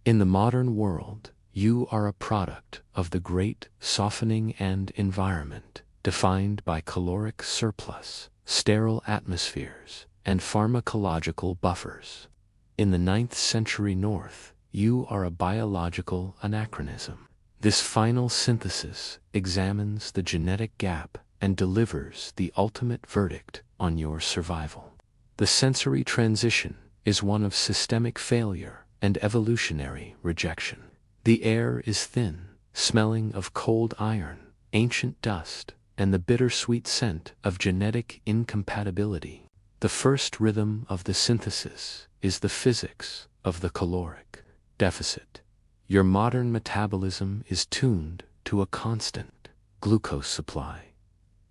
Speaker 1: In the modern world, you are a product of the great softening and environment, defined by caloric surplus, sterile atmospheres, and pharmacological buffers. In the 9th century North, you are a biological anachronism. This final synthesis examines the genetic gap and delivers the ultimate verdict on your survival. The sensory transition is one of systemic failure and evolutionary rejection. The air is thin, smelling of cold iron, ancient dust, and the bittersweet scent of genetic incompatibility. The first rhythm of the synthesis is the physics of the caloric deficit. Your modern metabolism is tuned to a constant glucose supply.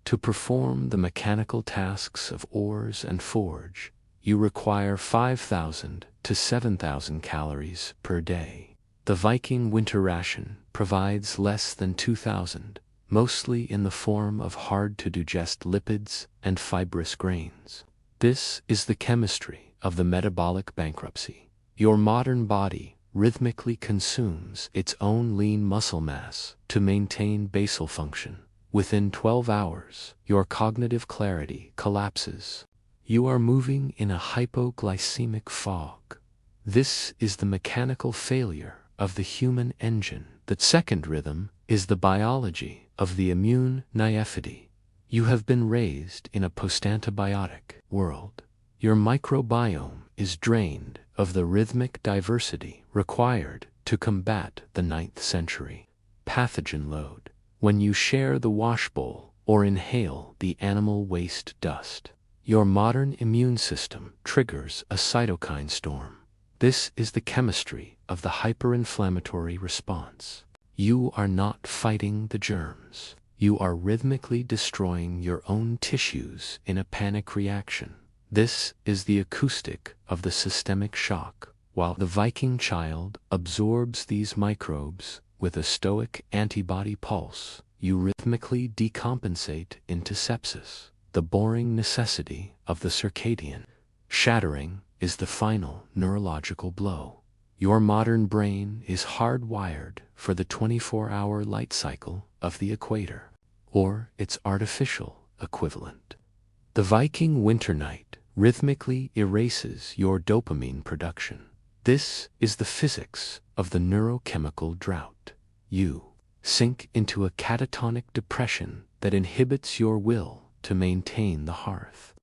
Speaker 1: To perform the mechanical tasks of ores and forge, you require 5,000 to 7,000 calories per day. The Viking winter ration provides less than 2,000, mostly in the form of hard-to-digest lipids and fibrous grains. This is the chemistry of the metabolic bankruptcy. Your modern body rhythmically consumes its own lean muscle mass to maintain basal function. Within 12 hours, your cognitive clarity collapses. You are moving in a hypoglycemic fog. This is the mechanical failure of the human engine. The second rhythm is the biology of the immune naivety. You have been raised in a post-antibiotic world. Your microbiome is drained of the rhythmic diversity required to combat the 9th century pathogen load. When you share the wash bowl or inhale the animal waste dust, your modern immune system triggers a cytokine storm. This is the chemistry of the hyperinflammatory response. You are not fighting the germs. You are rhythmically destroying your own tissues in a panic reaction. This is the acoustic of the systemic shock. While the Viking child absorbs these microbes with a stoic antibody pulse, you rhythmically decompensate into sepsis, the boring necessity of the circadian. Shattering is the final neurological blow. Your modern brain is hardwired for the 24-hour light cycle of the equator, or its artificial equivalent. The Viking winter night rhythmically erases your dopamine production. This is the physics of the neurochemical drought. You sink into a catatonic depression that inhibits your will to maintain the hearth.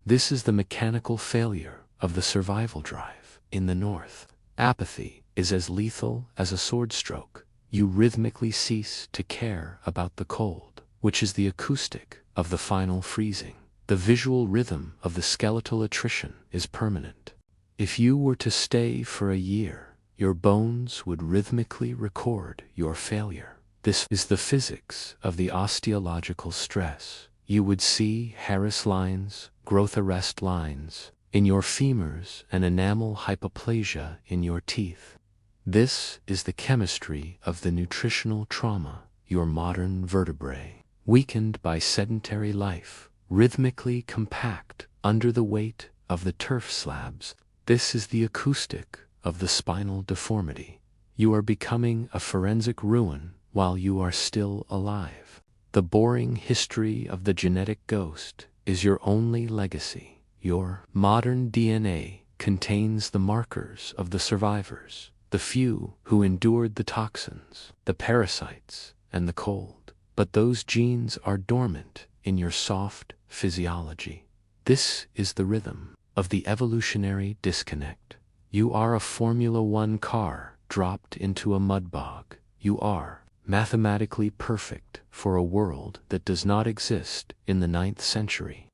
Speaker 1: This is the mechanical failure of the survival drive. In the North, apathy is as lethal as a sword stroke. You rhythmically cease to care about the cold, which is the acoustic of the final freezing. The visual rhythm of the skeletal attrition is permanent. If you were to stay for a year, your bones would rhythmically record your failure. This is the physics of the osteological stress. You would see Harris lines, growth arrest lines, in your femurs and enamel hypoplasia in your teeth. This is the chemistry of the nutritional trauma. Your modern vertebrae, weakened by sedentary life, rhythmically compact under the weight of the turf slabs. This is the acoustic of the spinal deformity. You are becoming a forensic ruin while you are still alive. The boring history of the genetic ghost is your only legacy. Your modern DNA contains the markers of the survivors, the few who endured the toxins, the parasites, and the cold. But those genes are dormant in your soft physiology. This is the rhythm of the evolutionary disconnect. You are a Formula One car dropped into a mud bog. You are mathematically perfect for a world that does not exist in the 9th century.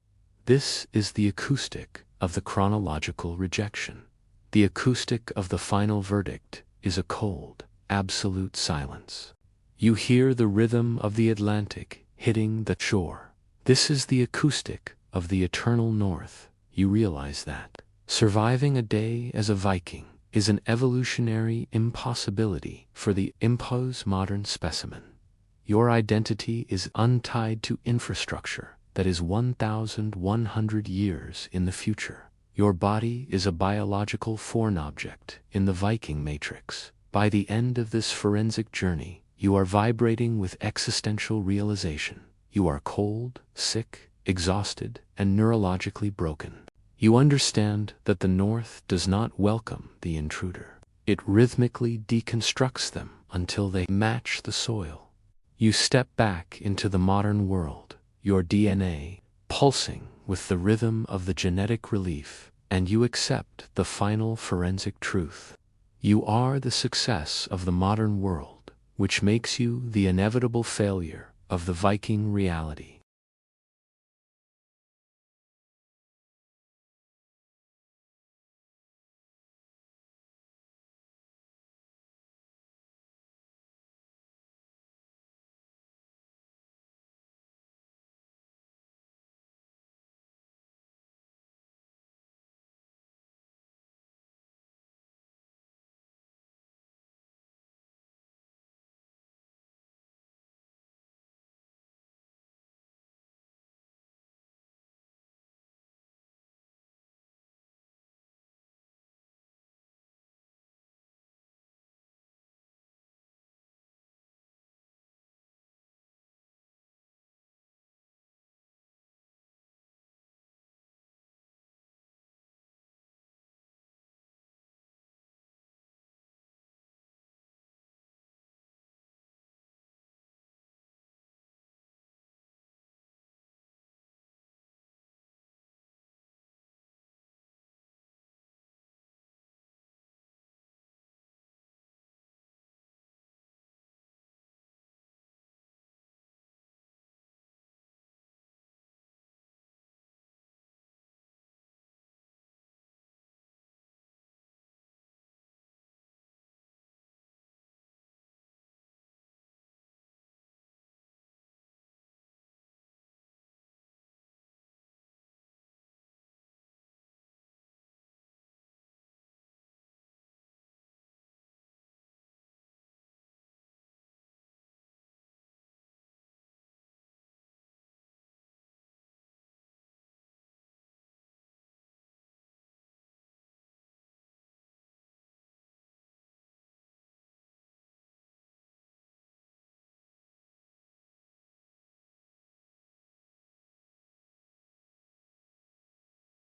Speaker 1: This is the acoustic of the chronological rejection. The acoustic of the final verdict is a cold, absolute silence. You hear the rhythm of the Atlantic hitting the shore. This is the acoustic of the eternal north. You realize that surviving a day as a Viking is an evolutionary impossibility for the modern specimen. Your identity is untied to infrastructure that is 1,100 years in the future. Your body is a biological foreign object in the Viking matrix. By the end of this forensic journey, you are vibrating with existential realization. You are cold, sick, exhausted, and neurologically broken. You understand that the North does not welcome the intruder. It rhythmically deconstructs them until they match the soil. You step back into the modern world, your DNA pulsing with the rhythm of the genetic relief, and you accept the final forensic truth. You are the success of the modern world, which makes you the inevitable failure of the Viking reality.